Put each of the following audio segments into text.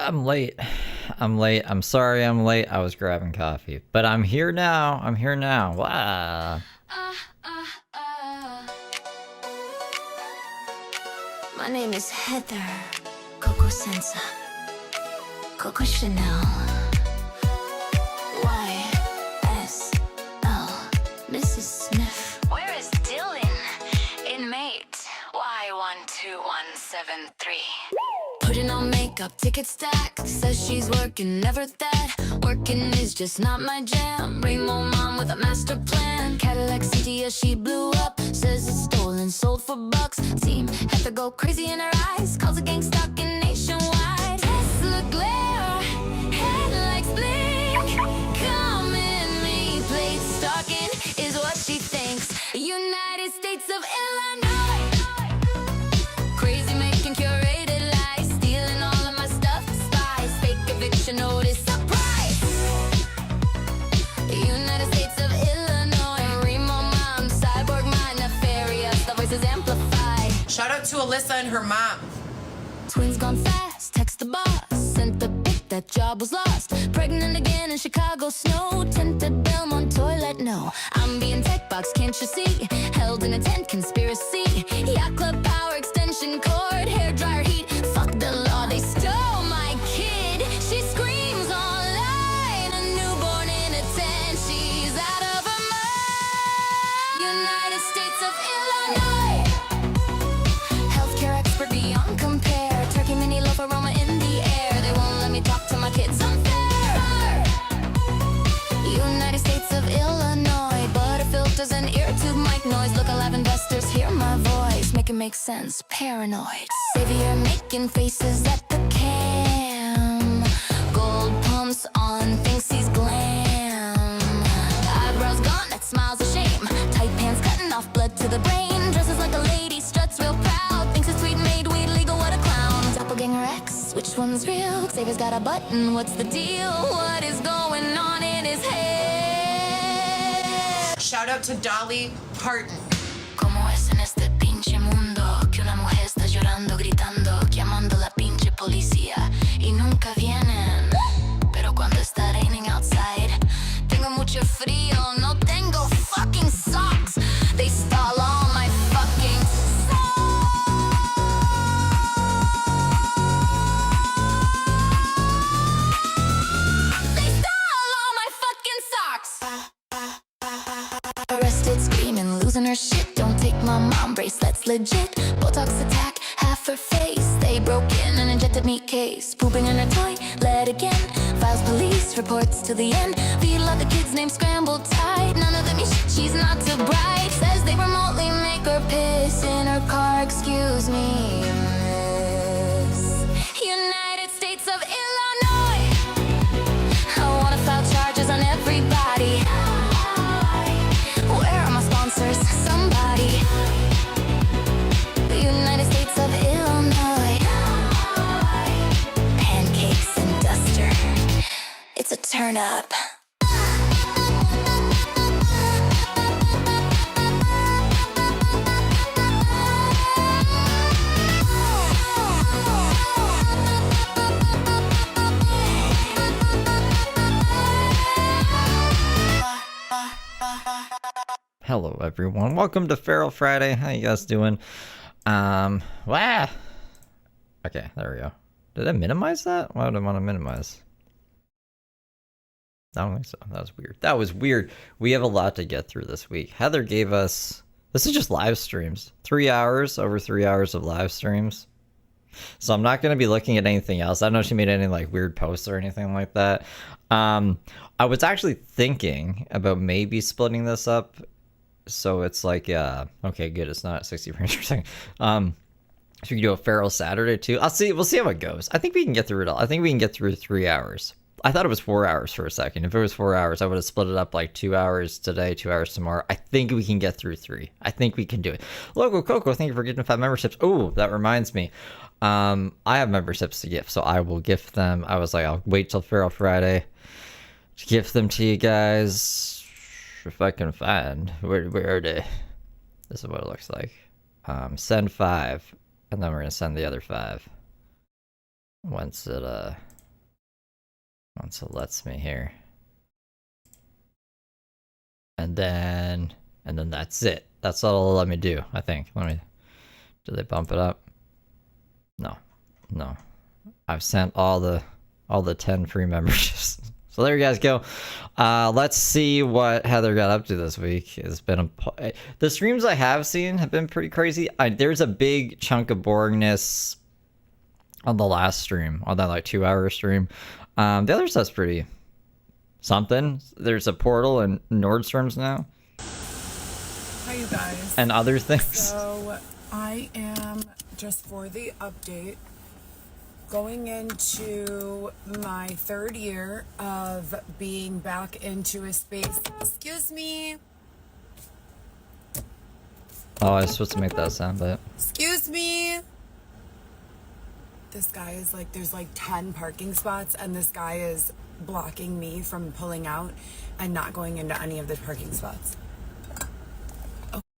I'm late. I'm late. I'm sorry I'm late. I was grabbing coffee. But I'm here now. I'm here now. Wow. My name is Heather Coco Senza Coco Chanel YSL Mrs. Smith. Where is Dylan? Inmate Y12173. Putting on makeup, ticket stack. Says she's working, never that. Working is just not my jam. Rainbow mom with a master plan. Cadillac CTS, she blew up. Says it's stolen, sold for bucks. Team had to go crazy in her eyes. Calls a gang stalking nationwide. Tesla glare, headlights blink. Come in me, plate stalking is what she thinks. United States of Illinois. Crazy making curated lies. Stealing all of my stuff, spies. Fake eviction notice, surprise. United States of Illinois. Remo mom, cyborg mind, nefarious. The voice is amplified. Shout out to Alyssa and her mom. Twins gone fast, text the boss. Sent the pic, that job was lost. Pregnant again in Chicago snow. Tinted Belmont toilet, no. I'm being tech box, can't you see? Held in a tent, conspiracy. Yacht club power extension cord. Hair dryer heat, fuck the law. They stole my kid. She screams online. A newborn in a tent. She's out of her mind. United States of Illinois. Healthcare expert beyond compare. Turkey mini loaf aroma in the air. They won't let me talk to my kids. Unfair. United States of Illinois. Butter filters and ear tube mic noise. Look alive, investors hear my voice. Make it make sense. Paranoid. Savior making faces at the cam. Gold pumps on, thinks he's glam. Eyebrows gone, that smile's a shame. Tight pants cutting off blood to the brain. Dresses like a lady, struts real proud. Thinks it's sweet made weed legal, what a clown. Doppelganger X, which one's real? Xavier's got a button, what's the deal? What is going on in his head? Shout out to Dolly Parton. ¿Cómo es en este pinche mundo? Que una mujer está llorando, gritando, llamando a la pinche policía y nunca vienen. Pero cuando está raining outside, tengo mucho frío, no tengo fucking socks. They stole all my fucking socks. They stole all my fucking socks. Arrested, screaming, losing her shit. Don't take my mom bracelets, legit. Botox attack, half her face. They broke in and injected meat case. Pooping in her toilet again. Files police reports to the end. Feed a lot the kids' names scrambled tight. None of them is shit, she's not too bright. Says they remotely make her piss in her car. Excuse me, miss. United States of Illinois. I wanna file charges on everybody. Where are my sponsors? Somebody. The United States of Illinois. Pancakes and duster. It's a turn up. Hello everyone. Welcome to Feral Friday. How you guys doing? Wow. Okay, there we go. Did I minimize that? Why would I want to minimize? I don't think so. That was weird. That was weird. We have a lot to get through this week. Heather gave us, this is just live streams. 3 hours, over 3 hours of live streams. So I'm not going to be looking at anything else. I don't know if she made any like weird posts or anything like that. I was actually thinking about maybe splitting this up. So it's like, okay, good. It's not 60 frames per second. So we can do a Feral Saturday too. We'll see how it goes. I think we can get through it all. I think we can get through 3 hours. I thought it was 4 hours for a second. If it was 4 hours, I would have split it up like 2 hours today, 2 hours tomorrow. I think we can get through 3. I think we can do it. Logo Coco, thank you for getting 5 memberships. Oh, that reminds me. I have memberships to gift, so I will gift them. I was like, I'll wait till Feral Friday to gift them to you guys. If I can find where are they? This is what it looks like. Send 5, and then we're gonna send the other 5 once it Once it lets me here. And then that's it. That's all it'll let me do, I think. Do they bump it up? No. I've sent all the 10 free memberships. So there you guys go. Let's see what Heather got up to this week. It's been the streams I have seen have been pretty crazy. There's a big chunk of boringness on the last stream, on that like 2-hour stream. The other stuff's pretty something. There's a portal in Nordstrom's now. Hi, you guys. And other things. So I am, just for the update, going into my 3rd year of being back into a space. Excuse me. Oh, I was supposed to make that sound, but Excuse me. This guy is like, there's like 10 parking spots, and this guy is blocking me from pulling out and not going into any of the parking spots.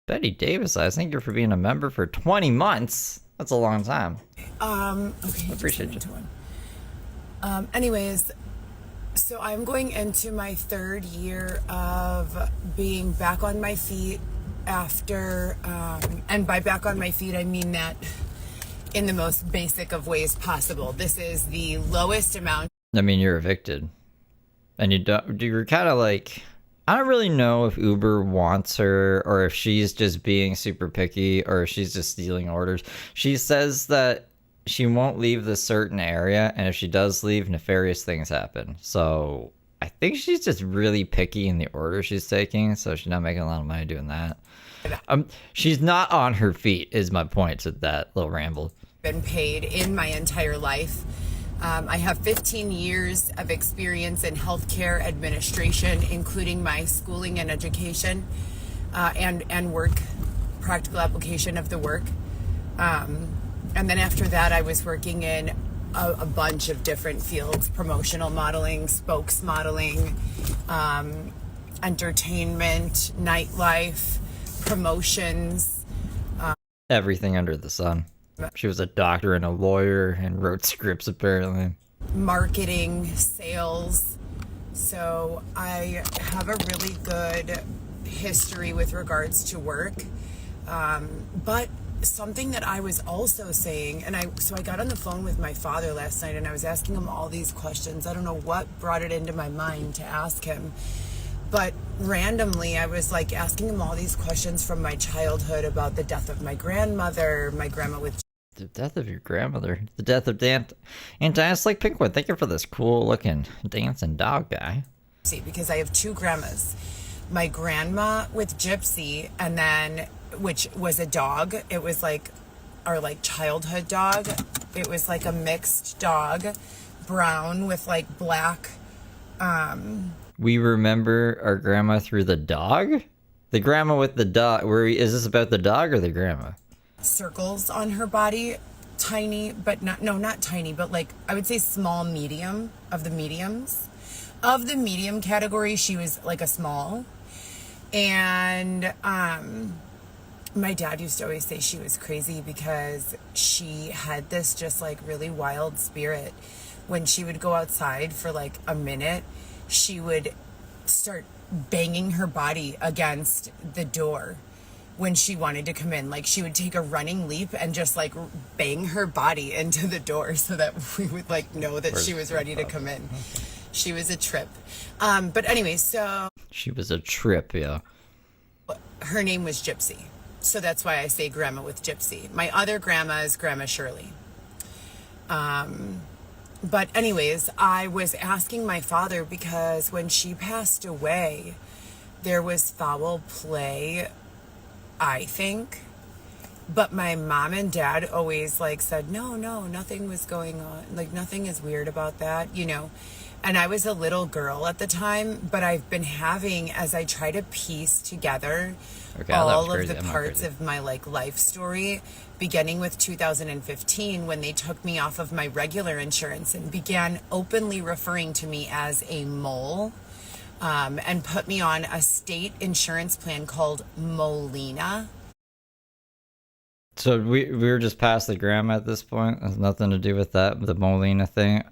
Betty Davis, I thank you for being a member for 20 months. That's a long time. Okay. Appreciate you. Anyways, so I'm going into my 3rd year of being back on my feet after, and by back on my feet, I mean that in the most basic of ways possible. This is the lowest amount. I mean, you're evicted. And you're kind of like, I don't really know if Uber wants her or if she's just being super picky or if she's just stealing orders. She says that she won't leave this certain area, and if she does leave, nefarious things happen. So I think she's just really picky in the order she's taking, so she's not making a lot of money doing that. She's not on her feet, is my point to that little ramble. Been paid in my entire life. I have 15 years of experience in healthcare administration, including my schooling and education, and work, practical application of the work. And then after that, I was working in a bunch of different fields: promotional modeling, spokes modeling, entertainment, nightlife, promotions. Everything under the sun. She was a doctor and a lawyer and wrote scripts, apparently. Marketing, sales. So I have a really good history with regards to work. But something that I was also saying, so I got on the phone with my father last night and I was asking him all these questions. I don't know what brought it into my mind to ask him, but randomly I was like asking him all these questions from my childhood about the death of my grandmother, my grandma with... The death of your grandmother. The death of Dan and Dias like Pinkwood. Thank you for this cool looking dancing dog guy. See, because I have 2 grandmas. My grandma with Gypsy, and then, which was a dog. It was like our like childhood dog. It was like a mixed dog, brown with like black. We remember our grandma through the dog? The grandma with the dog. Is this about the dog or the grandma? Circles on her body, tiny, but not tiny, but like I would say small, medium, of the mediums. Of the medium category, she was like a small. And my dad used to always say she was crazy because she had this just like really wild spirit. When she would go outside for like a minute, she would start banging her body against the door when she wanted to come in. Like she would take a running leap and just like bang her body into the door so that we would like know that she was ready to come in. She was a trip. But anyway, so she was a trip, yeah. Her name was Gypsy. So that's why I say grandma with Gypsy. My other grandma is Grandma Shirley. But anyways, I was asking my father because when she passed away, there was foul play, I think. But my mom and dad always like said, no, nothing was going on. Like nothing is weird about that, you know. And I was a little girl at the time, but I've been having, as I try to piece together all of the parts of my like life story, beginning with 2015 when they took me off of my regular insurance and began openly referring to me as a mole, and put me on a state insurance plan called Molina. So we were just past the grandma at this point. It has nothing to do with that, the Molina thing.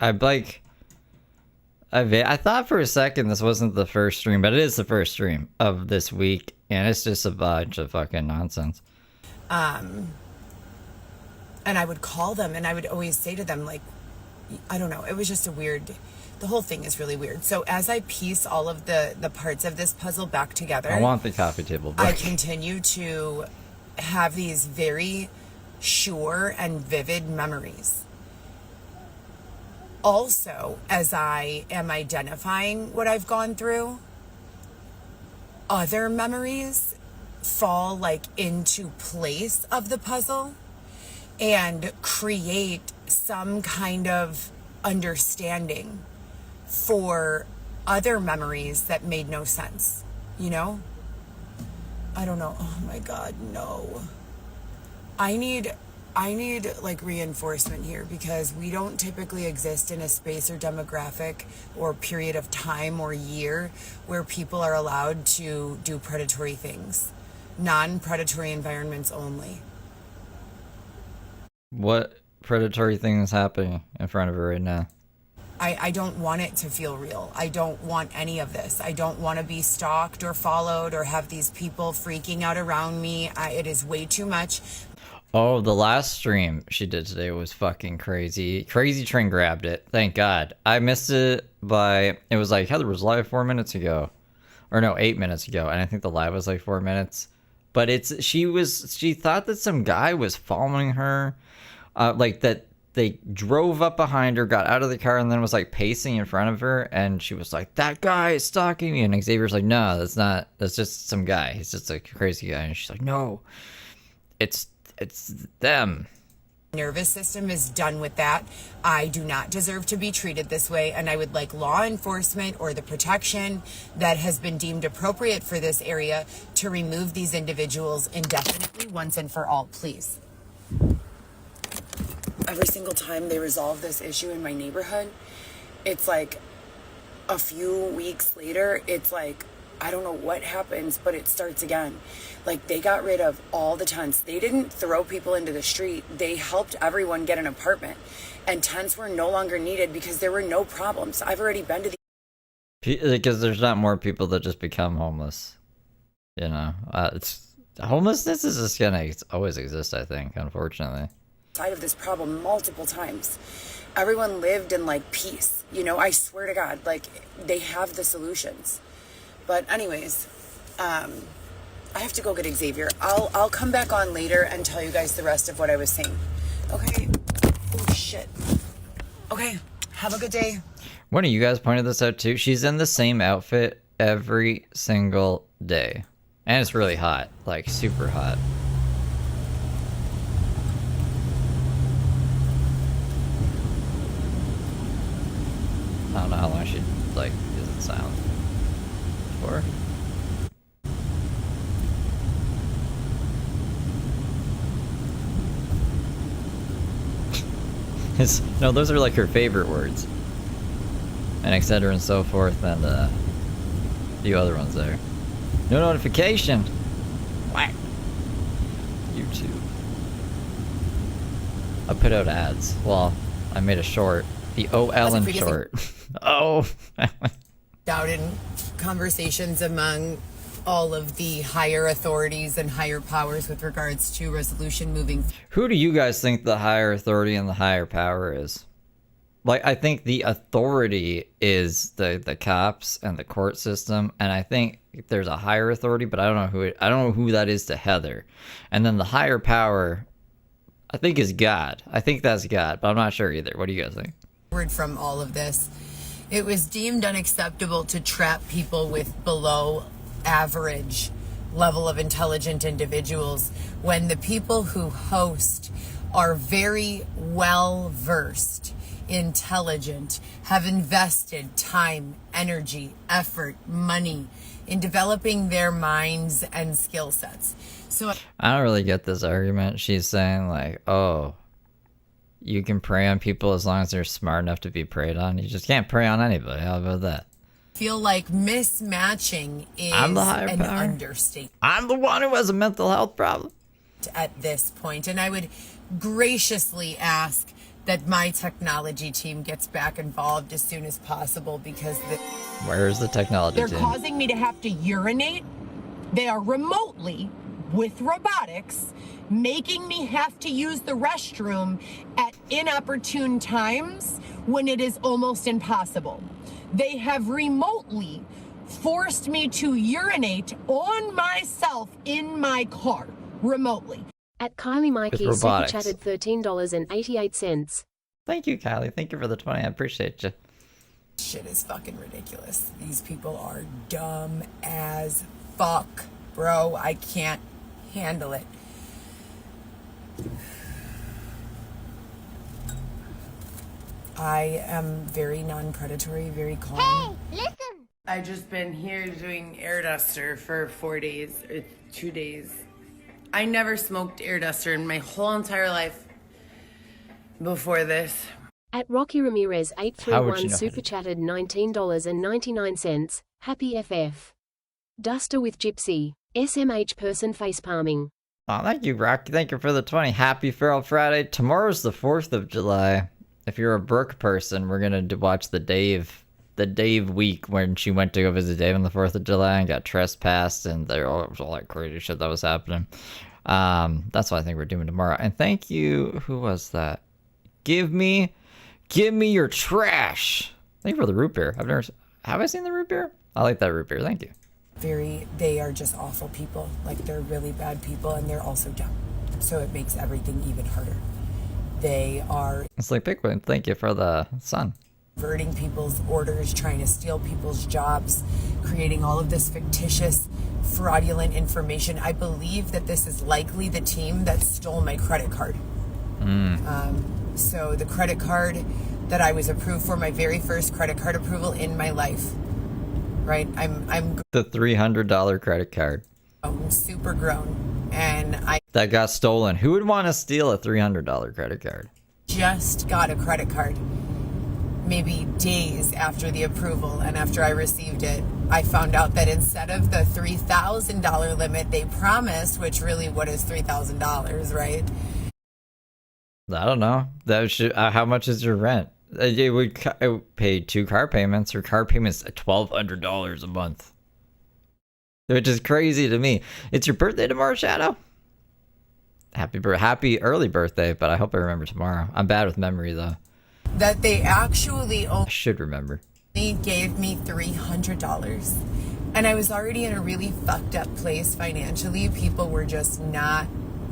I thought for a second this wasn't the first stream, but it is the first stream of this week, and it's just a bunch of fucking nonsense. And I would call them, and I would always say to them, like, I don't know, it was just the whole thing is really weird. So as I piece all of the parts of this puzzle back together, I want the coffee table book. I continue to have these very sure and vivid memories. Also, as I am identifying what I've gone through, other memories fall like into place of the puzzle and create some kind of understanding for other memories that made no sense, you know? I don't know. Oh my God, no. I need like reinforcement here, because we don't typically exist in a space or demographic or period of time or year where people are allowed to do predatory things. Non-predatory environments only. What predatory thing is happening in front of her right now? I don't want it to feel real. I don't want any of this. I don't want to be stalked or followed or have these people freaking out around me. It is way too much. Oh, the last stream she did today was fucking crazy. Crazy Train grabbed it. Thank God. I missed it by... It was like, Heather was live 4 minutes ago. Or no, 8 minutes ago. And I think the live was like 4 minutes. But she thought that some guy was following her. Like that they drove up behind her, got out of the car, and then was like pacing in front of her. And she was like, that guy is stalking me. And Xavier's like, no, that's not. That's just some guy. He's just a crazy guy. And she's like, no, it's them. Nervous system is done with that. I do not deserve to be treated this way, and I would like law enforcement or the protection that has been deemed appropriate for this area to remove these individuals indefinitely, once and for all, please. Every single time they resolve this issue in my neighborhood, it's like a few weeks later, it's like, I don't know what happens, but it starts again. Like, they got rid of all the tents. They didn't throw people into the street. They helped everyone get an apartment. And tents were no longer needed because there were no problems. I've already been to the... Because there's not more people that just become homeless. You know? Homelessness is just gonna always exist, I think, unfortunately. ...side of this problem multiple times. Everyone lived in, like, peace. You know, I swear to God, like, they have the solutions. But anyways, I have to go get Xavier. I'll come back on later and tell you guys the rest of what I was saying. Okay? Oh, shit. Okay. Have a good day. One of you guys pointed this out too. She's in the same outfit every single day. And it's really hot. Like, super hot. I don't know how long she, like, isn't silent. For? No, those are like her favorite words. And etc. and so forth, and a few other ones there. No notification! What? YouTube. I put out ads. Well, I made a short. The O. Ellen short. Oh! Out in conversations among all of the higher authorities and higher powers with regards to resolution moving. Who do you guys think the higher authority and the higher power is? Like, I think the authority is the cops and the court system, and I think there's a higher authority, but I don't know who that is to Heather. And then the higher power, I think, is God. I think that's God, but I'm not sure either. What do you guys think? From all of this, it was deemed unacceptable to trap people with below average level of intelligent individuals when the people who host are very well versed, intelligent, have invested time, energy, effort, money in developing their minds and skill sets. So I don't really get this argument. She's saying like, oh, you can prey on people as long as they're smart enough to be preyed on. You just can't prey on anybody. How about that? Feel like mismatching is an understatement. I'm the one who has a mental health problem at this point, and I would graciously ask that my technology team gets back involved as soon as possible because Where is the technology they're team? causing me to have to urinate. They are remotely, with robotics, making me have to use the restroom at inopportune times when it is almost impossible. They have remotely forced me to urinate on myself in my car, remotely. At Kylie Mikey, With super robotics. chatted $13.88. Thank you, Kylie. Thank you for the 20. I appreciate you. shit is fucking ridiculous. These people are dumb as fuck, bro. I can't handle it. I am very non-predatory, very calm. Hey, listen! I've just been here doing air duster for 4 days, or 2 days. I never smoked air duster in my whole entire life before this. At Rocky Ramirez How would 831 you know super how to- chatted $19.99. Happy FF. Duster with Gypsy. SMH person face palming. Oh, thank you, Rocky. Thank you for the 20. Happy Feral Friday. Tomorrow's the 4th of July. If you're a Brooke person, we're going to watch the Dave week when she went to go visit Dave on the 4th of July and got trespassed, and there was all that crazy shit that was happening. That's what I think we're doing tomorrow. And thank you. Who was that? Give me your trash. Thank you for the root beer. Have I seen the root beer? I like that root beer. Thank you. They are just awful people. Like, they're really bad people, and they're also dumb. So it makes everything even harder. They are It's like Pickwood. Thank you for the sun. diverting people's orders, trying to steal people's jobs, creating all of this fictitious, fraudulent information. I believe that this is likely the team that stole my credit card. So the credit card that I was approved for, my very first credit card approval in my life, right? I'm The $300 credit card grown, super grown, and I that got stolen. Who would want to steal a $300 credit card? just got a credit card maybe days after the approval, and after I received it, I found out that instead of the $3,000 limit they promised, which really, what is $3,000, right? I don't know. That should. How much is your rent? It would pay 2 car payments. Or car payments $1,200 a month, which is crazy to me. It's your birthday tomorrow, Shadow. Happy early birthday, but I hope I remember tomorrow. I'm bad with memory though. That they actually I should remember. gave me $300, and I was already in a really fucked up place financially. People were just not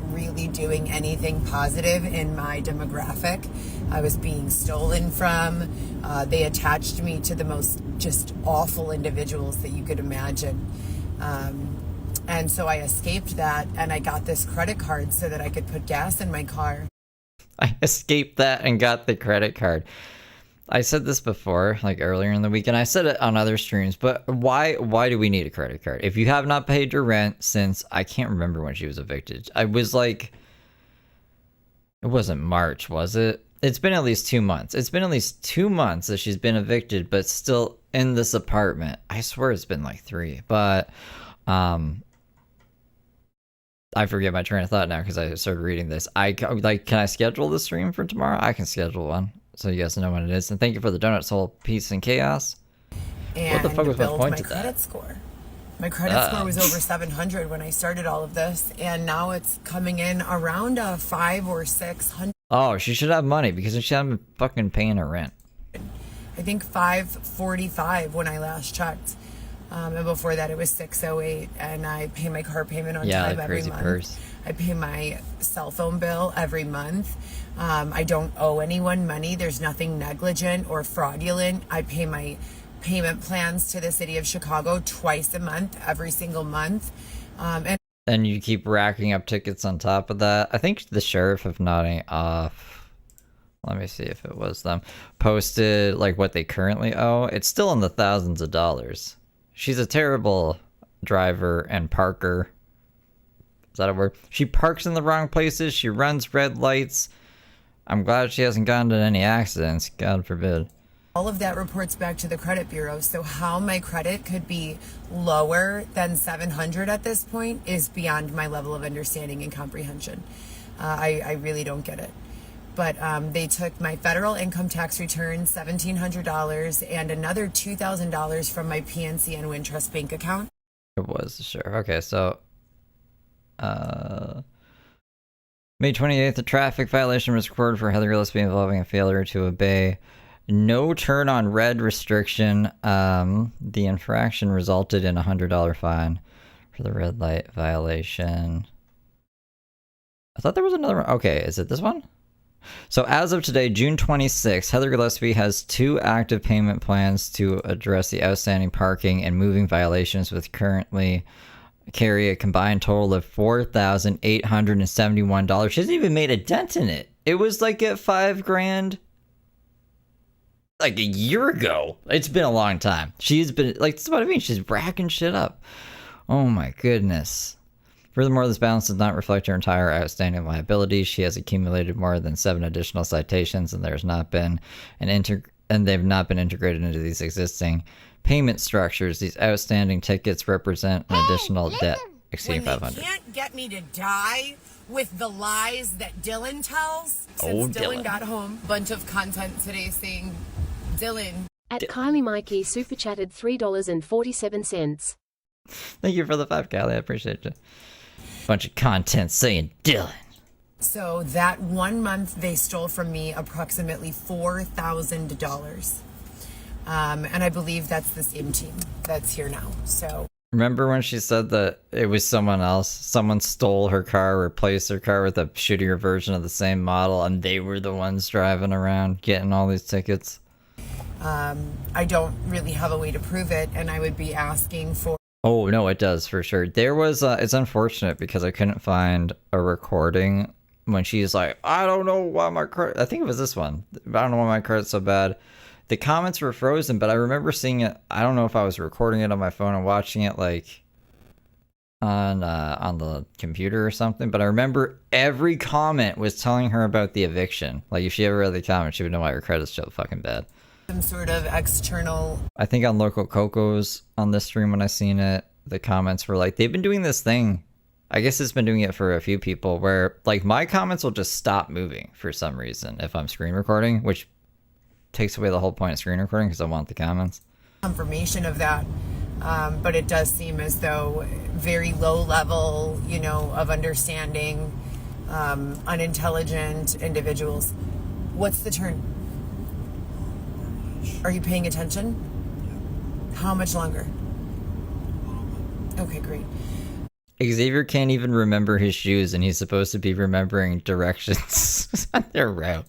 really doing anything positive in my demographic. I was being stolen from. They attached me to the most just awful individuals that you could imagine. And so I escaped that, and I got this credit card so that I could put gas in my car. I escaped that and got the credit card. I said this before, like earlier in the week, and I said it on other streams, but why do we need a credit card? If you have not paid your rent since, I can't remember when she was evicted. I was like, it wasn't March, was it? It's been at least 2 months. It's been at least 2 months that she's been evicted, but still in this apartment. I swear it's been like 3, but I forget my train of thought now because I started reading this. Can I schedule the stream for tomorrow? I can schedule one so you guys know when it is. And thank you for the donut, soul, peace, and chaos. And What the fuck was my build point my to that? credit score. My credit score was over 700 when I started all of this, and now it's coming in around a 500 or 600. Oh, she should have money because she hasn't been fucking paying her rent. I think 545 when I last checked. And before that, it was 608, and I pay my car payment on Yeah, time the every crazy month. purse. I pay my cell phone bill every month. I don't owe anyone money. There's nothing negligent or fraudulent. I pay my payment plans to the city of Chicago twice a month, every single month. And And you keep racking up tickets on top of that. I think the sheriff of Notting off. Let me see if it was them. Posted like what they currently owe. It's still in the thousands of dollars. She's a terrible driver and parker. Is that a word? She parks in the wrong places. She runs red lights. I'm glad she hasn't gotten into any accidents. God forbid. all of that reports back to the credit bureau. So how my credit could be lower than 700 at this point is beyond my level of understanding and comprehension. I really don't get it. But they took my federal income tax return, $1,700, and another $2,000 from my PNC and Wintrust bank account. It was, sure. Okay, so May 28th, a traffic violation was recorded for Heather Gillespie involving a failure to obey no turn on red restriction. The infraction resulted in a $100 fine for the red light violation. I thought there was another one. Okay, is it this one? So as of today, June 26th, Heather Gillespie has 2 active payment plans to address the outstanding parking and moving violations, with currently carry a combined total of $4,871. She hasn't even made a dent in it. It was like at $5,000 like a year ago. It's been a long time. She's been like, that's what I mean. She's racking shit up. Oh my goodness. Furthermore, this balance does not reflect her entire outstanding liabilities. She has accumulated more than 7 additional citations, and there's not been and they've not been integrated into these existing payment structures. These outstanding tickets represent an additional debt exceeding $500. They can't get me to die with the lies that Dylan tells. Oh, Since Dylan. Dylan got home, bunch of content today saying Dylan. At Kylie Mikey super chatted $3.47. Thank you for the 5, Callie. I appreciate you. Bunch of content saying Dylan. So that 1 month they stole from me approximately $4,000. And I believe that's the same team that's here now. So Remember when she said that it was someone else? Someone stole her car, replaced her car with a shittier version of the same model, and they were the ones driving around getting all these tickets? I don't really have a way to prove it, and I would be asking for. Oh, no, it does, for sure. There was, it's unfortunate because I couldn't find a recording when she's like, I don't know why my credit, I think it was this one. I don't know why my credit's so bad. The comments were frozen, but I remember seeing it. I don't know if I was recording it on my phone and watching it like on the computer or something, but I remember every comment was telling her about the eviction. Like if she ever read the comment, she would know why her credit's so fucking bad. Some sort of external. I think on Local Coco's on this stream when I seen it, the comments were like, they've been doing this thing. I guess it's been doing it for a few people where like my comments will just stop moving for some reason if I'm screen recording, which takes away the whole point of screen recording because I want the comments. Confirmation of that. But it does seem as though very low level, of understanding, unintelligent individuals. What's the turn? Are you paying attention? How much longer? Okay, great. Xavier can't even remember his shoes, and he's supposed to be remembering directions on their route.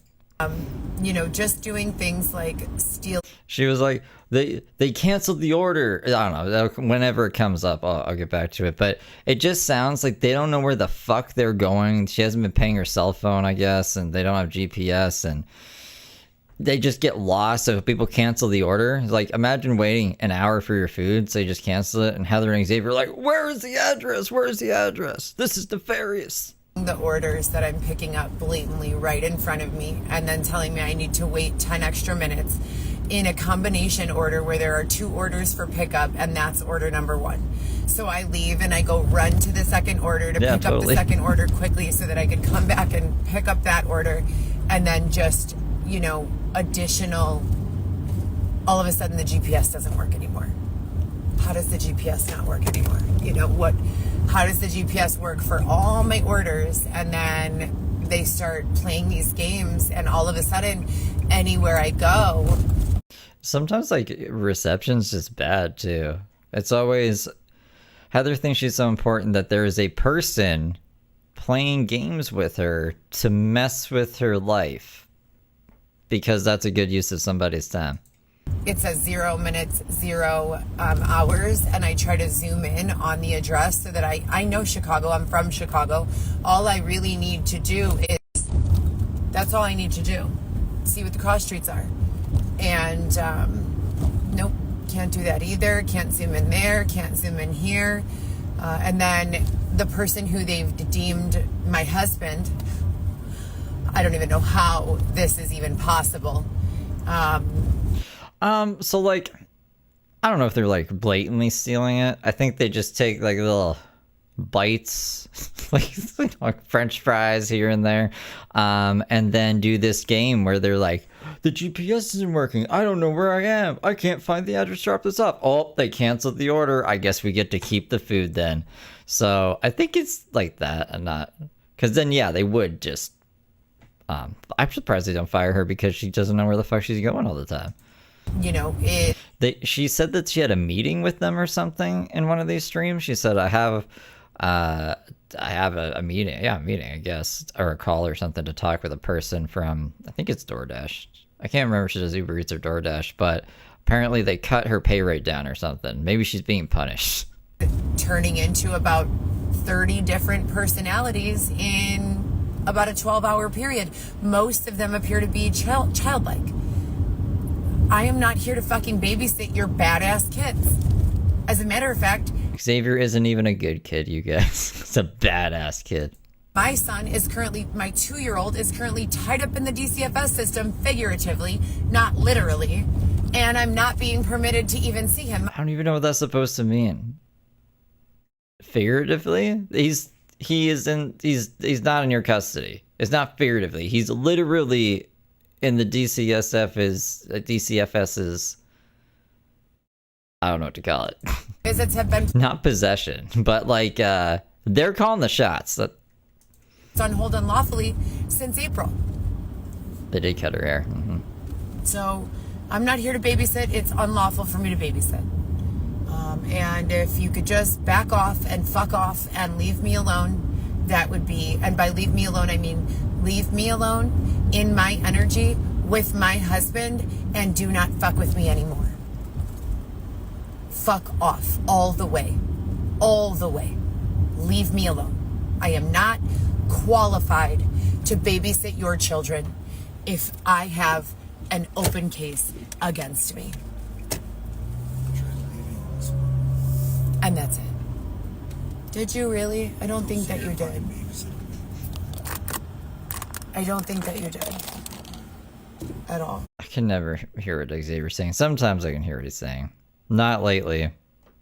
Just doing things like steal. She was like, they canceled the order. I don't know. Whenever it comes up, I'll get back to it. But it just sounds like they don't know where the fuck they're going. She hasn't been paying her cell phone, I guess, and they don't have GPS, and they just get lost. So people cancel the order. Like, imagine waiting an hour for your food, so you just cancel it. And Heather and Xavier are like, where is the address? Where's the address? This is nefarious. The orders that I'm picking up blatantly right in front of me and then telling me I need to wait 10 extra minutes in a combination order where there are 2 orders for pickup, and that's order number 1. So I leave and I go run to the second order to pick up the second order quickly so that I could come back and pick up that order, and then just, additional, all of a sudden the GPS doesn't work anymore. How does the GPS not work anymore? How does the GPS work for all my orders? And then they start playing these games, and all of a sudden, anywhere I go. Sometimes, reception's just bad, too. It's always... Heather thinks she's so important that there is a person playing games with her to mess with her life. Because that's a good use of somebody's time. It says 0 minutes, 0 hours, and I try to zoom in on the address so that I know Chicago. I'm from Chicago. All I really need to do is, that's all I need to do. See what the cross streets are. And nope, can't do that either. Can't zoom in there, can't zoom in here. And then the person who they've deemed my husband, I don't even know how this is even possible. So I don't know if they're blatantly stealing it. I think they just take little bites like French fries here and there, and then do this game where they're like, the GPS isn't working. I don't know where I am. I can't find the address to drop this off. Oh, they canceled the order. I guess we get to keep the food then. So I think it's like that, and not because then they would just. I'm surprised they don't fire her because she doesn't know where the fuck she's going all the time. You know, she said that she had a meeting with them or something in one of these streams. She said, I have a meeting. Yeah, a meeting, I guess, or a call or something to talk with a person from, I think it's DoorDash. I can't remember if she does Uber Eats or DoorDash, but apparently they cut her pay rate down or something. Maybe she's being punished. turning into about 30 different personalities in about a 12-hour period. Most of them appear to be childlike. I am not here to fucking babysit your badass kids. As a matter of fact, Xavier isn't even a good kid, you guys. It's a badass kid. my 2-year-old is currently tied up in the DCFS system, figuratively, not literally, and I'm not being permitted to even see him. I don't even know what that's supposed to mean. Figuratively? He's not in your custody. It's not figuratively. He's literally in the DCFS's, I don't know what to call it. Visits have been Not possession, but like they're calling the shots. on hold unlawfully since April. They did cut her hair. Mm-hmm. So I'm not here to babysit. It's unlawful for me to babysit. And if you could just back off and fuck off and leave me alone, that would be, and by leave me alone, I mean leave me alone in my energy with my husband and do not fuck with me anymore. Fuck off all the way. All the way. Leave me alone. I am not qualified to babysit your children if I have an open case against me. And that's it. Did you really? I don't think that you did. I don't think that you did. At all. I can never hear what Xavier's saying. Sometimes I can hear what he's saying. Not lately.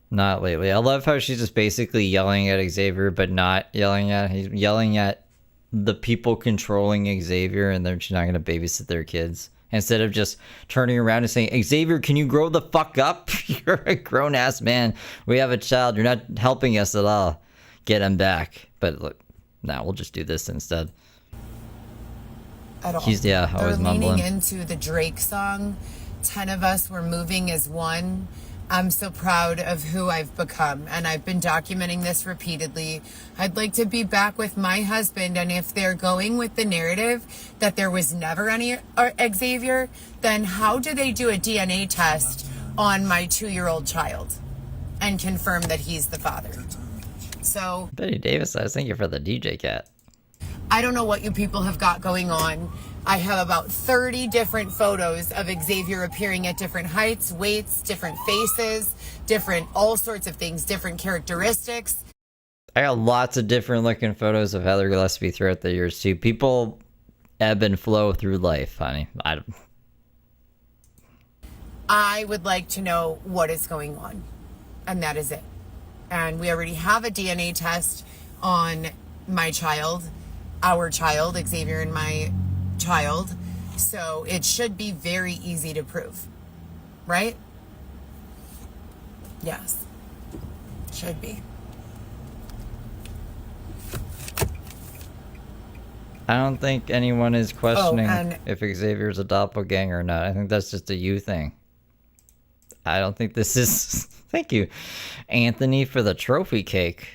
Not lately. I love how she's just basically yelling at Xavier, but not yelling at him. He's yelling at the people controlling Xavier, and they're just not going to babysit their kids. Instead of just turning around and saying, Xavier, can you grow the fuck up? You're a grown-ass man. We have a child. You're not helping us at all. Get him back. But look, now we'll just do this instead. At all. He's, always They're mumbling. leaning into the Drake song, 10 of us were moving as one. I'm so proud of who I've become, and I've been documenting this repeatedly. I'd like to be back with my husband, and if they're going with the narrative that there was never any Xavier, then how do they do a DNA test on my 2-year-old child and confirm that he's the father? So Betty Davis, I was thinking for the DJ cat. I don't know what you people have got going on. I have about 30 different photos of Xavier appearing at different heights, weights, different faces, different all sorts of things, different characteristics. I got lots of different looking photos of Heather Gillespie throughout the years too. People ebb and flow through life, honey. I would like to know what is going on, and that is it. And we already have a DNA test on my child, our child, Xavier and my child, so it should be very easy to prove, right? Yes, should be. I don't think anyone is questioning and- if Xavier's a doppelganger or not. I think that's just a you thing. I don't think this is... Thank you, Anthony, for the trophy cake.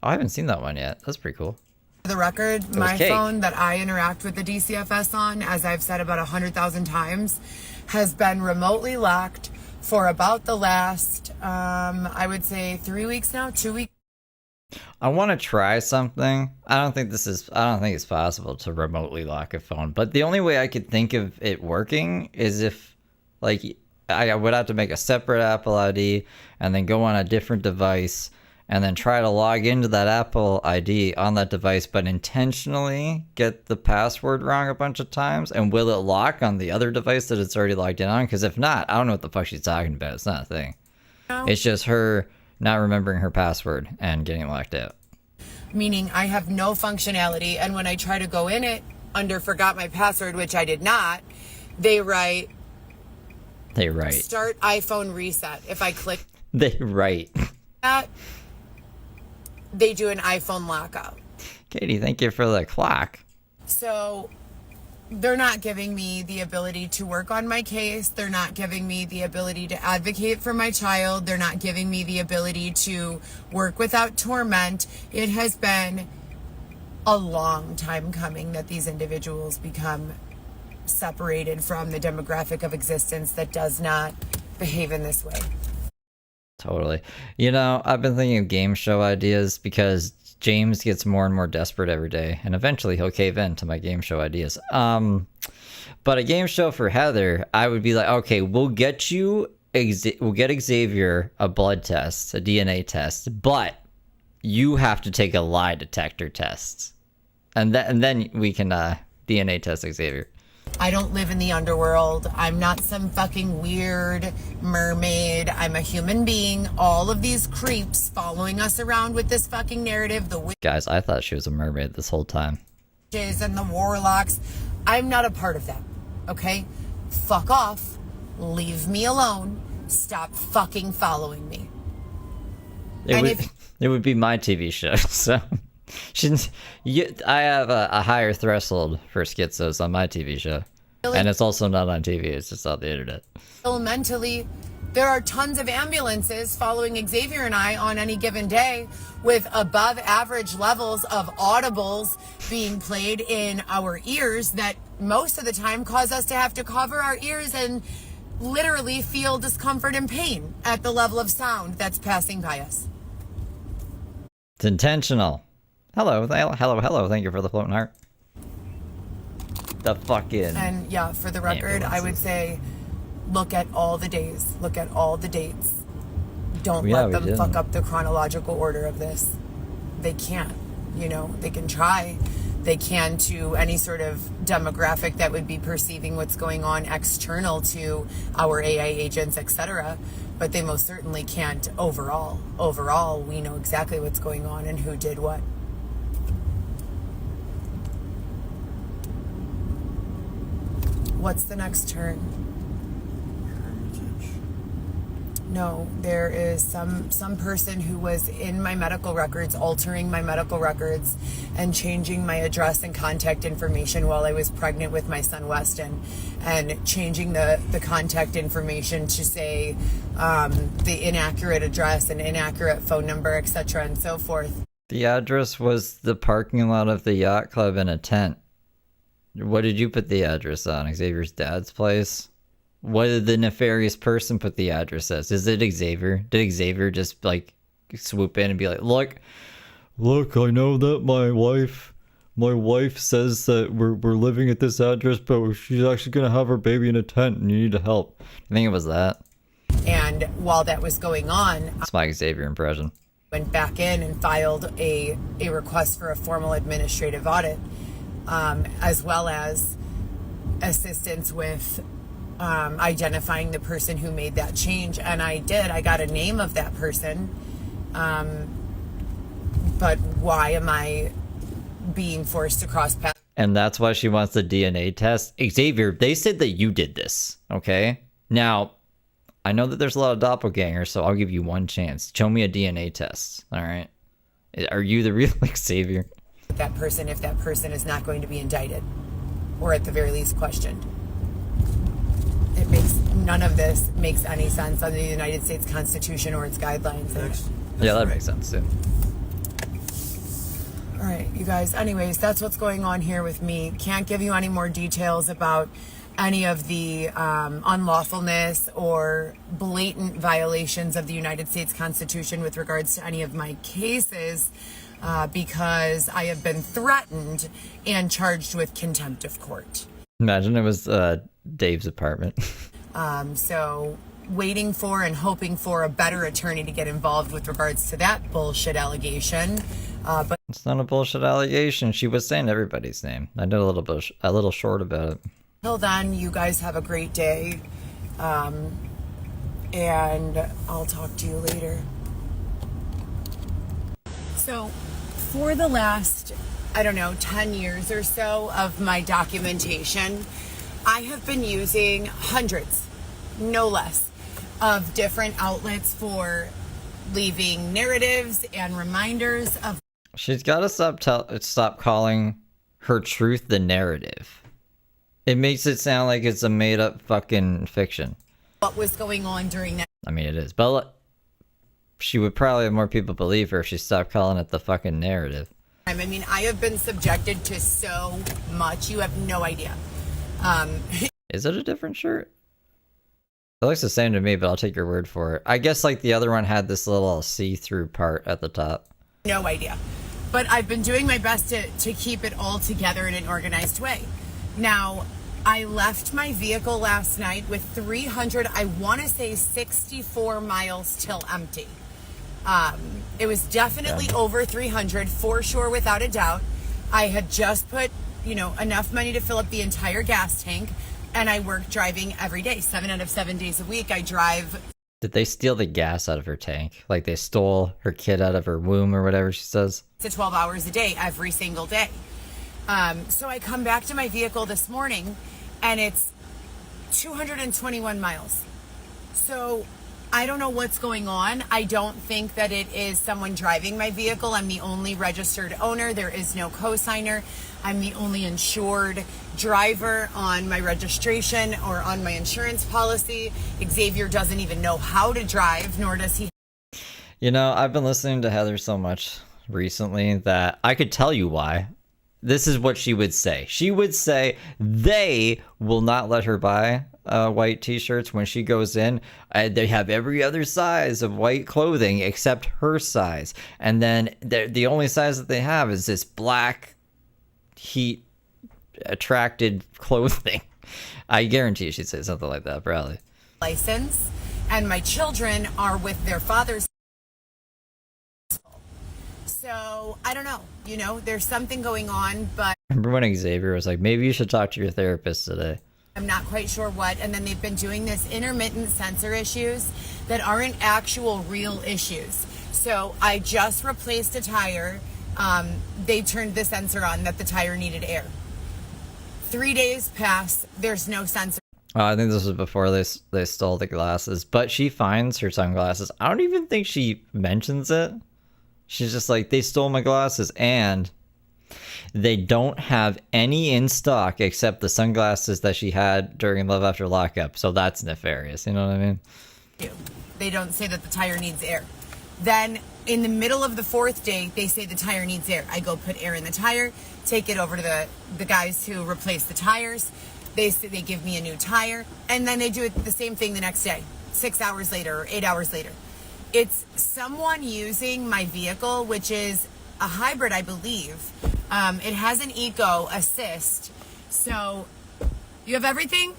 Oh, I haven't seen that one yet. That's pretty cool. For the record, my cake. phone that I interact with the DCFS on, as I've said about 100,000 times, has been remotely locked for about the last, I would say 3 weeks now, 2 weeks. I want to try something. I don't think it's possible to remotely lock a phone. But the only way I could think of it working is if, like, I would have to make a separate Apple ID and then go on a different device and then try to log into that Apple ID on that device, but intentionally get the password wrong a bunch of times. And will it lock on the other device that it's already logged in on? Because if not, I don't know what the fuck she's talking about. It's not a thing. No. It's just her not remembering her password and getting locked out. meaning I have no functionality. And when I try to go in it under forgot my password, which I did not, they write start iPhone reset. If I click that, they do an iPhone lockout. Katie, thank you for the clock. So they're not giving me the ability to work on my case. They're not giving me the ability to advocate for my child. They're not giving me the ability to work without torment. It has been a long time coming that these individuals become separated from the demographic of existence that does not behave in this way. Totally. You know, I've been thinking of game show ideas because James gets more and more desperate every day, and eventually he'll cave in to my game show ideas. But a game show for Heather, I would be like, okay, we'll get Xavier a blood test, a DNA test, but you have to take a lie detector test, and then we can DNA test Xavier. I don't live in the underworld. I'm not some fucking weird mermaid. I'm a human being. All of these creeps following us around with this fucking narrative, the Guys, I thought she was a mermaid this whole time. witches and the warlocks. I'm not a part of that, okay? Fuck off. Leave me alone. Stop fucking following me. It would be my TV show, so... I have a higher threshold for schizos on my TV show. And it's also not on TV, it's just on the internet. Mentally, there are tons of ambulances following Xavier and I on any given day with above average levels of audibles being played in our ears that most of the time cause us to have to cover our ears and literally feel discomfort and pain at the level of sound that's passing by us. It's intentional. Hello. Thank you for the floating heart. The fucking... And yeah, for the record, I would say look at all the days. Look at all the dates. Don't let them fuck up the chronological order of this. They can't. You know, they can try. They can to any sort of demographic that would be perceiving what's going on external to our AI agents, etc. But they most certainly can't overall. Overall, we know exactly what's going on and who did what. What's the next turn? No, there is some person who was in my medical records, altering my medical records and changing my address and contact information while I was pregnant with my son Weston, and changing the contact information to say the inaccurate address and inaccurate phone number, etc. and so forth. The address was the parking lot of the yacht club in a tent. What did you put the address on? Xavier's dad's place? What did the nefarious person put the address as? Is it Xavier? Did Xavier just like swoop in and be like, look, I know that my wife says that we're living at this address, but she's actually gonna have her baby in a tent and you need to help. I think it was that. And while that was going on, that's my Xavier impression. Went back in and filed a request for a formal administrative audit, as well as assistance with identifying the person who made that change. And I got a name of that person. But why am I being forced to cross paths? And that's why she wants the DNA test. Xavier, they said that you did this, okay? Now, I know that there's a lot of doppelgangers, so I'll give you one chance. Show me a DNA test, all right? Are you the real Xavier? That person, if that person is not going to be indicted, or at the very least questioned. None of this makes any sense under the United States Constitution or its guidelines. Yeah, that makes sense too. All right, you guys. Anyways, that's what's going on here with me. Can't give you any more details about any of the unlawfulness or blatant violations of the United States Constitution with regards to any of my cases, because I have been threatened and charged with contempt of court. Imagine it was Dave's apartment. So waiting for and hoping for a better attorney to get involved with regards to that bullshit allegation. But it's not a bullshit allegation. She was saying everybody's name. I did a little short about it. Till then, you guys have a great day. And I'll talk to you later. So for the last, I don't know, 10 years or so of my documentation, I have been using hundreds, no less, of different outlets for leaving narratives and reminders of. She's got to stop calling her truth the narrative. It makes it sound like it's a made-up fucking fiction. What was going on during that. I mean, it is. But she would probably have more people believe her if she stopped calling it the fucking narrative. I mean, I have been subjected to so much. You have no idea. Is it a different shirt? It looks the same to me, but I'll take your word for it. I guess like the other one had this little see-through part at the top. No idea. But I've been doing my best to keep it all together in an organized way. Now, I left my vehicle last night with 300, I want to say 64 miles till empty. It was definitely over 300, for sure, without a doubt. I had just put, enough money to fill up the entire gas tank, and I work driving every day, 7 out of 7 days a week. I drive. Did they steal the gas out of her tank? Like they stole her kid out of her womb or whatever she says? To 12 hours a day, every single day. So I come back to my vehicle this morning, and it's 221 miles. So I don't know what's going on. I don't think that it is someone driving my vehicle. I'm the only registered owner. There is no co-signer. I'm the only insured driver on my registration or on my insurance policy. Xavier doesn't even know how to drive, nor does he. I've been listening to Heather so much recently that I could tell you why. This is what she would say. She would say they will not let her buy white t-shirts when she goes in. They have every other size of white clothing except her size. And then the only size that they have is this black heat attracted clothing. I guarantee she'd say something like that, probably. License, and my children are with their fathers. So I don't know, there's something going on, but Remember when Xavier was like, maybe you should talk to your therapist today? I'm not quite sure what. And then they've been doing this intermittent sensor issues that aren't actual real issues. So I just replaced a tire. They turned the sensor on that the tire needed air. 3 days pass, there's no sensor. I think this was before they stole the glasses, but she finds her sunglasses. I don't even think she mentions it. She's just like, they stole my glasses, and they don't have any in stock except the sunglasses that she had during Love After Lockup. So that's nefarious. You know what I mean? They don't say that the tire needs air. Then in the middle of the fourth day, they say the tire needs air. I go put air in the tire, take it over to the guys who replace the tires. They give me a new tire, and then they do it the same thing the next day, 6 hours later or 8 hours later. It's someone using my vehicle, which is a hybrid, I believe. It has an eco assist. So, you have everything?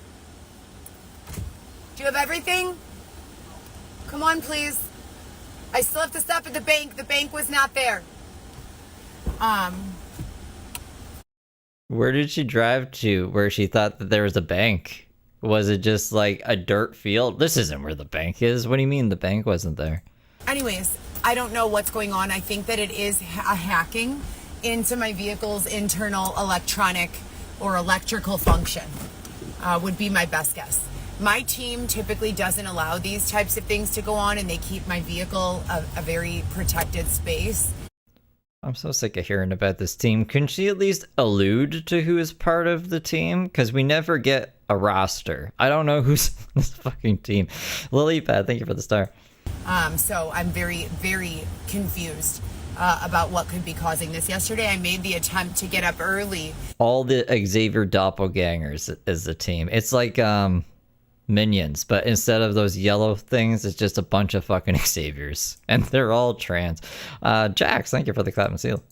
Do you have everything? Come on, please. I still have to stop at the bank. The bank was not there. Where did she drive to where she thought that there was a bank? Was it just like a dirt field? This isn't where the bank is. What do you mean the bank wasn't there? Anyways, I don't know what's going on. I think that it is a hacking into my vehicle's internal electronic or electrical function, would be my best guess. My team typically doesn't allow these types of things to go on, and they keep my vehicle a very protected space. I'm so sick of hearing about this team. Can she at least allude to who is part of the team? Because we never get a roster. I don't know who's this fucking team. Lilypad, thank you for the star. So I'm very, very confused about what could be causing this. Yesterday, I made the attempt to get up early. All the Xavier doppelgangers is the team. It's like Minions, but instead of those yellow things, it's just a bunch of fucking Xaviers, and they're all trans. Jax, thank you for the clap and seal.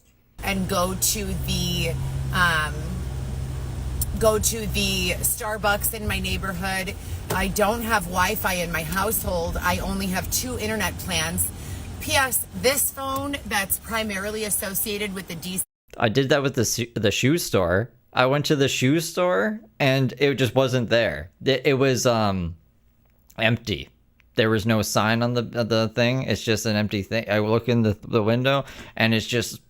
And go to the Starbucks in my neighborhood. I don't have Wi-Fi in my household. I only have 2 internet plans. P.S. This phone that's primarily associated with the DC. I did that with the shoe store. I went to the shoe store and it just wasn't there. It was empty. There was no sign on the thing. It's just an empty thing. I look in the window and it's just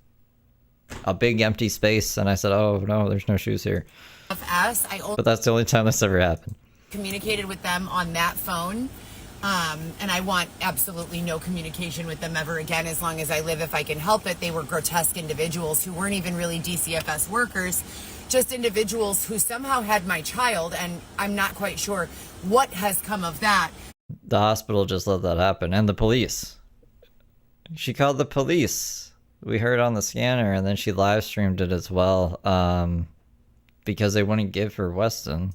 a big empty space, and I said, oh no, there's no shoes here. I only But that's the only time this ever happened. communicated with them on that phone. And I want absolutely no communication with them ever again as long as I live if I can help it. They were grotesque individuals who weren't even really DCFS workers, just individuals who somehow had my child, and I'm not quite sure what has come of that. The hospital just let that happen, and the police. She called the police. We heard on the scanner, and then she live streamed it as well, because they wouldn't give her Weston.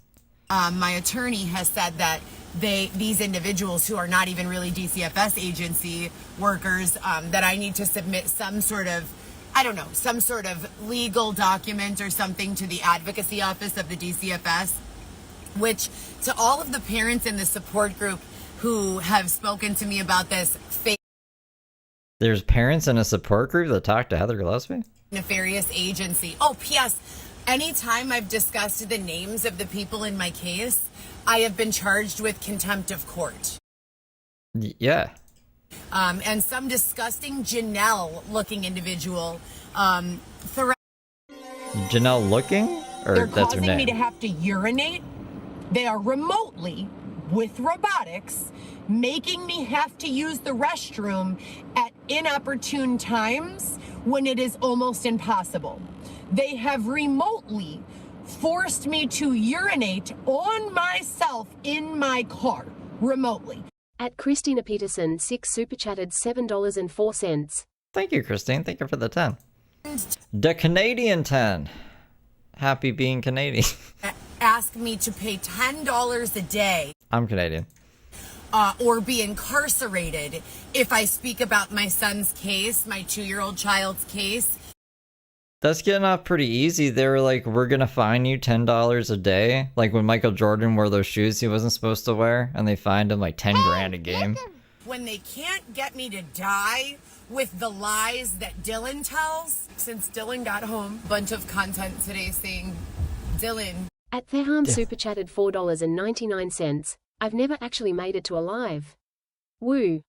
My attorney has said that these individuals who are not even really DCFS agency workers, that I need to submit some sort of, I don't know, some sort of legal document or something to the advocacy office of the DCFS, which to all of the parents in the support group who have spoken to me about this fake There's parents in a support group that talk to Heather Gillespie? nefarious agency. Oh, P.S. Anytime I've discussed the names of the people in my case, I have been charged with contempt of court. Yeah. And some disgusting Janelle-looking individual threatened. Janelle looking? Or They're that's her causing me to name? have to urinate. They are remotely, with robotics, making me have to use the restroom at inopportune times when it is almost impossible. They have remotely forced me to urinate on myself in my car, remotely. At Christina Peterson, 6 super chatted $7.04. Thank you, Christine. Thank you for the 10. The Canadian 10. Happy being Canadian. Ask me to pay $10 a day I'm Canadian. or be incarcerated if I speak about my son's case, my 2-year-old child's case. That's getting off pretty easy. They were like, we're going to fine you $10 a day. Like when Michael Jordan wore those shoes he wasn't supposed to wear, and they fined him like 10 grand a game. When they can't get me to die with the lies that Dylan tells. Since Dylan got home, bunch of content today saying, Dylan. At Theham super chatted $4.99. I've never actually made it to a live. Woo.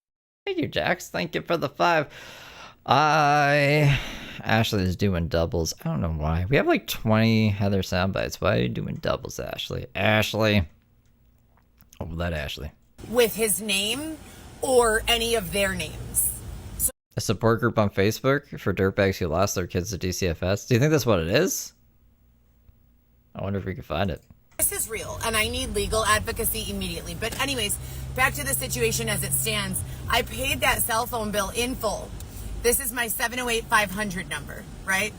Thank you, Jax. Thank you for the 5. Ashley is doing doubles. I don't know why. We have like 20 Heather soundbites. Why are you doing doubles, Ashley? Ashley. Oh, that Ashley. With his name or any of their names. A support group on Facebook for dirtbags who lost their kids to DCFS. Do you think that's what it is? I wonder if we can find it. This is real, and I need legal advocacy immediately. But anyways, back to the situation as it stands. I paid that cell phone bill in full. This is my 708-500 number, right?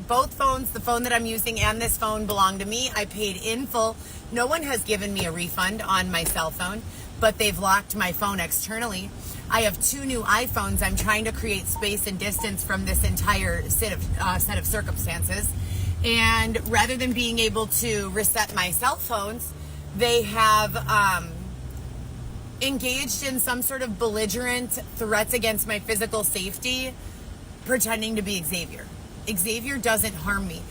Both phones, the phone that I'm using and this phone, belong to me. I paid in full. No one has given me a refund on my cell phone, but they've locked my phone externally. I have 2 new iPhones. I'm trying to create space and distance from this entire set of circumstances. And rather than being able to reset my cell phones, they have engaged in some sort of belligerent threats against my physical safety, pretending to be Xavier. Xavier doesn't harm me.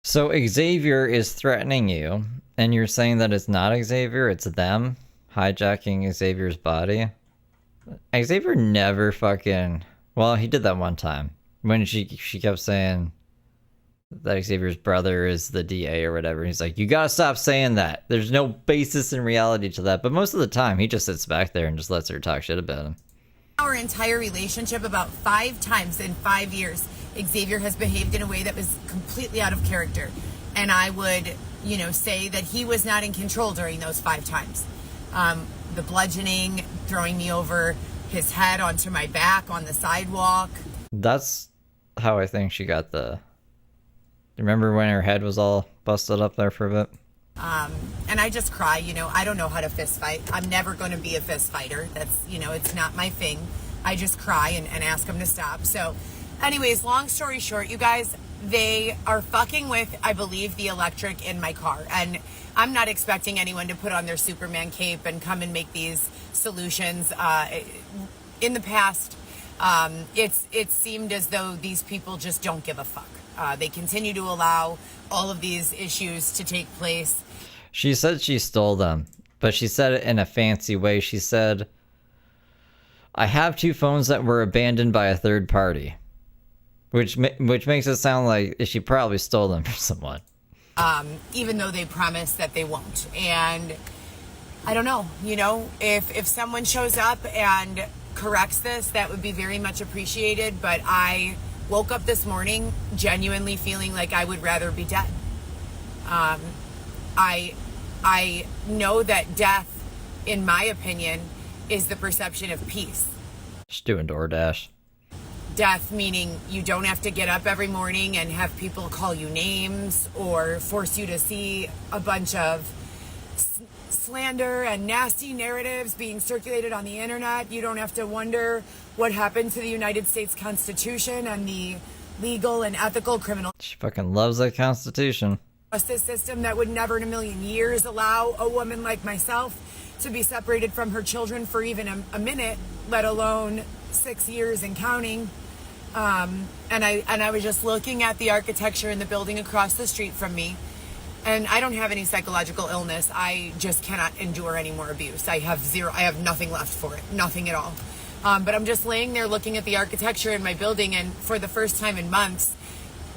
So Xavier is threatening you, and you're saying that it's not Xavier, it's them hijacking Xavier's body? Xavier never fucking... Well, he did that one time when she kept saying that Xavier's brother is the DA or whatever. He's like, you gotta stop saying that. There's no basis in reality to that. But most of the time, he just sits back there and just lets her talk shit about him. Our entire relationship, about 5 times in 5 years, Xavier has behaved in a way that was completely out of character. And I would, say that he was not in control during those 5 times. The bludgeoning, throwing me over his head onto my back on the sidewalk. That's how I think she got the... Remember when her head was all busted up there for a bit? And I just cry, I don't know how to fist fight. I'm never going to be a fist fighter. That's, it's not my thing. I just cry and ask him to stop. So anyways, long story short, you guys, they are fucking with, I believe, the electric in my car. And I'm not expecting anyone to put on their Superman cape and come and make these solutions. In the past, it seemed as though these people just don't give a fuck. They continue to allow all of these issues to take place. She said she stole them, but she said it in a fancy way. She said, I have 2 phones that were abandoned by a third party. which makes it sound like she probably stole them from someone. Even though they promise that they won't. And I don't know, if someone shows up and corrects this, that would be very much appreciated. But I woke up this morning genuinely feeling like I would rather be dead. I know that death, in my opinion, is the perception of peace. Just doing DoorDash. Death meaning you don't have to get up every morning and have people call you names or force you to see a bunch of slander and nasty narratives being circulated on the internet. You don't have to wonder what happened to the United States Constitution and the legal and ethical criminal She fucking loves that Constitution. justice system that would never in a million years allow a woman like myself to be separated from her children for even a minute, let alone 6 years and counting. And I was just looking at the architecture in the building across the street from me, and I don't have any psychological illness. I just cannot endure any more abuse. I have nothing left for it, nothing at all. But I'm just laying there looking at the architecture in my building, and for the first time in months,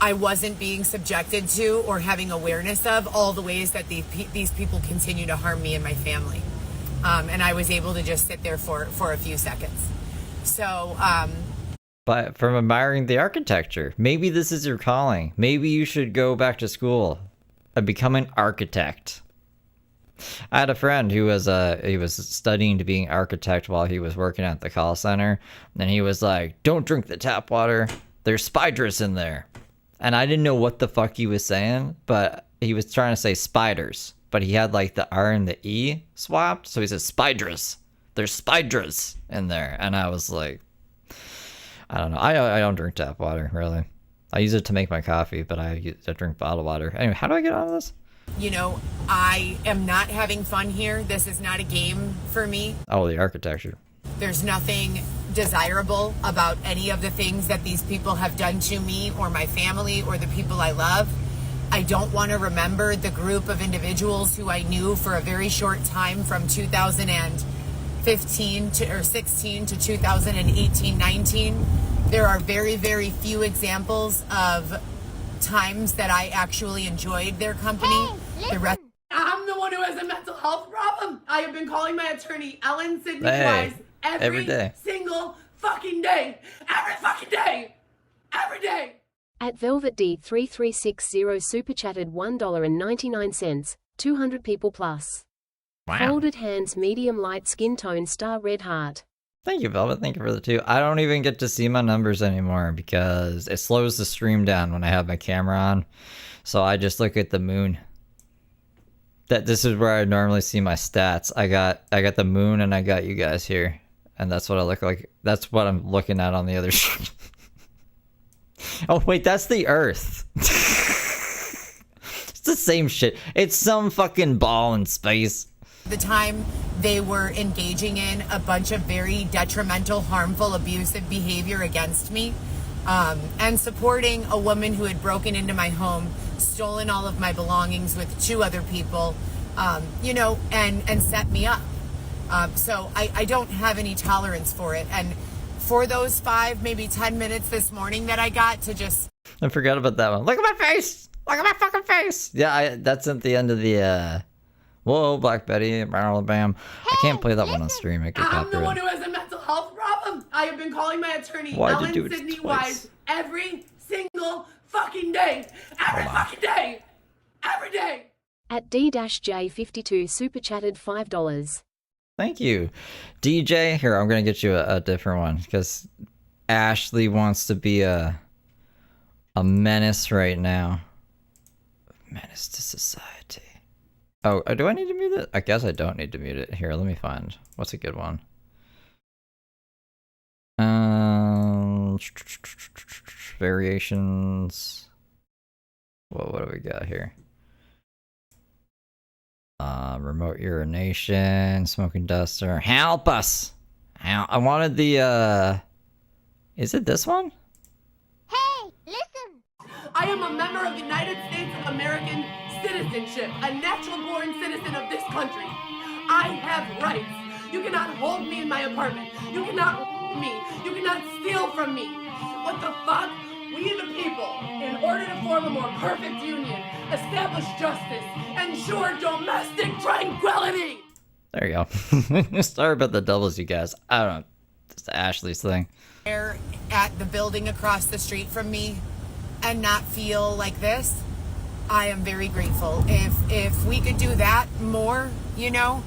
I wasn't being subjected to or having awareness of all the ways that these people continue to harm me and my family. And I was able to just sit there for a few seconds. So, But from admiring the architecture, maybe this is your calling. Maybe you should go back to school and become an architect. I had a friend who was he was studying to be an architect while he was working at the call center, and he was like, "Don't drink the tap water. There's spiders in there." And I didn't know what the fuck he was saying, but he was trying to say spiders, but he had like the R and the E swapped, so he said spiders. There's spiders in there, and I was like, I don't know. I don't drink tap water, really. I use it to make my coffee, but I drink bottled water. Anyway, how do I get out of this? I am not having fun here. This is not a game for me. Oh, the architecture. There's nothing desirable about any of the things that these people have done to me or my family or the people I love. I don't want to remember the group of individuals who I knew for a very short time from 2015 or 16 to 2018, 19. There are very, very few examples of times that I actually enjoyed their company. The rest. I'm the one who has a mental health problem. I have been calling my attorney, Ellen Sidney Wise, every day. Single fucking day. Every fucking day. Every day. At Velvet D3360 super chatted $1.99, 200 people plus. Wow. Folded hands, medium light skin tone, star red heart. Thank you, Velvet. Thank you for the 2. I don't even get to see my numbers anymore because it slows the stream down when I have my camera on. So I just look at the moon. This is where I normally see my stats. I got the moon and I got you guys here. And that's what I look like. That's what I'm looking at on the other stream. Oh, wait, that's the Earth. It's the same shit. It's some fucking ball in space. The time they were engaging in a bunch of very detrimental, harmful, abusive behavior against me, and supporting a woman who had broken into my home, stolen all of my belongings with 2 other people, and set me up. So I don't have any tolerance for it. And for those 5, maybe 10 minutes this morning that I got to just... I forgot about that one. Look at my face! Look at my fucking face! Yeah, that's at the end of the, Whoa, Black Betty, bam. I can't play that one on stream. I'm the one who has a mental health problem. I have been calling my attorney, Ellen Sidney Wise, every single fucking day. Every fucking day. Every day. At D-J52 super chatted $5. Thank you. DJ, here, I'm going to get you a different one because Ashley wants to be a menace right now. Menace to society. Oh, do I need to mute it? I guess I don't need to mute it. Here, let me find. What's a good one? Variations. What do we got here? Remote urination, smoking duster. Help us! I wanted the, is it this one? Hey, listen! I am a member of the United States of American citizenship, a natural-born citizen of this country. I have rights. You cannot hold me in my apartment. You cannot me. You cannot steal from me. What the fuck? We the people, in order to form a more perfect union, establish justice, ensure domestic tranquility. There you go. Sorry about the doubles, you guys. I don't know. It's Ashley's thing. There at the building across the street from me and not feel like this, I am very grateful. If we could do that more, you know,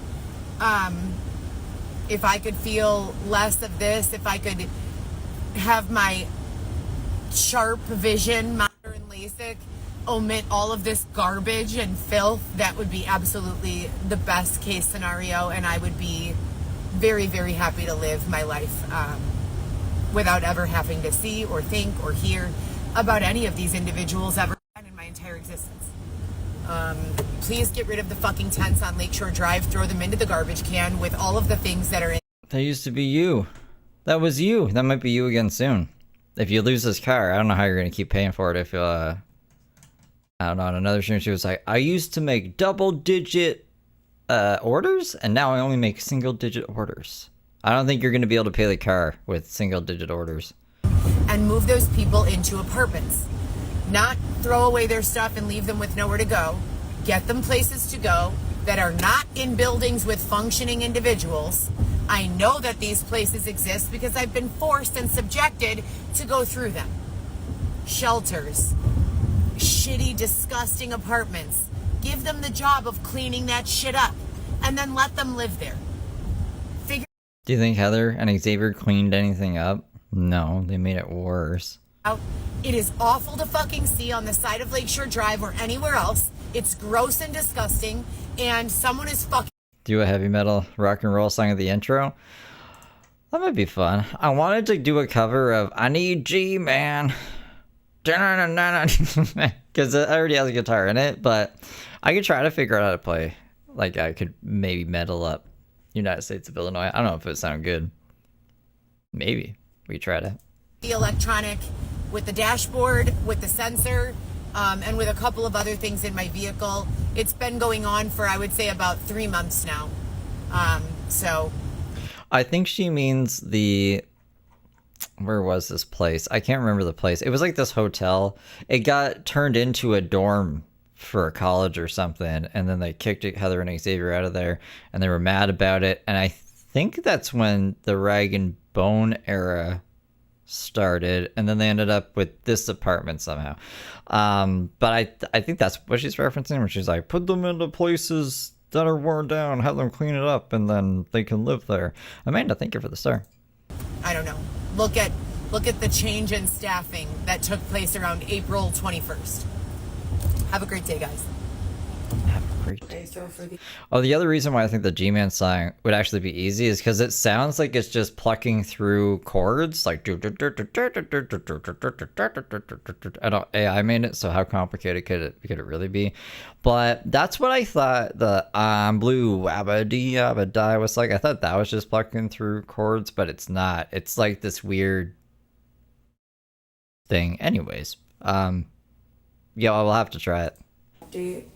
if I could feel less of this, if I could have my sharp vision, modern LASIK, omit all of this garbage and filth, that would be absolutely the best case scenario, and I would be very, very happy to live my life without ever having to see or think or hear about any of these individuals ever in my entire existence. Please get rid of the fucking tents on Lakeshore Drive, throw them into the garbage can with all of the things that are in. That used to be you. That was you. That might be you again soon. If you lose this car, I don't know how you're going to keep paying for it if, I don't know, on another stream she was like, I used to make double-digit orders, and now I only make single-digit orders. I don't think you're going to be able to pay the car with single-digit orders. And move those people into apartments. Not throw away their stuff and leave them with nowhere to go. Get them places to go that are not in buildings with functioning individuals. I know that these places exist because I've been forced and subjected to go through them. Shelters. Shitty, disgusting apartments. Give them the job of cleaning that shit up and then let them live there. Do you think Heather and Xavier cleaned anything up? No, they made it worse. It is awful to fucking see on the side of Lakeshore Drive or anywhere else. It's gross and disgusting, and someone is fucking... Do a heavy metal rock and roll song of the intro? That might be fun. I wanted to do a cover of I Need G, Man. Because it already has a guitar in it, but I could try to figure out how to play. Like, I could maybe metal up United States of Illinois. I don't know if it would sound good. Maybe. We try to. The electronic with the dashboard, with the sensor, and with a couple of other things in my vehicle. It's been going on for, I would say, about 3 months now. So. I think she means the... Where was this place? I can't remember the place. It was like this hotel. It got turned into a dorm for a college or something, and then they kicked Heather and Xavier out of there, and they were mad about it. And I think that's when the Rag and Bone era started, and then they ended up with this apartment somehow. But I think that's what she's referencing, where she's like, put them into places that are worn down, have them clean it up, and then they can live there. Amanda, thank you for the star. I don't know. Look at the change in staffing that took place around April 21st. Have a great day, guys. Have a great day. Oh, the other reason why I think the G-Man song would actually be easy is because it sounds like it's just plucking through chords, like... I don't AI made it, so how complicated could it really be? But that's what I thought the I'm blue, abba-dee, abba-die was like. I thought that was just plucking through chords, but it's not. It's like this weird thing. Anyways, yeah, I will have to try it.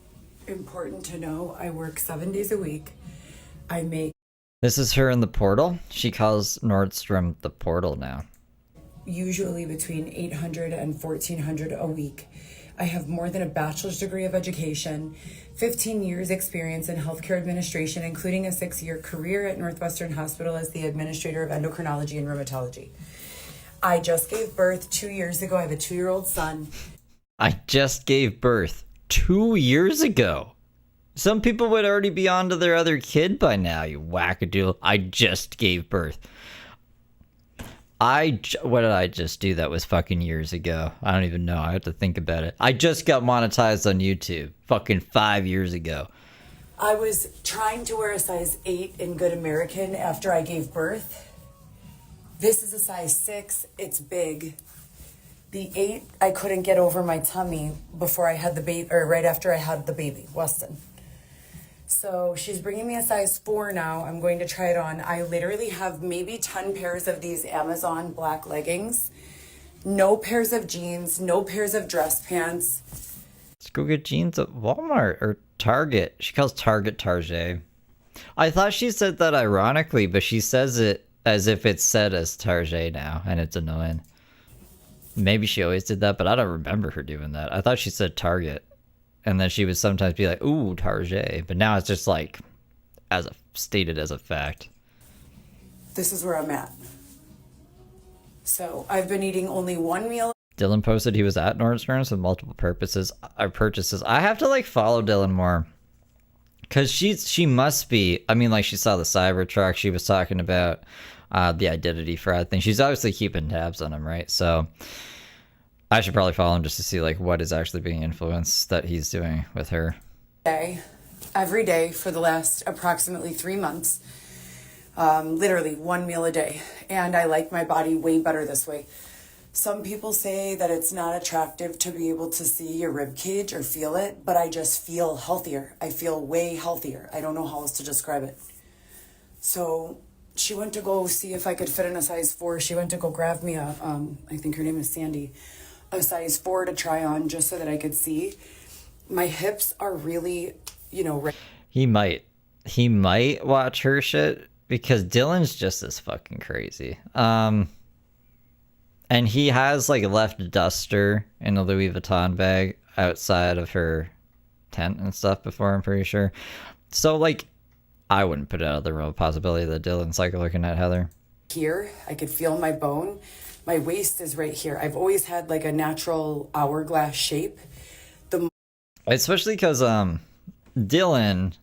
Important to know, I work 7 days a week. I make This is her in the portal. She calls Nordstrom the portal now. Usually between $800 and $1,400 a week. I have more than a bachelor's degree of education, 15 years experience in healthcare administration, including a 6-year career at Northwestern Hospital as the administrator of endocrinology and rheumatology. I just gave birth 2 years ago. I have a 2-year-old son. I just gave birth 2 years ago. Some people would already be on to their other kid by now, you wackadoodle. I just gave birth. What did I just do that was fucking years ago? I don't even know. I have to think about it. I just got monetized on YouTube fucking 5 years ago. I was trying to wear a size 8 in Good American after I gave birth. This is a size 6. It's big. The 8, I couldn't get over my tummy before I had the baby, or right after I had the baby, Weston. So she's bringing me a size 4 now. I'm going to try it on. I literally have maybe 10 pairs of these Amazon black leggings. No pairs of jeans, no pairs of dress pants. Let's go get jeans at Walmart or Target. She calls Target Target. I thought she said that ironically, but she says it as if it's said as Target now, and it's annoying. Maybe she always did that, but I don't remember her doing that. I thought she said Target, and then she would sometimes be like, "Ooh, Target," but now it's just like stated as a fact. This is where I'm at. So I've been eating only one meal. Dylan posted he was at Nordstrom's with multiple purchases. I have to like follow Dylan more, because she must be. I mean, like, she saw the Cybertruck. She was talking about the identity fraud thing. She's obviously keeping tabs on him, right? So I should probably follow him just to see like what is actually being influenced that he's doing with her. Every day for the last approximately 3 months. Literally one meal a day. And I like my body way better this way. Some people say that it's not attractive to be able to see your rib cage or feel it, but I just feel healthier. I feel way healthier. I don't know how else to describe it. So she went to go see if I could fit in a size 4. She went to go grab me a, I think her name is Sandy, a size 4 to try on just so that I could see. My hips are really, He might watch her shit, because Dylan's just as fucking crazy. And he has like left a duster in a Louis Vuitton bag outside of her tent and stuff before, I'm pretty sure. So like, I wouldn't put it out of the realm of possibility that Dylan's like looking at Heather. Here, I could feel my bone. My waist is right here. I've always had like a natural hourglass shape. Especially because Dylan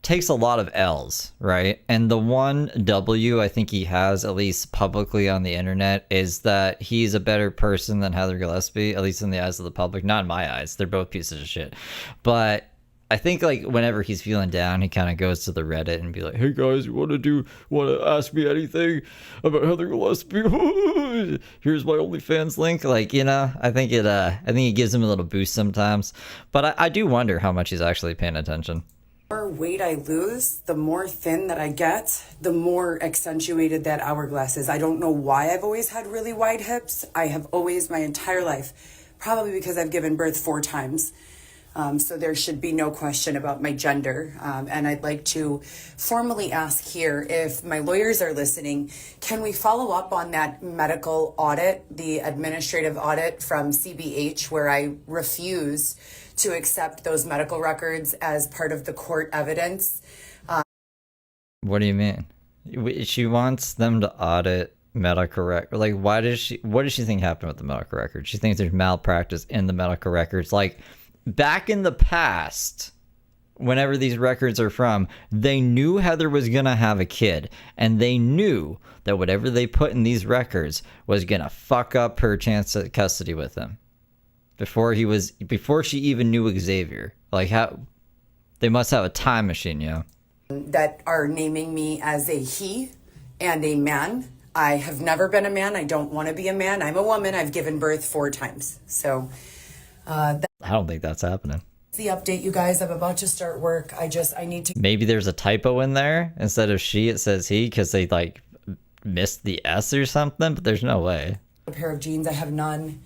takes a lot of L's, right? And the one W I think he has, at least publicly on the internet, is that he's a better person than Heather Gillespie, at least in the eyes of the public. Not in my eyes. They're both pieces of shit. But I think like whenever he's feeling down, he kind of goes to the Reddit and be like, "Hey guys, you want to ask me anything about Heather Gillespie? Here's my OnlyFans link." Like, I think it gives him a little boost sometimes. But I do wonder how much he's actually paying attention. The more weight I lose, the more thin that I get, the more accentuated that hourglass is. I don't know why I've always had really wide hips. I have always, my entire life, probably because I've given birth 4 times. So there should be no question about my gender. And I'd like to formally ask here, if my lawyers are listening, can we follow up on that medical audit, the administrative audit from CBH, where I refuse to accept those medical records as part of the court evidence? What do you mean? She wants them to audit medical record. Like, what does she think happened with the medical records? She thinks there's malpractice in the medical records. Like, back in the past, whenever these records are from, they knew Heather was gonna have a kid, and they knew that whatever they put in these records was gonna fuck up her chance at custody with him. Before she even knew Xavier. Like, how they must have a time machine, that are naming me as a he and a man. I have never been a man. I don't want to be a man. I'm a woman. I've given birth 4 times. So I don't think that's happening. The update, you guys. I'm about to start work. I need to. Maybe there's a typo in there. Instead of she, it says he, because they like missed the S or something, but there's no way. A pair of jeans. I have none.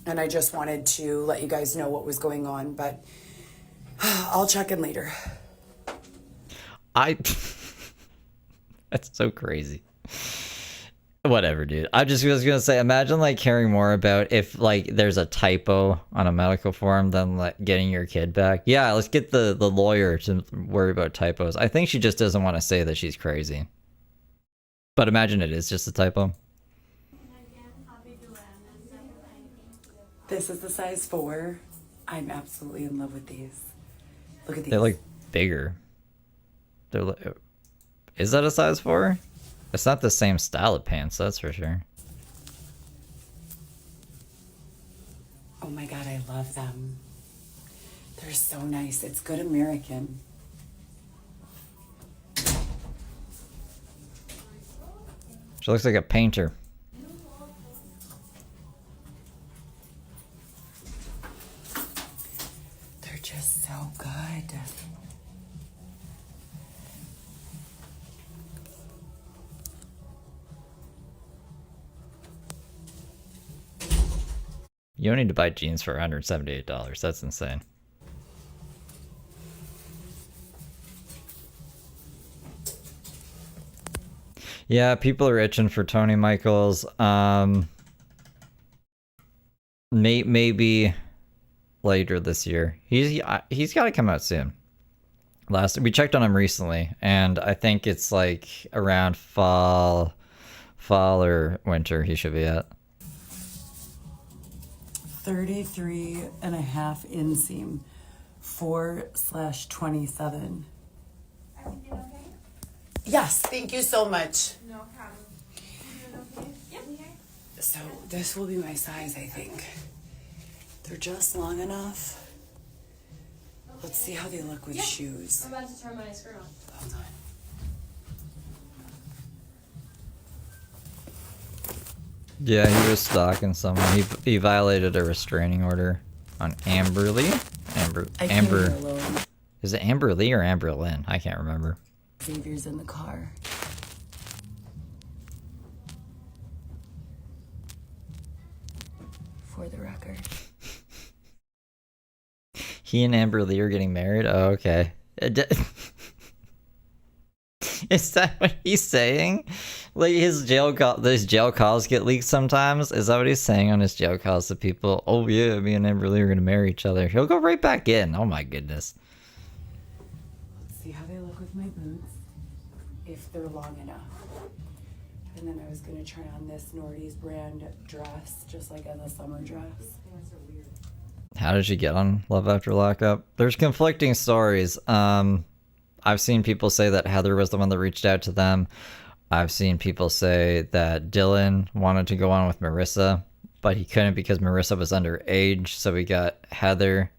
And I just wanted to let you guys know what was going on, but I'll check in later. That's so crazy. Whatever, dude. I just was gonna say, imagine like caring more about if like there's a typo on a medical form than like getting your kid back. Yeah, let's get the lawyer to worry about typos. I think she just doesn't want to say that she's crazy. But imagine it is just a typo. This is the size 4. I'm absolutely in love with these. Look at these. They're like bigger. They're like, is that a size 4? It's not the same style of pants, that's for sure. Oh my God, I love them. They're so nice. It's good American. She looks like a painter. They're just so good. You don't need to buy jeans for $178. That's insane. Yeah, people are itching for Tony Michaels. maybe later this year. He's got to come out soon. We checked on him recently, and I think it's like around fall or winter he should be at. 33 and a half inseam, 4/27. Everything okay? Yes, thank you so much. No problem. You doing okay? Yep. Okay. So this will be my size, I think. They're just long enough. Let's see how they look with shoes. I'm about to turn my skirt on. Hold on. Yeah, he was stalking someone. He violated a restraining order on Amber Lee. I came Amber. here alone. Is it Amber Lee or Amber Lynn? I can't remember. Xavier's in the car. For the record. He and Amber Lee are getting married? Oh, okay. Is that what he's saying? Like his jail calls get leaked sometimes? Is that what he's saying on his jail calls to people? Oh yeah, me and Amber Lee are gonna marry each other. He'll go right back in. Oh my goodness. Let's see how they look with my boots. If they're long enough. And then I was gonna try on this Nordy's brand dress, just like on the summer dress. How did she get on Love After Lockup? There's conflicting stories. I've seen people say that Heather was the one that reached out to them. I've seen people say that Dylan wanted to go on with Marissa, but he couldn't because Marissa was underage, so he got Heather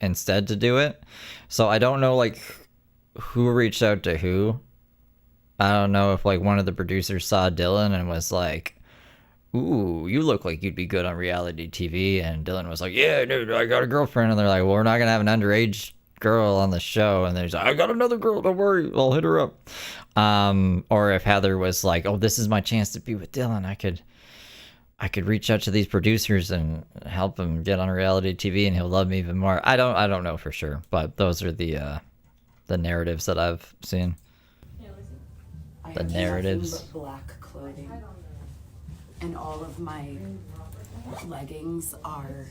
instead to do it. So I don't know like who reached out to who. I don't know if like one of the producers saw Dylan and was like, ooh, you look like you'd be good on reality TV. And Dylan was like, yeah, dude, I got a girlfriend. And they're like, well, we're not going to have an underage girl on the show. And then he's like, I got another girl. Don't worry. I'll hit her up. Or if Heather was like, oh, this is my chance to be with Dylan. I could reach out to these producers and help him get on reality TV and he'll love me even more. I don't know for sure, but those are the narratives that I've seen. I The have narratives. nothing but black clothing. And all of my leggings are.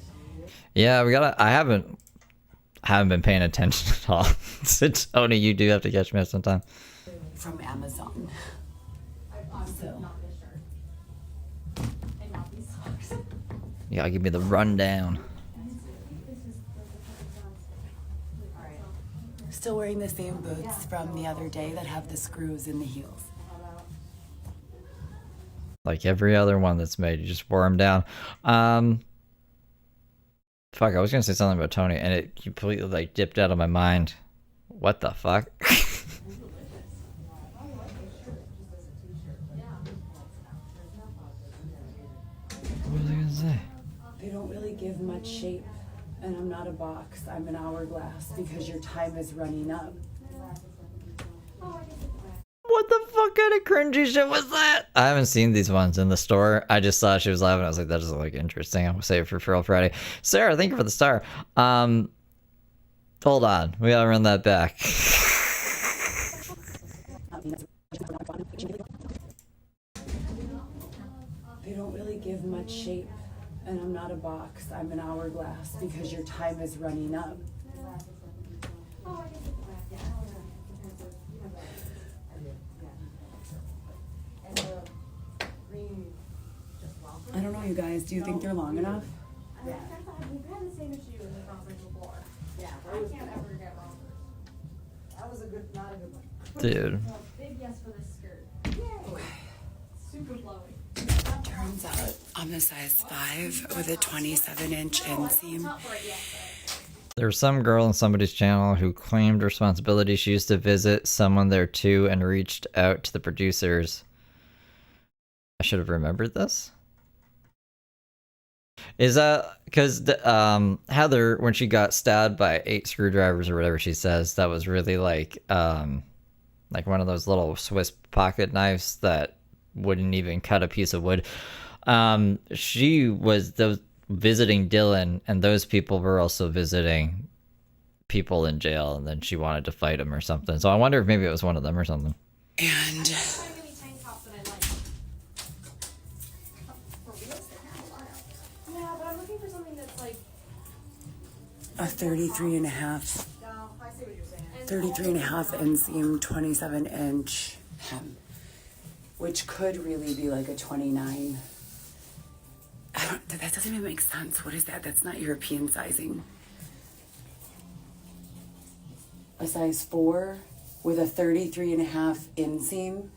Yeah, I haven't been paying attention at all. So Tony, you do have to catch me up sometime. From Amazon. So, You gotta give me the rundown. still wearing the same boots from the other day that have the screws in the heels. Like every other one that's made, you just wore them down. Fuck, I was gonna say something about Tony, and it completely like dipped out of my mind. What the fuck? What was I gonna say? They don't really give much shape, and I'm not a box, I'm an hourglass because your time is running up. What the fuck kind of cringy shit was that? I haven't seen these ones in the store. I just saw she was laughing. I was like, that doesn't look interesting. I'm gonna save it for Feral Friday. Sarah, thank you for the star. Hold on. We gotta run that back. They don't really give much shape, and I'm not a box, I'm an hourglass because your time is running up. I don't know, you guys. Do you think they're long enough? We've had the same issue in the rompers before. Yeah, I can't ever get rompers. That was not a good one. Dude. Big yes for this skirt. Yay! Super flowy. Turns out I'm a size 5 with a 27-inch inseam. There was some girl on somebody's channel who claimed responsibility. She used to visit someone there too and reached out to the producers. I should have remembered this. Is that because Heather, when she got stabbed by 8 screwdrivers or whatever she says, that was really like one of those little Swiss pocket knives that wouldn't even cut a piece of wood. She was visiting Dylan, and those people were also visiting people in jail, and then she wanted to fight him or something. So I wonder if maybe it was one of them or something. And Yeah, but I'm looking for something that's like. A 33 and a half. No, I see what you're saying. 33 and a half inseam, 27 inch hem, which could really be like a 29. That doesn't even make sense. What is that? That's not European sizing. A size 4 with a 33 and a half inseam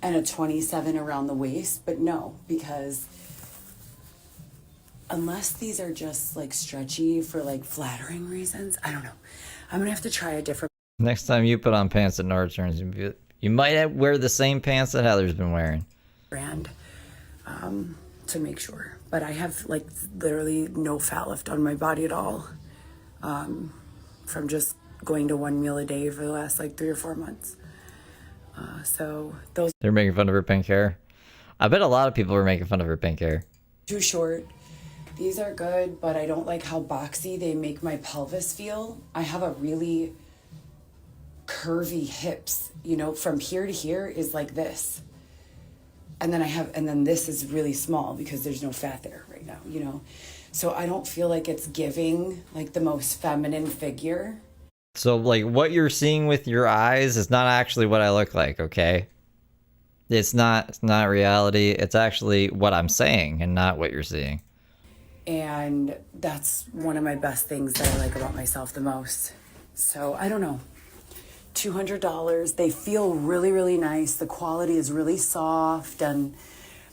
and a 27 around the waist, but no, because unless these are just like stretchy for like flattering reasons, I don't know. I'm gonna have to try a different Next time you put on pants at Nordstrom's, you might wear the same pants that Heather's been wearing. brand to make sure. But I have like literally no fat left on my body at all from just going to one meal a day for the last like 3 or 4 months. So those They're making fun of her pink hair. I bet a lot of people were making fun of her pink hair. too short. These are good, but I don't like how boxy they make my pelvis feel. I have a really curvy hips, you know, from here to here is like this. And then this is really small because there's no fat there right now, you know. So I don't feel like it's giving like the most feminine figure. So, like, what you're seeing with your eyes is not actually what I look like, okay? It's not reality. It's actually what I'm saying and not what you're seeing. And that's one of my best things that I like about myself the most. So I don't know. $200. They feel really, really nice. The quality is really soft and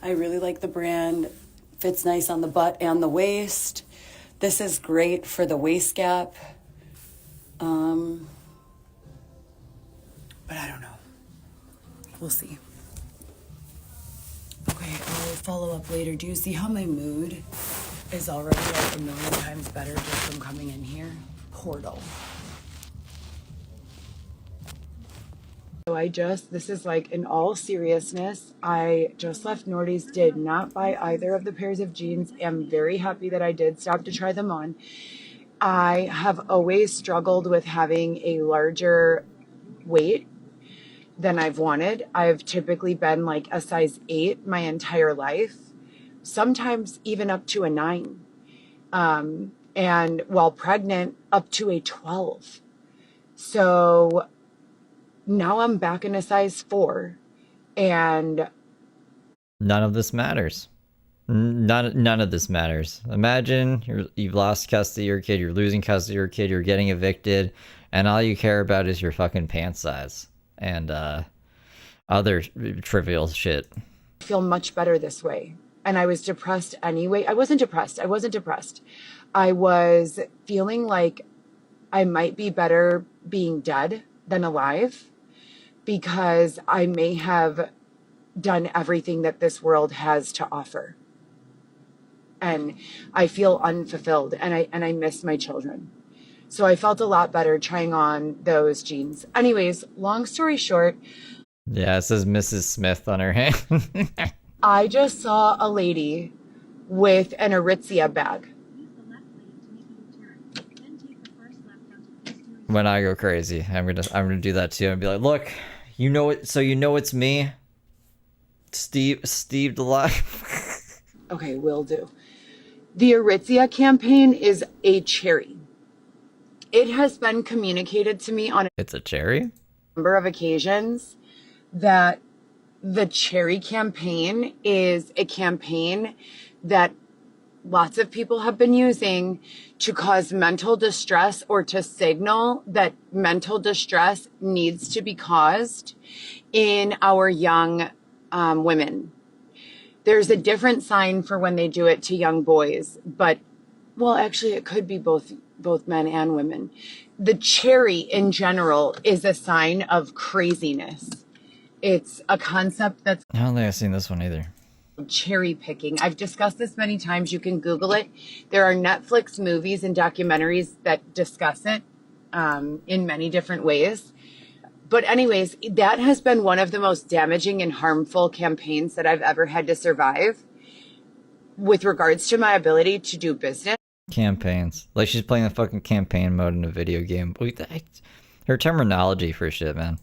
I really like the brand. Fits nice on the butt and the waist. This is great for the waist gap. But I don't know. We'll see. Okay, I'll follow up later. Do you see how my mood is already like a million times better just from coming in here? Portal. So this is like in all seriousness, I just left Nordy's, did not buy either of the pairs of jeans. Am very happy that I did stop to try them on. I have always struggled with having a larger weight than I've wanted. I've typically been like a size 8 my entire life, sometimes even up to a 9. And while pregnant, up to a 12. So now I'm back in a size 4 and None of this matters. None of this matters. Imagine you've lost custody of your kid, you're losing custody of your kid, you're getting evicted, and all you care about is your fucking pant size and other trivial shit. I feel much better this way. And I was depressed anyway. I wasn't depressed. I was feeling like I might be better being dead than alive because I may have done everything that this world has to offer. And I feel unfulfilled and I miss my children. So I felt a lot better trying on those jeans. Anyways, long story short. Yeah, it says Mrs. Smith on her hand. I just saw a lady with an Aritzia bag. When I go crazy, I'm gonna do that too and be like, look, you know it, so you know it's me, Steve Delive. Okay, will do. The Aritzia campaign is a cherry. It has been communicated to me on It's a cherry? a number of occasions that the cherry campaign is a campaign that lots of people have been using to cause mental distress or to signal that mental distress needs to be caused in our young women. There's a different sign for when they do it to young boys, but well, actually it could be both men and women. The cherry in general is a sign of craziness. It's a concept that's I don't think I've seen this one either. cherry picking. I've discussed this many times. You can Google it. There are Netflix movies and documentaries that discuss it in many different ways. But anyways, that has been one of the most damaging and harmful campaigns that I've ever had to survive with regards to my ability to do business. Campaigns. Like she's playing the fucking campaign mode in a video game. Her terminology for shit, man.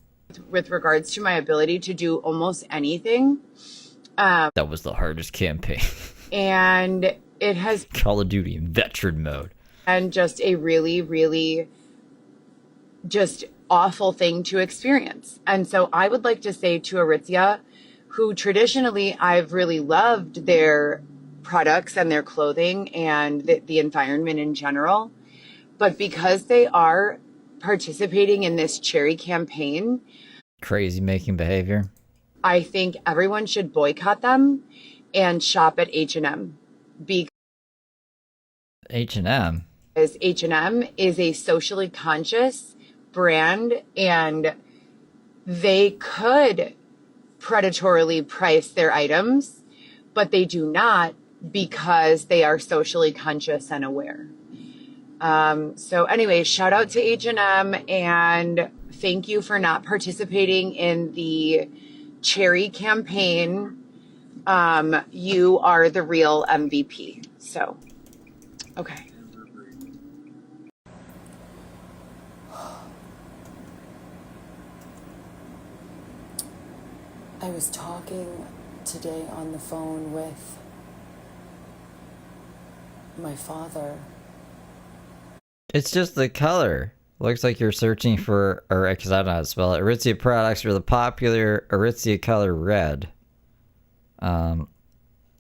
With regards to my ability to do almost anything. That was the hardest campaign. And it has Call of Duty in veteran mode. been just a really, really just awful thing to experience. And so I would like to say to Aritzia, who traditionally I've really loved their products and their clothing and the environment in general, but because they are participating in this cherry campaign, Crazy making behavior. I think everyone should boycott them and shop at H&M, because H&M. H&M is a socially conscious brand, and they could predatorily price their items, but they do not, because they are socially conscious and aware. So anyway, shout out to H&M, and thank you for not participating in the cherry campaign. You are the real MVP. So, okay. I was talking today on the phone with my father. It's just the color. Looks like you're searching for, or because I don't know how to spell it, Aritzia products for the popular Aritzia color red.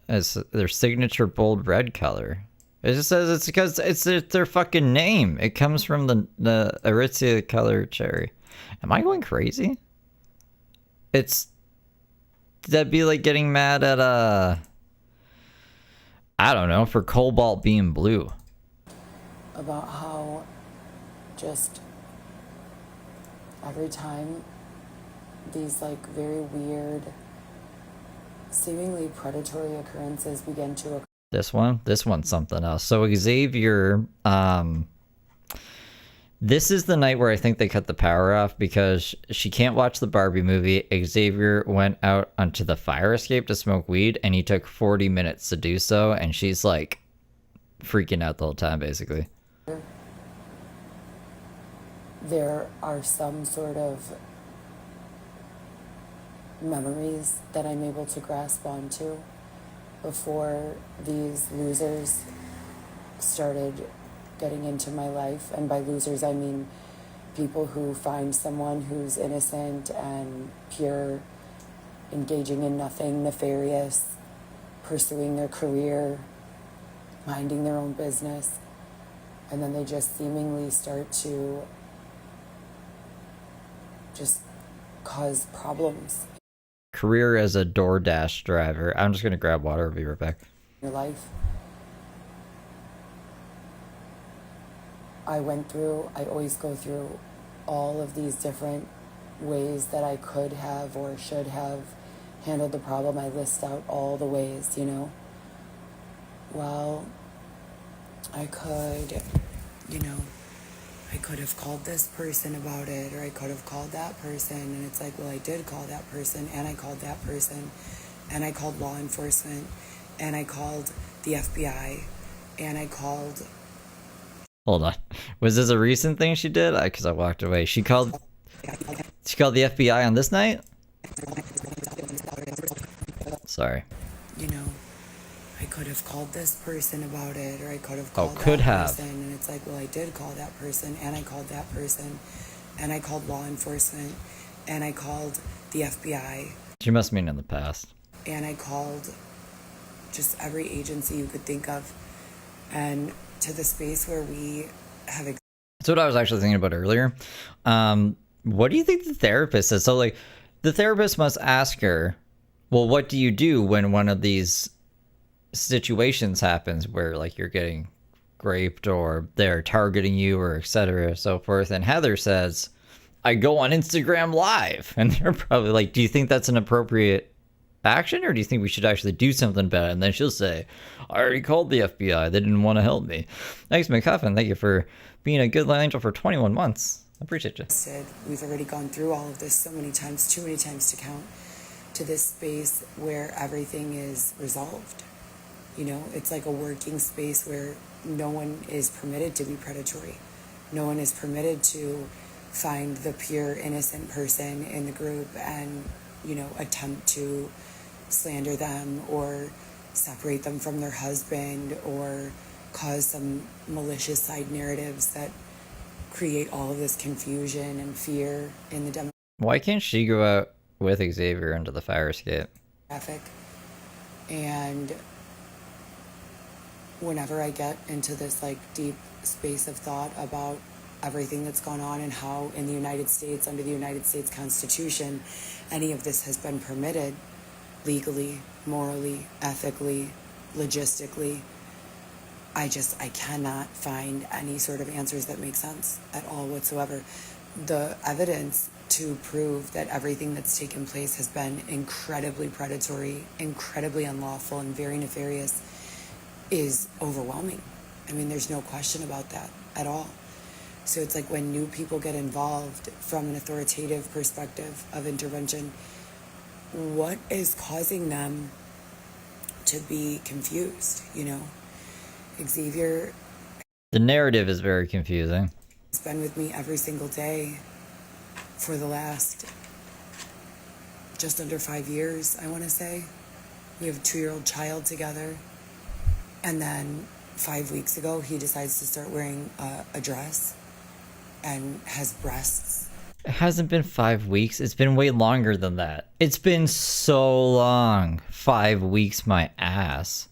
It's their signature bold red color. It just says it's because it's their fucking name. It comes from the Aritzia color cherry. Am I going crazy? That'd be like getting mad at I don't know, for cobalt being blue. About how just every time these like very weird, seemingly predatory occurrences begin to occur. This one's something else. So Xavier, this is the night where I think they cut the power off because she can't watch the Barbie movie. Xavier went out onto the fire escape to smoke weed, and he took 40 minutes to do so, and she's like freaking out the whole time, basically. There are some sort of memories that I'm able to grasp onto before these losers started getting into my life. And by losers, I mean people who find someone who's innocent and pure, engaging in nothing nefarious, pursuing their career, minding their own business, and then they just seemingly start to just cause problems. Career as a DoorDash driver. I'm just going to grab water. I'll be right back. In your life. I always go through all of these different ways that I could have or should have handled the problem. I list out all the ways, you know. Well, I could have called this person about it, or I could have called that person, and it's like, well, I did call that person, and I called that person, and I called law enforcement, and I called the FBI, and I called... Hold on. Was this a recent thing she did? Because I walked away. She called the FBI on this night? Sorry. You know, I could have called this person about it, or I could have Oh, called could that have. person, and it's like, well, I did call that person, and I called that person, and I called law enforcement, and I called the FBI, She must mean in the past. and I called just every agency you could think of, and to the space where we have... That's what I was actually thinking about earlier. What do you think the therapist says? So, like, the therapist must ask her, well, what do you do when one of these situations happens where, like, you're getting raped or they're targeting you or et cetera, so forth? And Heather says, I go on Instagram Live. And they're probably like, do you think that's an appropriate action, or do you think we should actually do something about it? And then she'll say, I already called the FBI. They didn't want to help me. Thanks, McCuffin. Thank you for being a good angel for 21 months. I appreciate you. We've already gone through all of this so many times, too many times to count, to this space where everything is resolved. You know, it's like a working space where no one is permitted to be predatory. No one is permitted to find the pure, innocent person in the group and, you know, attempt to slander them or separate them from their husband or cause some malicious side narratives that create all of this confusion and fear in the Why can't she go out with Xavier into the fire escape? demographic. And whenever I get into this like deep space of thought about everything that's gone on and how in the United States, under the United States Constitution, any of this has been permitted legally, morally, ethically, logistically, I cannot find any sort of answers that make sense at all whatsoever. The evidence to prove that everything that's taken place has been incredibly predatory, incredibly unlawful, and very nefarious is overwhelming. I mean, there's no question about that at all. So it's like when new people get involved from an authoritative perspective of intervention, what is causing them to be confused, you know? Xavier... The narrative is very confusing. He's been with me every single day for the last just under 5 years, I want to say. We have a 2-year-old child together. And then 5 weeks ago, he decides to start wearing a dress and has breasts. It hasn't been 5 weeks. It's been way longer than that. It's been so long. 5 weeks, my ass.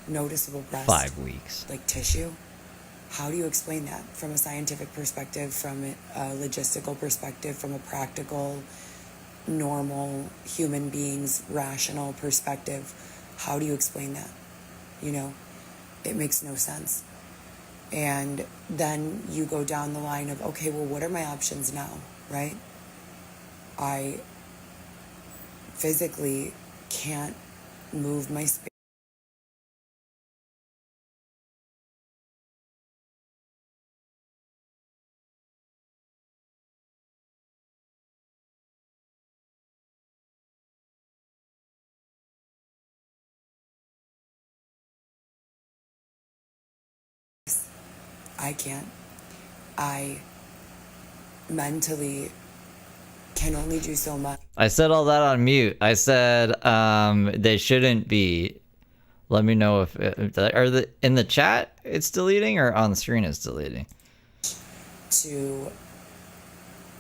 Noticeable breast. 5 weeks. Like tissue. How do you explain that from a scientific perspective, from a logistical perspective, from a practical, normal, human beings, rational perspective? How do you explain that? You know, it makes no sense. And then you go down the line of, okay, well, what are my options now, right? I physically can't move my space. I can't. I mentally can only do so much. I said all that on mute. I said they shouldn't be. Let me know if in the chat it's deleting or on the screen it's deleting. To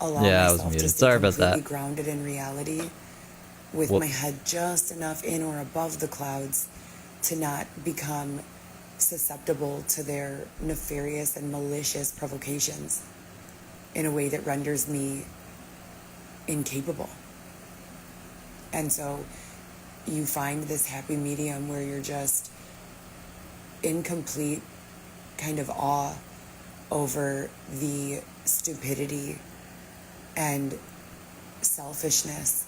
allow I was myself muted. to stay Sorry about completely that. grounded in reality, with my head just enough in or above the clouds to not become susceptible to their nefarious and malicious provocations in a way that renders me incapable. And so you find this happy medium where you're just in complete kind of awe over the stupidity and selfishness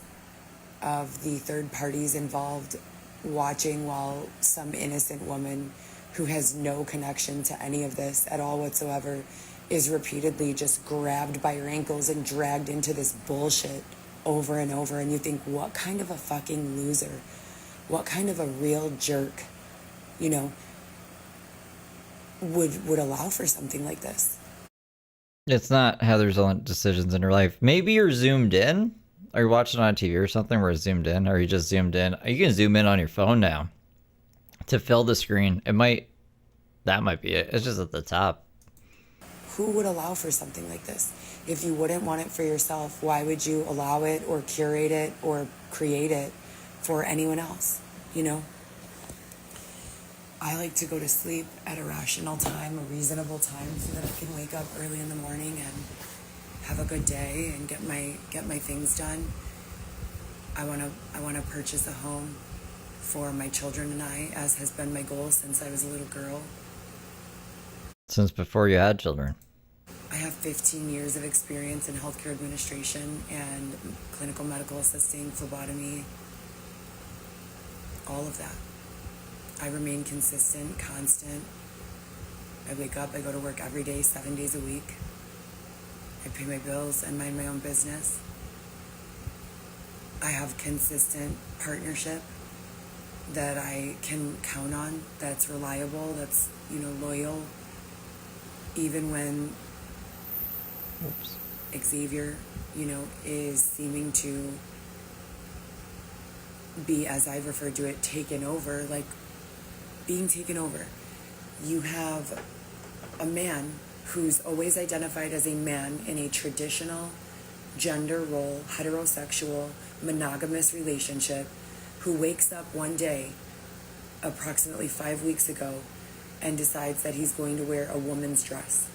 of the third parties involved, watching while some innocent woman who has no connection to any of this at all whatsoever is repeatedly just grabbed by her ankles and dragged into this bullshit over and over. And you think, what kind of a fucking loser, what kind of a real jerk, you know, would allow for something like this? It's not Heather's own decisions in her life. Maybe you're zoomed in. Are you watching on TV or something where it's zoomed in? Or you just zoomed in? You can zoom in on your phone now to fill the screen. That might be it. It's just at the top. Who would allow for something like this? If you wouldn't want it for yourself, why would you allow it or curate it or create it for anyone else? You know? I like to go to sleep at a rational time, a reasonable time, so that I can wake up early in the morning and have a good day and get my things done. I wanna purchase a home for my children and I, as has been my goal since I was a little girl. Since before you had children. I have 15 years of experience in healthcare administration and clinical medical assisting, phlebotomy, all of that. I remain consistent, constant. I wake up, I go to work every day, 7 days a week. I pay my bills and mind my own business. I have consistent partnership that I can count on, that's reliable, that's, you know, loyal. Even when Xavier, you know, is seeming to be, as I've referred to it, taken over. Like, being taken over. You have a man who's always identified as a man in a traditional gender role, heterosexual, monogamous relationship, who wakes up one day, approximately 5 weeks ago, and decides that he's going to wear a woman's dress.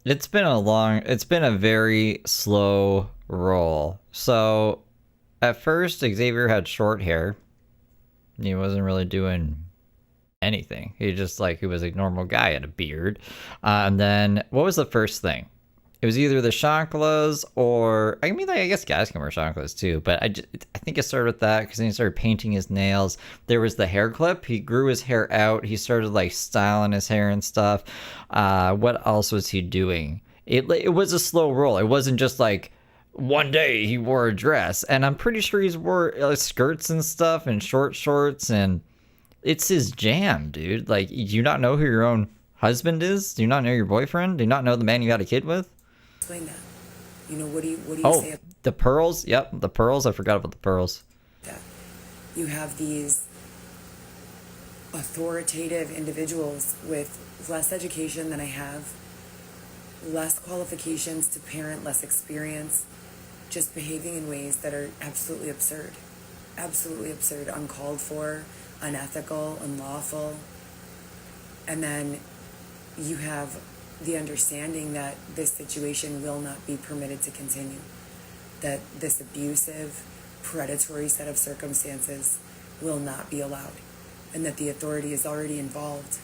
It's been a very slow roll. So at first Xavier had short hair. He wasn't really doing anything. He just he was a normal guy, had a beard. And then what was the first thing? It was either the chanclas or, I mean, I guess guys can wear chanclas too, but I think it started with that because then he started painting his nails. There was the hair clip. He grew his hair out. He started styling his hair and stuff. What else was he doing? It was a slow roll. It wasn't just one day he wore a dress, and I'm pretty sure he's wore skirts and stuff and short shorts, and it's his jam, dude. Do you not know who your own husband is? Do you not know your boyfriend? Do you not know the man you had a kid with? Explain that. What do you say? Oh, the pearls? Yep, the pearls. I forgot about the pearls. Yeah. You have these authoritative individuals with less education than I have, less qualifications to parent, less experience, just behaving in ways that are absolutely absurd. Absolutely absurd, uncalled for, unethical, unlawful. And then you have the understanding that this situation will not be permitted to continue, that this abusive, predatory set of circumstances will not be allowed, and that the authority is already involved,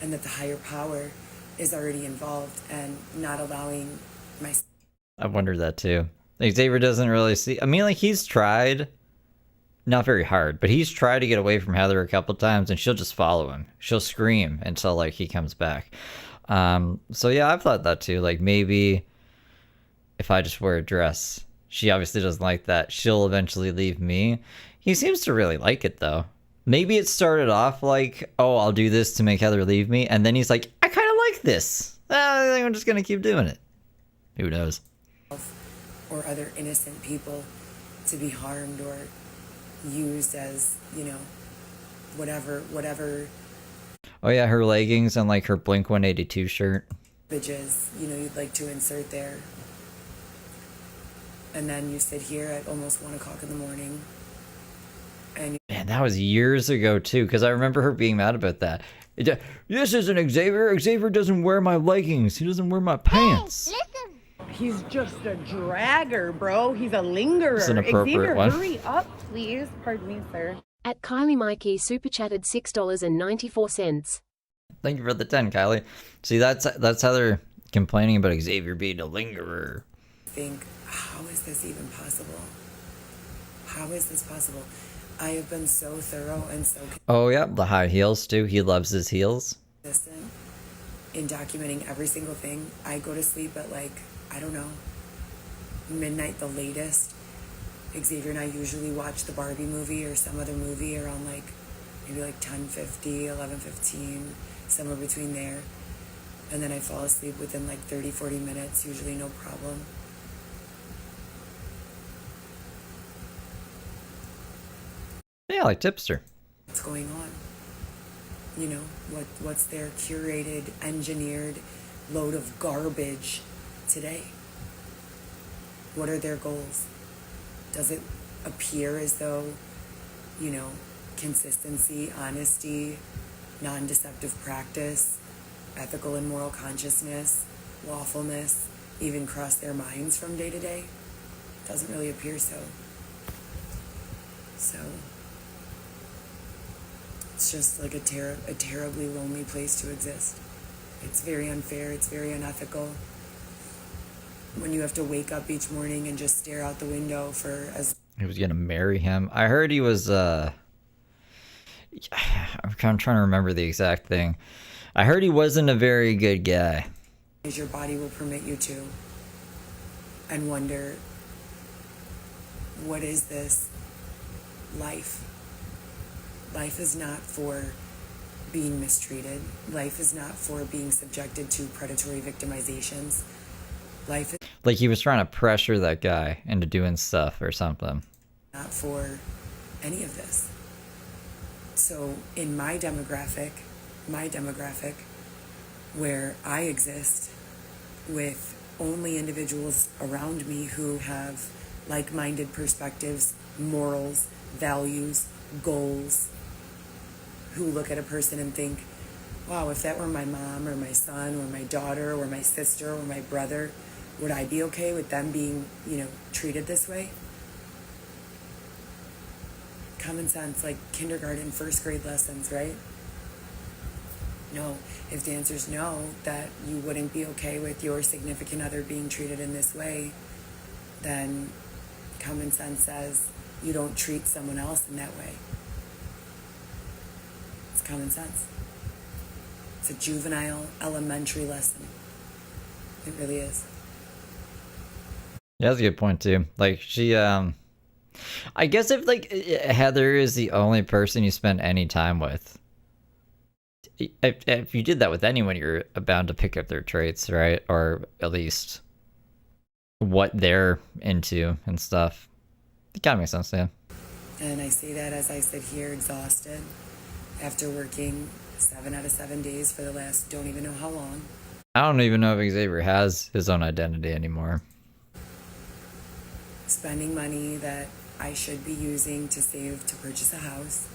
and that the higher power is already involved and not allowing my... I wondered that too. Xavier doesn't really see... I mean, he's tried, not very hard, but he's tried to get away from Heather a couple times, and she'll just follow him. She'll scream until he comes back. So yeah, I've thought that too. Maybe if I just wear a dress, she obviously doesn't like that. She'll eventually leave me. He seems to really like it though. Maybe it started off oh, I'll do this to make Heather leave me. And then he's like, I kind of like this. I think I'm just going to keep doing it. Who knows? Or other innocent people to be harmed or used as, whatever Oh yeah, her leggings and her Blink-182 shirt. images, you'd like to insert there. And then you sit here at almost 1 o'clock in the morning. And man, that was years ago too, because I remember her being mad about that. This isn't Xavier. Xavier doesn't wear my leggings. He doesn't wear my pants. Hey, listen. He's just a dragger, bro. He's a lingerer. It's an appropriate Xavier, one. hurry up, please. Pardon me, sir. At Kylie Mikey super chatted $6.94. Thank you for the 10, Kylie. See, that's how they're complaining about Xavier being a lingerer. think, how is this even possible? How is this possible? I have been so thorough and so Oh yeah, the high heels too. He loves his heels. consistent in documenting every single thing. I go to sleep at I don't know, midnight the latest. Xavier and I usually watch the Barbie movie or some other movie around maybe 10:50, 11:15, somewhere between there. And then I fall asleep within 30, 40 minutes, usually no problem. Yeah, like Tipster. What's going on? What's their curated, engineered load of garbage today? What are their goals? Does it appear as though, consistency, honesty, non-deceptive practice, ethical and moral consciousness, lawfulness even cross their minds from day to day? Doesn't really appear so. So it's just a terribly lonely place to exist. It's very unfair. It's very unethical. When you have to wake up each morning and just stare out the window for as... He was gonna marry him. I heard he was, I'm kind of trying to remember the exact thing. I heard he wasn't a very good guy. as your body will permit you to, and wonder, what is this life? Life is not for being mistreated. Life is not for being subjected to predatory victimizations. Life is Like he was trying to pressure that guy into doing stuff or something. not for any of this. So in my demographic, where I exist with only individuals around me who have like-minded perspectives, morals, values, goals, who look at a person and think, wow, if that were my mom or my son or my daughter or my sister or my brother, would I be okay with them being, treated this way? Common sense, like kindergarten, first grade lessons, right? No. If the answer is no, that you wouldn't be okay with your significant other being treated in this way, then common sense says you don't treat someone else in that way. It's common sense. It's a juvenile elementary lesson. It really is. Yeah, that's a good point too. Like she, I guess if like Heather is the only person you spend any time with, if you did that with anyone, you're bound to pick up their traits, right? Or at least what they're into and stuff. It kind of makes sense, yeah. And I say that as I sit here exhausted after working 7 out of 7 days for the last don't even know how long. I don't even know if Xavier has his own identity anymore. Spending money that I should be using to save to purchase a house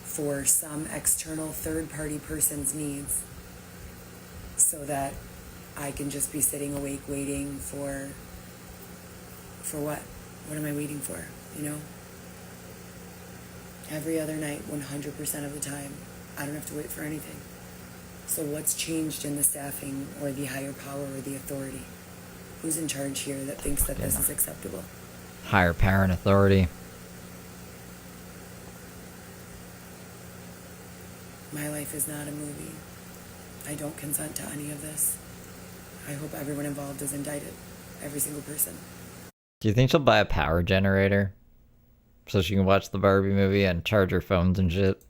for some external third-party person's needs so that I can just be sitting awake waiting for what? What am I waiting for, Every other night, 100% of the time, I don't have to wait for anything. So what's changed in the staffing or the higher power or the authority? Who's in charge here that thinks that this is acceptable? Higher power and authority. My life is not a movie. I don't consent to any of this. I hope everyone involved is indicted. Every single person. Do you think she'll buy a power generator so she can watch the Barbie movie and charge her phones and shit?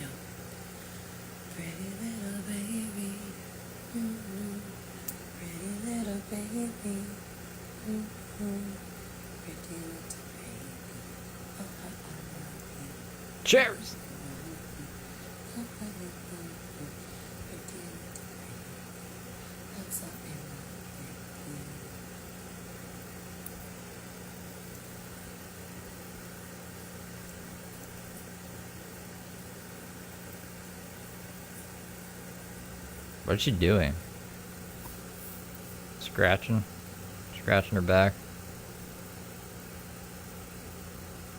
No. Pretty little baby. Mm-hmm. Pretty little baby. Mm-hmm. Pretty little baby. Oh, I love you. Cheers! What's she doing? Scratching her back.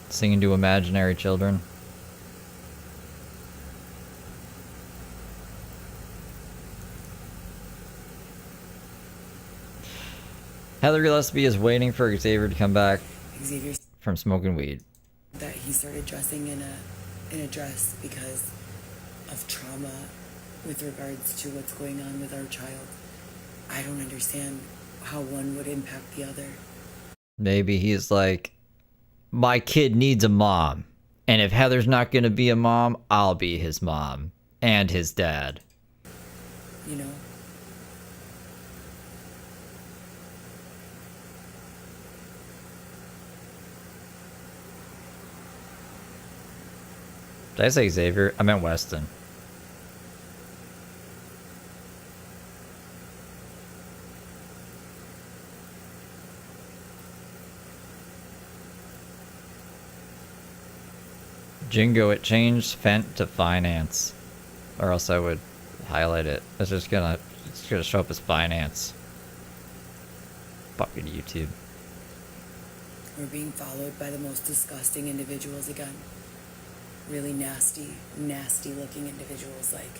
Singing to imaginary children. Heather Gillespie is waiting for Xavier to come back Xavier from smoking weed. that he started dressing in a dress because of trauma with regards to what's going on with our child. I don't understand how one would impact the other. Maybe he's like, my kid needs a mom. And if Heather's not going to be a mom, I'll be his mom. And his dad. You know? Did I say Xavier? I meant Weston. Jingo, it changed Fent to finance. Or else I would highlight it. It's gonna show up as finance. Fucking YouTube. We're being followed by the most disgusting individuals again. Really nasty, nasty looking individuals, like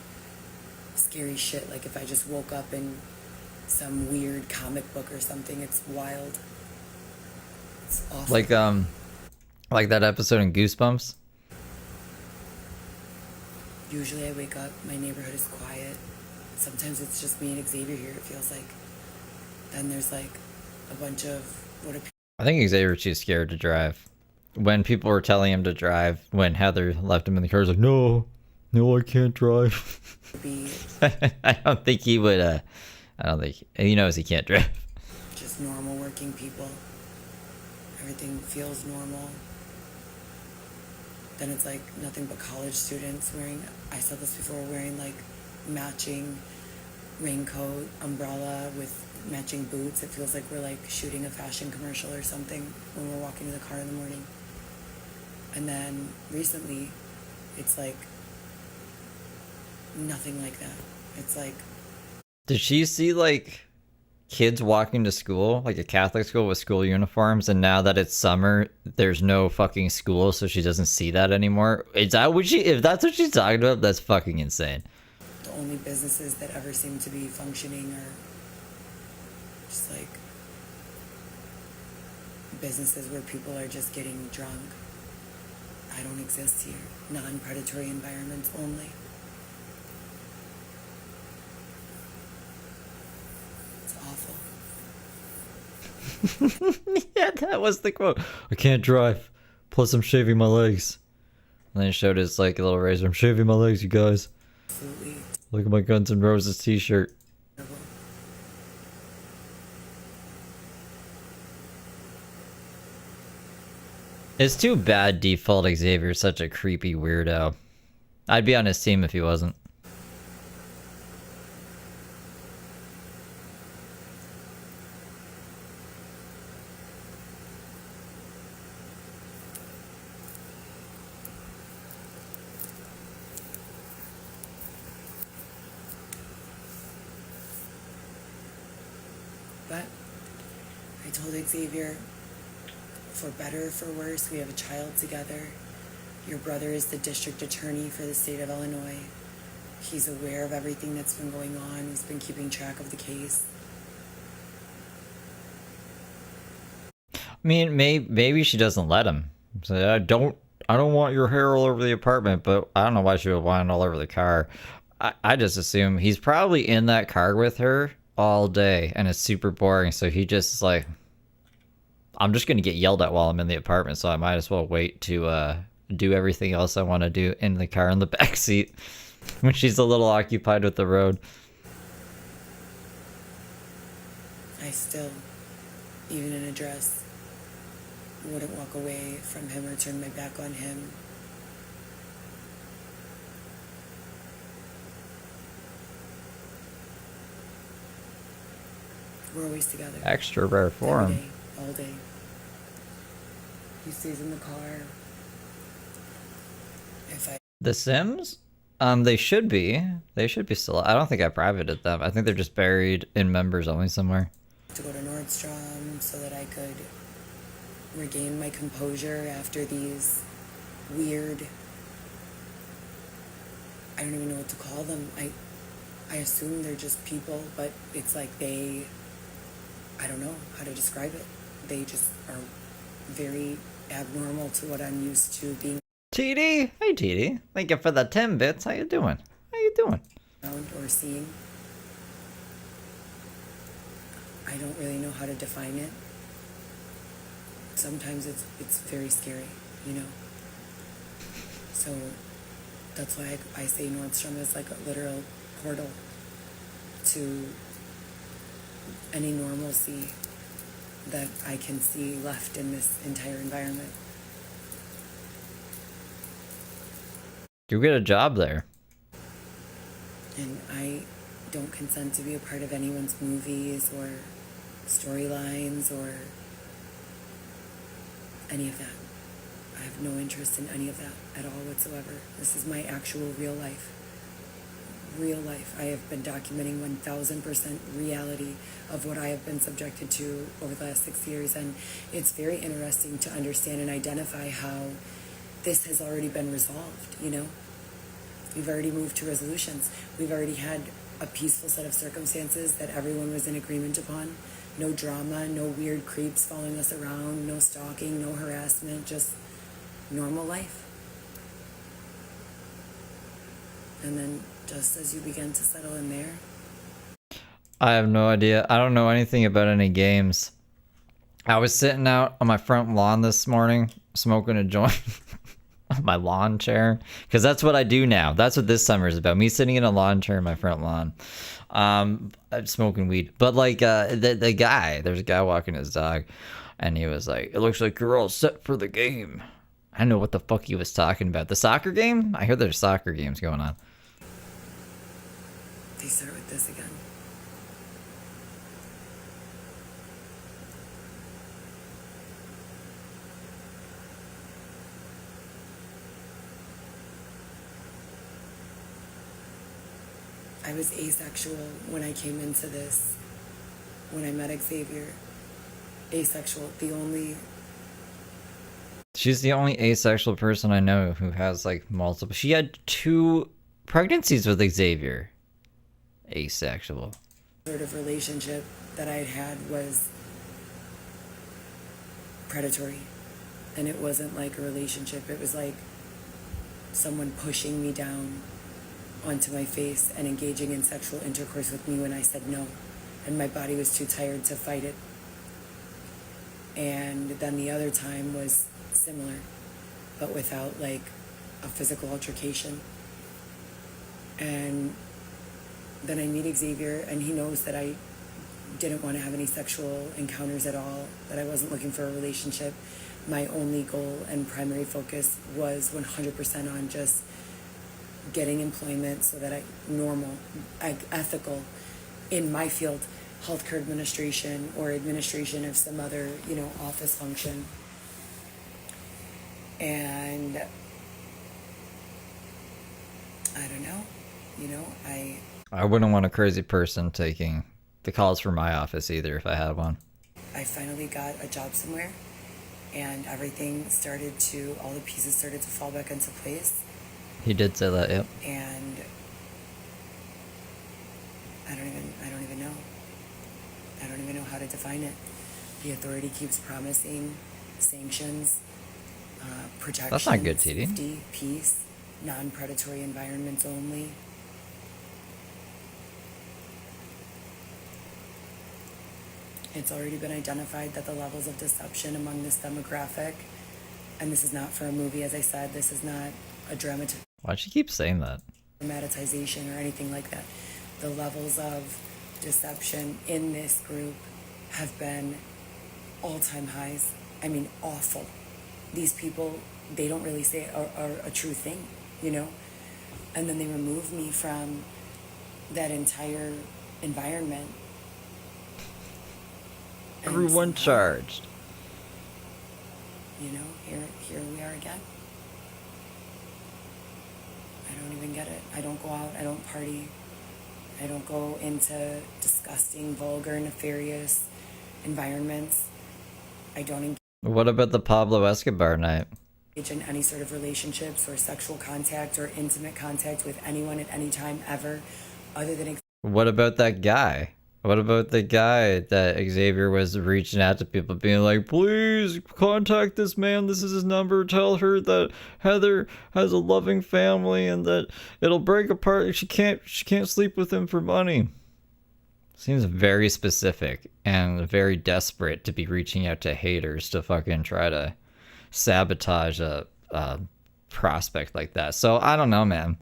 scary shit. Like if I just woke up in some weird comic book or something, it's wild. It's awful. Like that episode in Goosebumps. Usually I wake up, my neighborhood is quiet. Sometimes it's just me and Xavier here, it feels like. Then there's like a bunch of I think Xavier's too scared to drive. when people were telling him to drive, when Heather left him in the car, he's like, no, I can't drive. Be I don't think he would, I don't think, he knows he can't drive. just normal working people. Everything feels normal. Then it's like nothing but college students wearing, I said this before, wearing like matching raincoat, umbrella with matching boots. It feels like we're like shooting a fashion commercial or something when we're walking to the car in the morning. And then recently, it's like nothing like that. It's like, Did she see like kids walking to school, like a Catholic school with school uniforms, and now that it's summer, there's no fucking school, so she doesn't see that anymore? Is that what she? If that's what she's talking about, that's fucking insane. the only businesses that ever seem to be functioning are just like businesses where people are just getting drunk. I don't exist here. Non-predatory environments only. It's awful. Yeah, that was the quote. I can't drive. Plus, I'm shaving my legs. And then he showed his like little razor. I'm shaving my legs, you guys. Absolutely Look at my Guns N' Roses t-shirt. terrible. It's too bad Default Xavier's such a creepy weirdo. I'd be on his team if he wasn't. But I told Xavier, for better or for worse, we have a child together. Your brother is the district attorney for the state of Illinois. He's aware of everything that's been going on. He's been keeping track of the case. I mean, maybe she doesn't let him. So I don't want your hair all over the apartment, but I don't know why she would want it all over the car. I just assume he's probably in that car with her all day, and it's super boring. So he just is like, I'm just gonna get yelled at while I'm in the apartment, so I might as well wait to do everything else I want to do in the car in the back seat when she's a little occupied with the road. I still, even in a dress, wouldn't walk away from him or turn my back on him. We're always together. Extra rare Every form. day, all day. He stays in the car. If I The Sims? They should be. They should be still. I don't think I privated them. I think they're just buried in members only somewhere. to go to Nordstrom so that I could regain my composure after these weird, I don't even know what to call them. I assume they're just people, but it's like I don't know how to describe it. They just are very abnormal to what I'm used to being TD? Hey TD. Thank you for the 10 bits. How you doing? How you doing? around or seeing. I don't really know how to define it. Sometimes it's very scary, you know? So that's why I say Nordstrom is like a literal portal to any normalcy that I can see left in this entire environment. You get a job there. And I don't consent to be a part of anyone's movies or storylines or any of that. I have no interest in any of that at all whatsoever. This is my actual real life. Real life. I have been documenting 1000% reality of what I have been subjected to over the last 6 years, and it's very interesting to understand and identify how this has already been resolved, you know? We've already moved to resolutions. We've already had a peaceful set of circumstances that everyone was in agreement upon. No drama, no weird creeps following us around, no stalking, no harassment, just normal life. And then just as you begin to settle in there, I have no idea. I don't know anything about any games. I was sitting out on my front lawn this morning smoking a joint on my lawn chair, because that's what I do now. That's what this summer is about. Me sitting in a lawn chair in my front lawn, I'm smoking weed. But like the guy, there's a guy walking his dog, and he was like, "It looks like you're all set for the game." I don't know what the fuck he was talking about. The soccer game? I hear there's soccer games going on. They start with this again. I was asexual when I came into this, when I met Xavier. Asexual, She's the only asexual person I know who has like multiple. She had 2 pregnancies with Xavier. Asexual. sort of relationship that I had was predatory. And it wasn't like a relationship. It was like someone pushing me down onto my face and engaging in sexual intercourse with me when I said no. And my body was too tired to fight it. And then the other time was similar, but without like a physical altercation. And then I meet Xavier, and he knows that I didn't want to have any sexual encounters at all, that I wasn't looking for a relationship. My only goal and primary focus was 100% on just getting employment so that ethical in my field, healthcare administration or administration of some other, office function. And I don't know, I wouldn't want a crazy person taking the calls from my office either if I had one. I finally got a job somewhere, and everything all the pieces started to fall back into place. He did say that, yep. And I don't even know. I don't even know how to define it. The authority keeps promising sanctions, protection. That's not good, TD. Safety, peace, non-predatory environments only. It's already been identified that the levels of deception among this demographic, and this is not for a movie, as I said, this is not a Why'd she keep saying that? dramatization or anything like that. The levels of deception in this group have been all-time highs. I mean, awful. These people, they don't really say a true thing, And then they remove me from that entire environment. Everyone charged. Here we are again. I don't even get it. I don't go out. I don't party. I don't go into disgusting, vulgar, nefarious environments. I don't What about the Pablo Escobar night? engage in any sort of relationships or sexual contact or intimate contact with anyone at any time ever, other than... What about that guy? What about the guy that Xavier was reaching out to people, being like, please contact this man, this is his number, tell her that Heather has a loving family and that it'll break apart, she can't sleep with him for money. Seems very specific and very desperate to be reaching out to haters to fucking try to sabotage a prospect like that. So I don't know, man.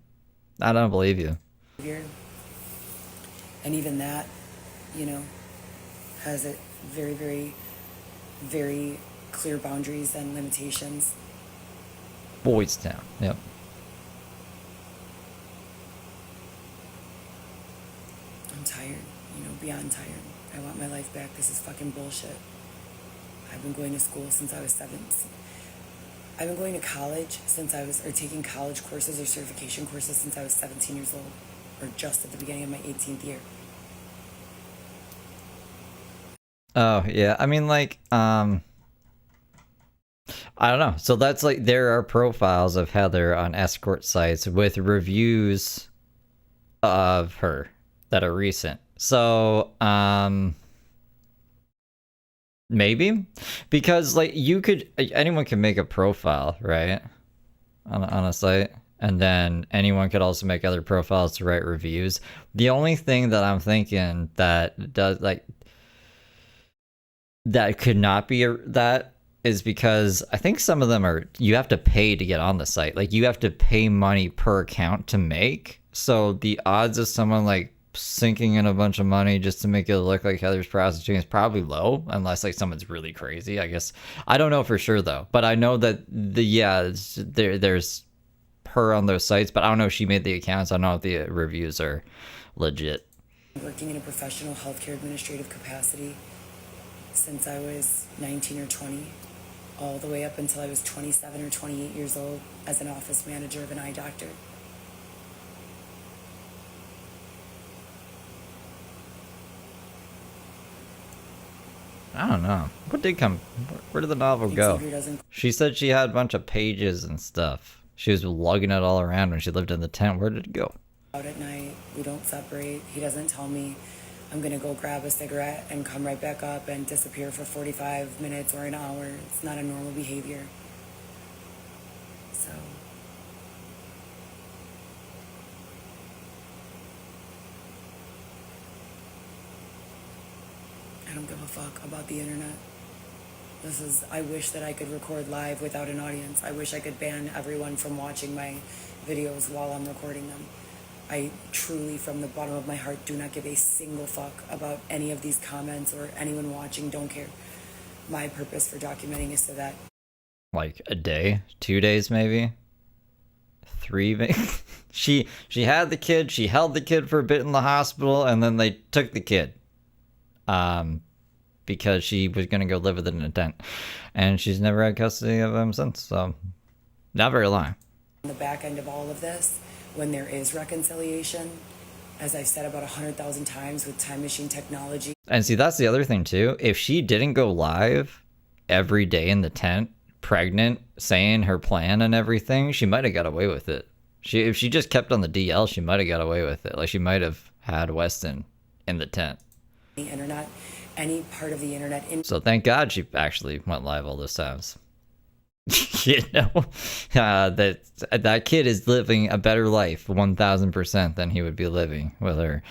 I don't believe you. And even that, has a very, very, very clear boundaries and limitations. Boys Town, yep. I'm tired, beyond tired. I want my life back. This is fucking bullshit. I've been going to school since I was 7. I've been going to college or taking college courses or certification courses since I was 17 years old, or just at the beginning of my 18th year. Oh, yeah. I mean, like, I don't know. So that's like, there are profiles of Heather on escort sites with reviews of her that are recent. So, maybe, because like anyone can make a profile, right? On a site. And then anyone could also make other profiles to write reviews. The only thing that I'm thinking that does like, that could not be that is because I think some of them are, you have to pay to get on the site. Like, you have to pay money per account to make. So the odds of someone like sinking in a bunch of money just to make it look like Heather's prostituting is probably low, unless like someone's really crazy, I guess. I don't know for sure though, but I know that there's her on those sites, but I don't know if she made the accounts. I don't know if the reviews are legit. Working in a professional healthcare administrative capacity since I was 19 or 20, all the way up until I was 27 or 28 years old as an office manager of an eye doctor. I don't know. Where did the novel go? She said she had a bunch of pages and stuff. She was lugging it all around when she lived in the tent. Where did it go? Out at night, we don't separate. He doesn't tell me I'm gonna go grab a cigarette and come right back up and disappear for 45 minutes or an hour. It's not a normal behavior. So I don't give a fuck about the internet. I wish that I could record live without an audience. I wish I could ban everyone from watching my videos while I'm recording them. I truly, from the bottom of my heart, do not give a single fuck about any of these comments or anyone watching. Don't care. My purpose for documenting is so that... Like a day? 2 days maybe? 3 maybe? She had the kid, she held the kid for a bit in the hospital, and then they took the kid. Because she was going to go live with it in a tent. And she's never had custody of him since, so not very long. On the back end of all of this, when there is reconciliation, as I've said about 100,000 times with time machine technology. And see, that's the other thing too. If she didn't go live every day in the tent, pregnant, saying her plan and everything, she might have got away with it. If she just kept on the DL, she might have got away with it. Like, she might have had Weston in the tent. The internet, any part of the internet. So thank God she actually went live all those times. You know, that kid is living a better life 1,000% than he would be living with her.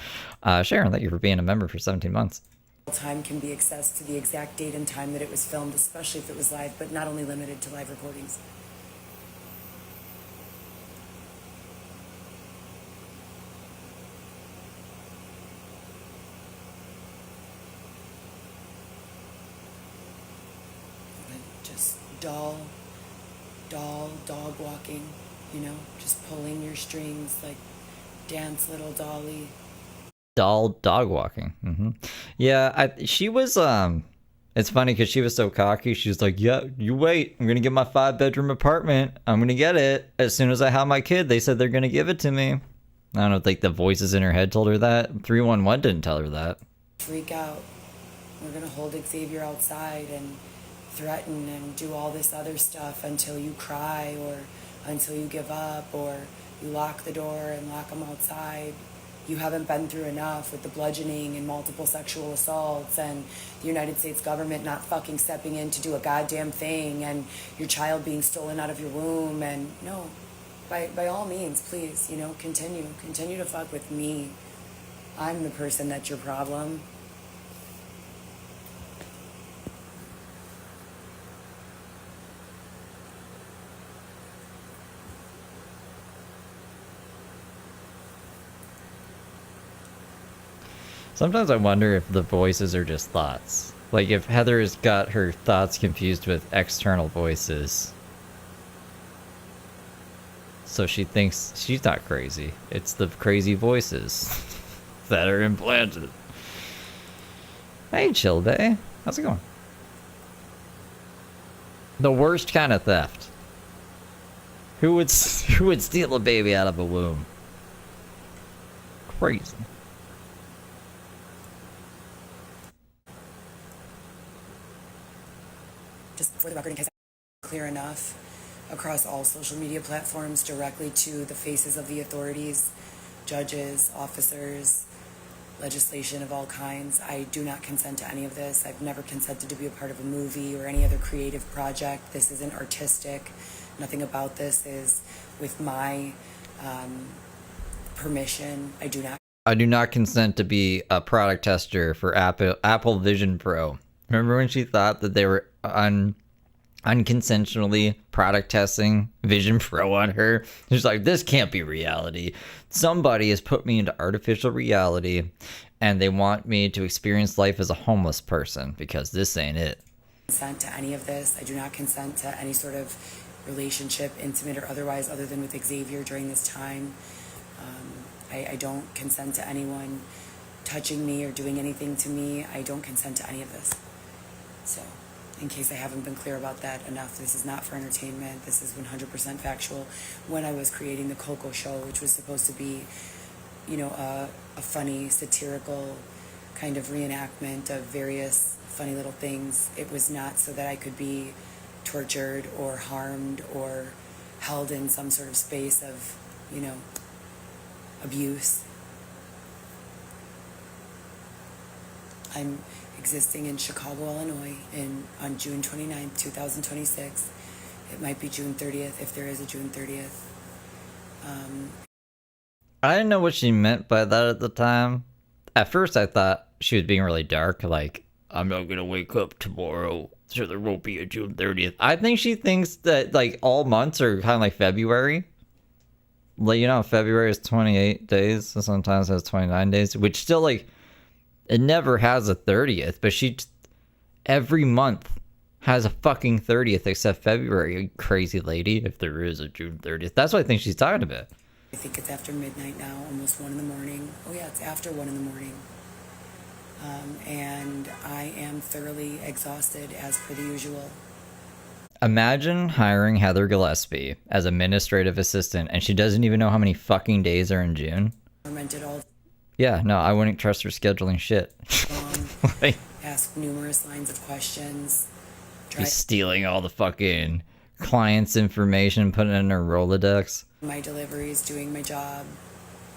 Sharon, thank you for being a member for 17 months. Time can be accessed to the exact date and time that it was filmed, especially if it was live, but not only limited to live recordings. Just dog walking, you know, just pulling your strings, like dance little dolly. Dog walking. Mm-hmm. Yeah, she was, it's funny because she was so cocky. She was like, yeah, you wait. I'm going to get my 5-bedroom apartment. I'm going to get it as soon as I have my kid. They said they're going to give it to me. I don't know, like the voices in her head told her that. 311 didn't tell her that. Freak out. We're going to hold Xavier outside and threaten and do all this other stuff until you cry or until you give up or you lock the door and lock him outside. You haven't been through enough with the bludgeoning and multiple sexual assaults and the United States government not fucking stepping in to do a goddamn thing and your child being stolen out of your womb. And no, by all means, please, you know, continue to fuck with me. I'm the person that's your problem. Sometimes I wonder if the voices are just thoughts. Like if Heather has got her thoughts confused with external voices. So she thinks she's not crazy. It's the crazy voices that are implanted. Hey, Chill Day. How's it going? The worst kind of theft. Who would steal a baby out of a womb? Crazy. Just for the record, in case I'm clear enough, across all social media platforms, directly to the faces of the authorities, judges, officers, legislation of all kinds. I do not consent to any of this. I've never consented to be a part of a movie or any other creative project. This isn't artistic. Nothing about this is with my permission. I do not consent to be a product tester for Apple Vision Pro. Remember when she thought that they were unconsensually product testing Vision Pro on her. She's like, this can't be reality. Somebody has put me into artificial reality and they want me to experience life as a homeless person because this ain't it. Consent to any of this. I do not consent to any sort of relationship, intimate or otherwise, other than with Xavier during this time. I don't consent to anyone touching me or doing anything to me. I don't consent to any of this. So, in case I haven't been clear about that enough, this is not for entertainment. This is 100% factual. When I was creating the Coco Show, which was supposed to be, you know, a funny, satirical kind of reenactment of various funny little things, it was not so that I could be tortured or harmed or held in some sort of space of, you know, abuse. I'm existing in Chicago, Illinois on June 29th, 2026. It might be June 30th if there is a June 30th. I didn't know what she meant by that at the time. At first I thought she was being really dark, like, I'm not gonna wake up tomorrow, so there won't be a June 30th. I think she thinks that, like, all months are kind of like February. Like, you know, February is 28 days, so sometimes has 29 days, which still, like, it never has a 30th, but she, every month has a fucking 30th except February, you crazy lady, if there is a June 30th. That's what I think she's talking about. I think it's after midnight now, almost 1 in the morning. Oh yeah, it's after 1 in the morning. And I am thoroughly exhausted as per the usual. Imagine hiring Heather Gillespie as administrative assistant and she doesn't even know how many fucking days are in June. Tormented all Yeah, no, I wouldn't trust her scheduling shit. long, Like, ask numerous lines of questions. she's stealing all the fucking clients' information, putting it in her Rolodex. My deliveries, doing my job,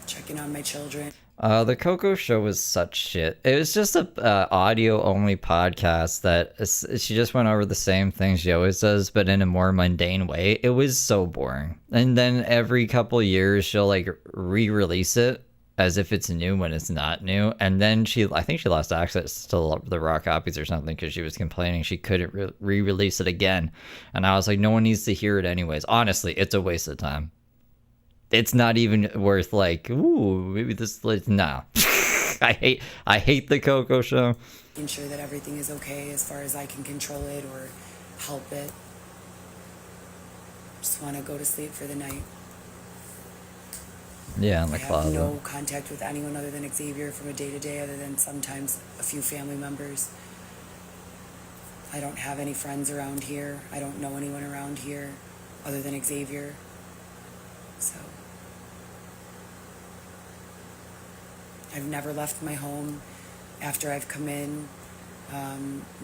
checking on my children. The Coco Show was such shit. It was just a audio-only podcast that she just went over the same things she always does, but in a more mundane way. It was so boring. And then every couple years, she'll, like, re-release it as if it's new when it's not new. And then I think she lost access to the raw copies or something because she was complaining she couldn't re-release it again. And I was like, no one needs to hear it anyways. Honestly, it's a waste of time. It's not even worth, like, ooh, maybe this, like, nah. I hate the Coco Show. Ensure that everything is okay as far as I can control it or help it. Just want to go to sleep for the night. Yeah, in the I have closet. no contact with anyone other than Xavier from a day to day, other than sometimes a few family members. I don't have any friends around here. I don't know anyone around here other than Xavier. So I've never left my home after I've come in,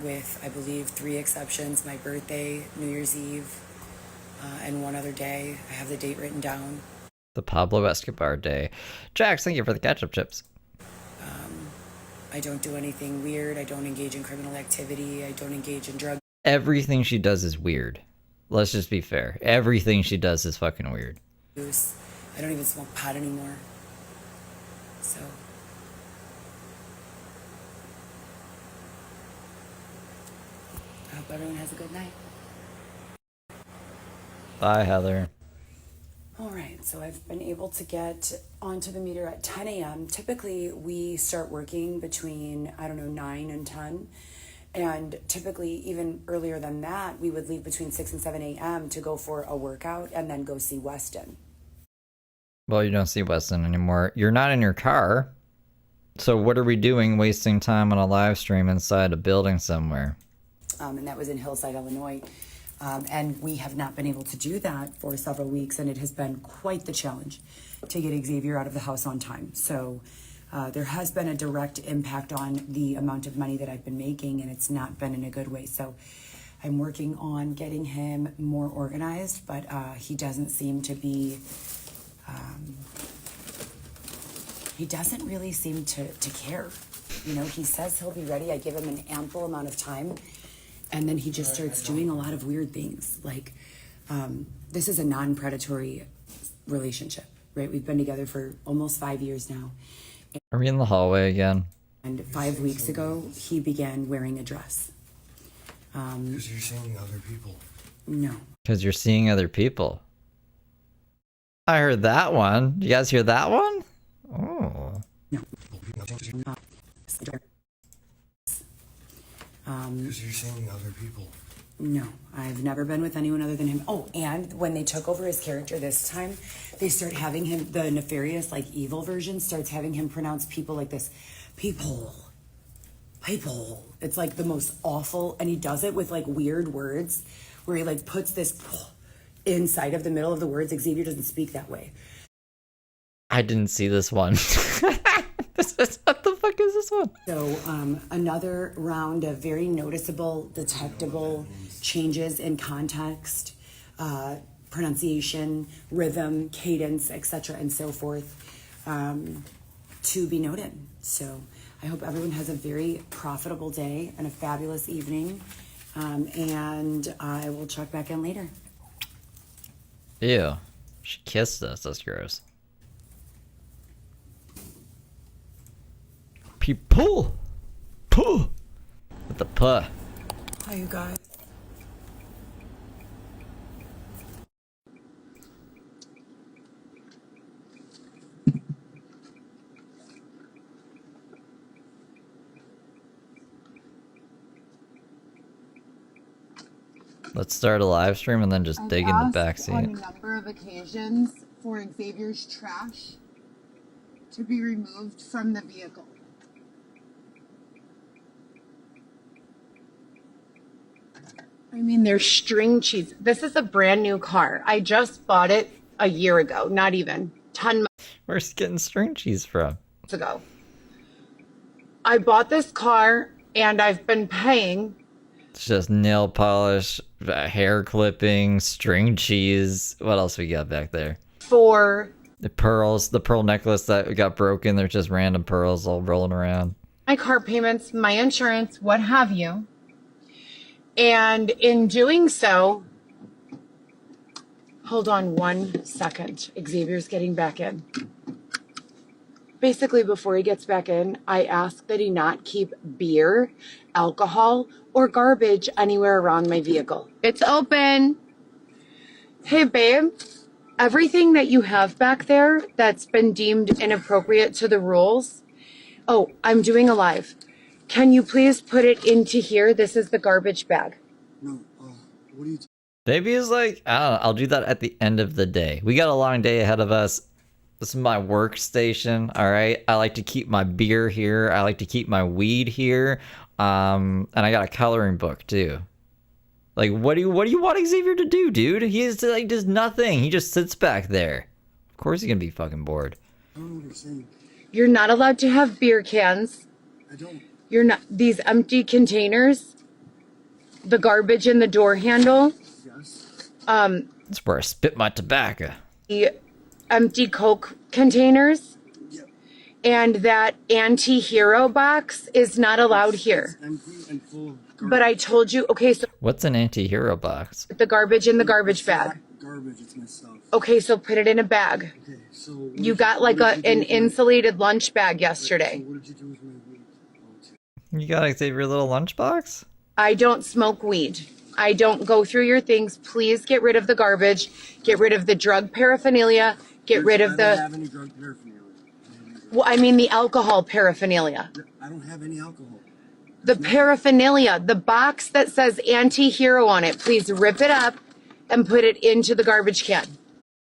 with, I believe, 3 exceptions: my birthday, New Year's Eve, and one other day. I have the date written down. The Pablo Escobar day. Jax, thank you for the ketchup chips. I don't do anything weird. I don't engage in criminal activity. I don't engage in drug Everything she does is weird. Let's just be fair. Everything she does is fucking weird. use. I don't even smoke pot anymore. So I hope everyone has a good night. Bye, Heather. All right, so I've been able to get onto the meter at 10 a.m. Typically, we start working between, 9 and 10. And typically, even earlier than that, we would leave between 6 and 7 a.m. to go for a workout and then go see Weston. Well, you don't see Weston anymore. You're not in your car. So what are we doing wasting time on a live stream inside a building somewhere? And that was in Hillside, Illinois. And we have not been able to do that for several weeks, and it has been quite the challenge to get Xavier out of the house on time. So there has been a direct impact on the amount of money that I've been making, and it's not been in a good way. So I'm working on getting him more organized, but he doesn't seem to be, he doesn't really seem to care. You know, he says he'll be ready. I give him an ample amount of time. And then he just starts doing a lot of weird things. Like, this is a non-predatory relationship, right? We've been together for almost 5 years now. Are we in the hallway again? And 5 weeks ago, he began wearing a dress. Because you're seeing other people. No. Because you're seeing other people. I heard that one. You guys hear that one? Oh. No. Because you're seeing other people. No, I've never been with anyone other than him. Oh, and when they took over his character this time, they start having him, the nefarious, like, evil version starts having him pronounce people like this. People. People. It's like the most awful, and he does it with, like, weird words where he, like, puts this inside of the middle of the words. Xavier doesn't speak that way. I didn't see this one. What the fuck is this one? So another round of very noticeable, detectable changes in context, pronunciation, rhythm, cadence, etc., and so forth, to be noted. So I hope everyone has a very profitable day and a fabulous evening, and I will check back in later. Ew. She kissed us. That's gross. People. Puh. With the puh. Hi, you guys. Let's start a live stream and then just dig in the backseat. On a number of occasions for Xavier's trash to be removed from the vehicle. I mean, there's string cheese. This is a brand new car. I just bought it a year ago, not even 10 Where's he getting string cheese from? months ago. I bought this car and I've been paying. It's just nail polish, hair clipping, string cheese. What else we got back there? For the pearls, the pearl necklace that got broken. They're just random pearls all rolling around. my car payments, my insurance, what have you. And in doing so, hold on 1 second. Xavier's getting back in. Basically, before he gets back in, I ask that he not keep beer, alcohol, or garbage anywhere around my vehicle. It's open. Hey, babe, everything that you have back there that's been deemed inappropriate to the rules. Oh, I'm doing a live. Can you please put it into here? This is the garbage bag. No, what are you... Maybe it's like, I don't know, I'll do that at the end of the day. We got a long day ahead of us. This is my workstation, all right? I like to keep my beer here. I like to keep my weed here. And I got a coloring book, too. Like, what do you want Xavier to do, dude? He is, like, does nothing. He just sits back there. Of course he's gonna be fucking bored. I don't know what you're saying. You're not allowed to have beer cans. I don't... You're not, these empty containers, the garbage in the door handle, Yes. That's where I spit my tobacco. the empty Coke containers, Yep. and that anti-hero box is not allowed here. It's empty and full of But I told you, okay, so What's an anti-hero box? the garbage in the garbage It's bag. not garbage, it's my stuff. Okay, so put it in a bag. Okay, so... You got like an insulated lunch bag So yesterday. what did you do with my weed? You got Xavier little lunchbox? I don't smoke weed. I don't go through your things. Please get rid of the garbage. Get rid of the drug paraphernalia. Get rid of I don't have the, any drug paraphernalia. well, I mean the alcohol paraphernalia. I don't have any alcohol. The paraphernalia, the box that says anti-hero on it, please rip it up and put it into the garbage can.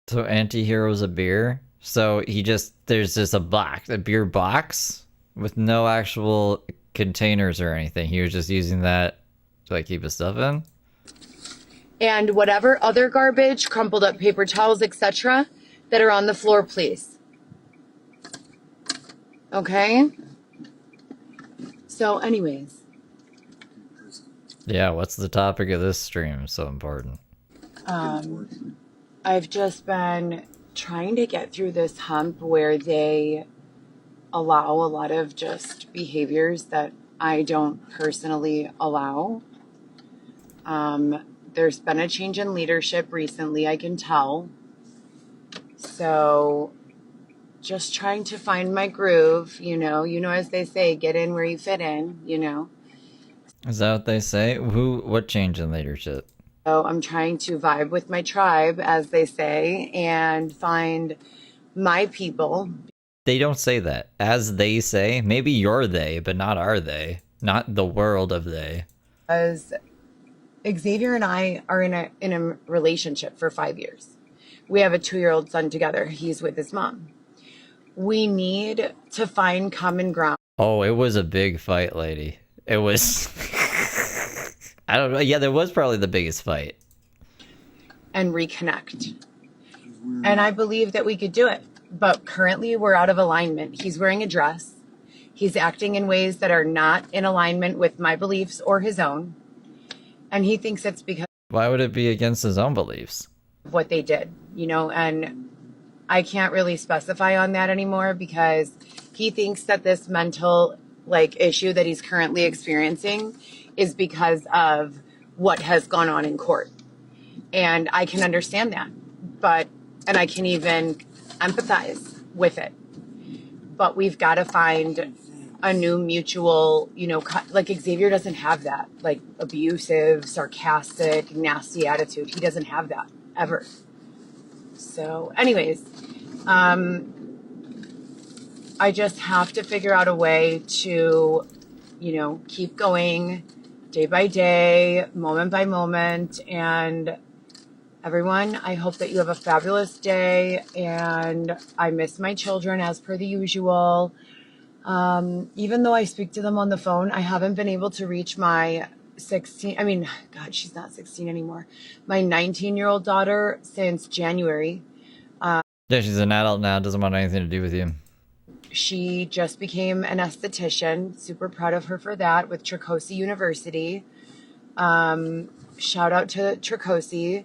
So anti-hero's a beer? So there's just a box, a beer box with no actual containers or anything. He was just using that to like keep his stuff in? And whatever other garbage, crumpled up paper towels, etc., that are on the floor, please. Okay? So anyways, Yeah, what's the topic of this stream? So important. I've just been trying to get through this hump where they allow a lot of just behaviors that I don't personally allow. There's been a change in leadership recently, I can tell. So just trying to find my groove, you know, as they say, get in where you fit in, you know. Is that what they say? What change in leadership? So I'm trying to vibe with my tribe, as they say, and find my people. They don't say that. As they say, maybe you're they, but not are they. Not the world of they. Because Xavier and I are in a relationship for 5 years. We have a 2-year-old son together. He's with his mom. We need to find common ground. Oh, it was a big fight, lady. It was... I don't know. Yeah, that was probably the biggest fight. And reconnect. And I believe that we could do it. But currently we're out of alignment. He's wearing a dress. He's acting in ways that are not in alignment with my beliefs or his own. And he thinks it's because Why would it be against his own beliefs? of what they did, and I can't really specify on that anymore because he thinks that this mental issue that he's currently experiencing is because of what has gone on in court. And I can understand that, and I can even empathize with it. But we've got to find a new mutual, Xavier doesn't have that, abusive, sarcastic, nasty attitude. He doesn't have that ever. So anyways, I just have to figure out a way to, keep going day by day, moment by moment. And everyone, I hope that you have a fabulous day. And I miss my children as per the usual. Even though I speak to them on the phone, I haven't been able to reach my God, she's not 16 anymore. My 19-year-old daughter since January. Yeah, she's an adult now, doesn't want anything to do with you. She just became an esthetician. Super proud of her for that with Psychosis University. Shout out to Psychosis.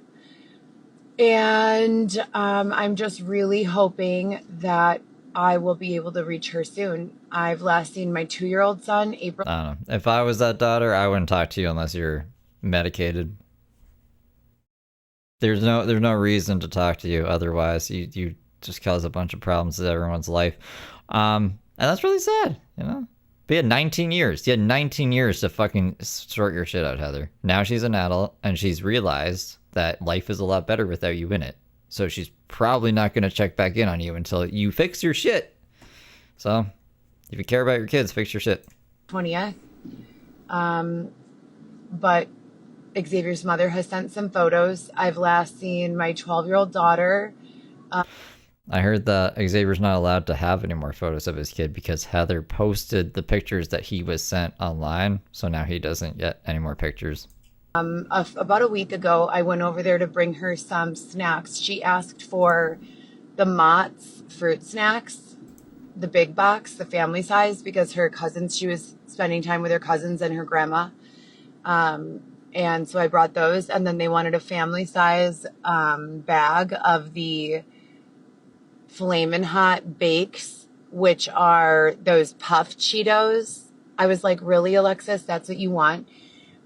And I'm just really hoping that I will be able to reach her soon. I've last seen my 2-year-old son, April. I don't know. If I was that daughter, I wouldn't talk to you unless you're medicated. There's no reason to talk to you otherwise. You just cause a bunch of problems in everyone's life. And that's really sad, But you had 19 years. You had 19 years to fucking sort your shit out, Heather. Now she's an adult, and she's realized that life is a lot better without you in it. So she's probably not going to check back in on you until you fix your shit. So if you care about your kids, fix your shit. 20th. But Xavier's mother has sent some photos. I've last seen my 12-year-old daughter. I heard that Xavier's not allowed to have any more photos of his kid because Heather posted the pictures that he was sent online. So now he doesn't get any more pictures. About a week ago, I went over there to bring her some snacks. She asked for the Mott's fruit snacks, the big box, the family size, because she was spending time with her cousins and her grandma. And so I brought those, and then they wanted a family size bag of the Flamin' Hot Bakes, which are those puff Cheetos. I was like, really, Alexis, that's what you want?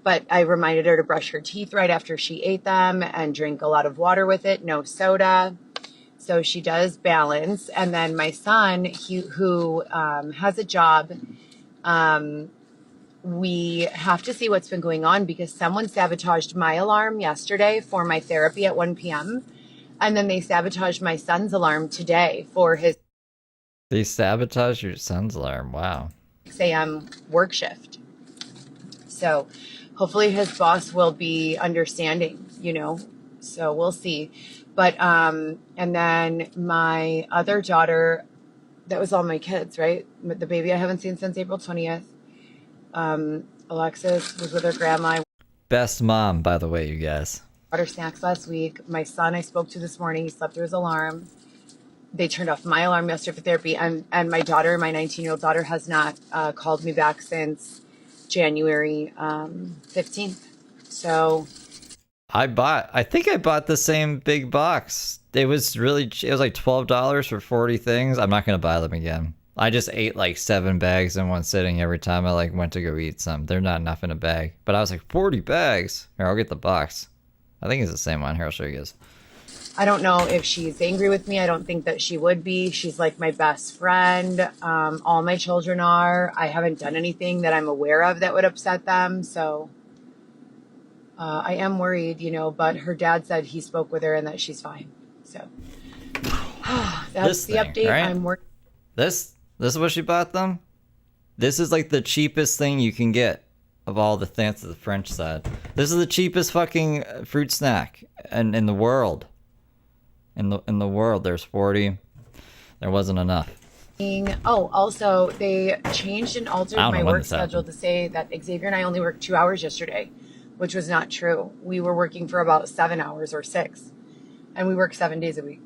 But I reminded her to brush her teeth right after she ate them and drink a lot of water with it, no soda. So she does balance. And then my son, who has a job, we have to see what's been going on because someone sabotaged my alarm yesterday for my therapy at 1 p.m. And then they sabotaged my son's alarm today for his... They sabotaged your son's alarm. Wow. 6 a.m. work shift. So hopefully his boss will be understanding, so we'll see. But, and then my other daughter, that was all my kids, right? The baby I haven't seen since April 20th. Alexis was with her grandma. Best mom, by the way, you guys. Brought her snacks last week. My son I spoke to this morning, he slept through his alarm. They turned off my alarm yesterday for therapy. And my daughter, my 19-year-old daughter, has not called me back since January 15th. So I think I bought the same big box. It was like $12 for 40 things. I'm not going to buy them again. I just ate like 7 bags in one sitting every time I went to go eat some. They're not enough in a bag. But I was like, 40 bags? Here, I'll get the box. I think it's the same one. Here, I'll show you guys. I don't know if she's angry with me. I don't think that she would be. She's like my best friend. All my children are. I haven't done anything that I'm aware of that would upset them. So I am worried, you know, but her dad said he spoke with her and that she's fine. So that's the update. Right? I'm working. This is what she bought them? This is like the cheapest thing you can get of all the things to the French side. This is the cheapest fucking fruit snack in the world. In the world, there's 40. There wasn't enough. Oh, also, they changed and altered my work schedule to say that Xavier and I only worked 2 hours yesterday, which was not true. We were working for about 7 hours or 6, and we work 7 days a week.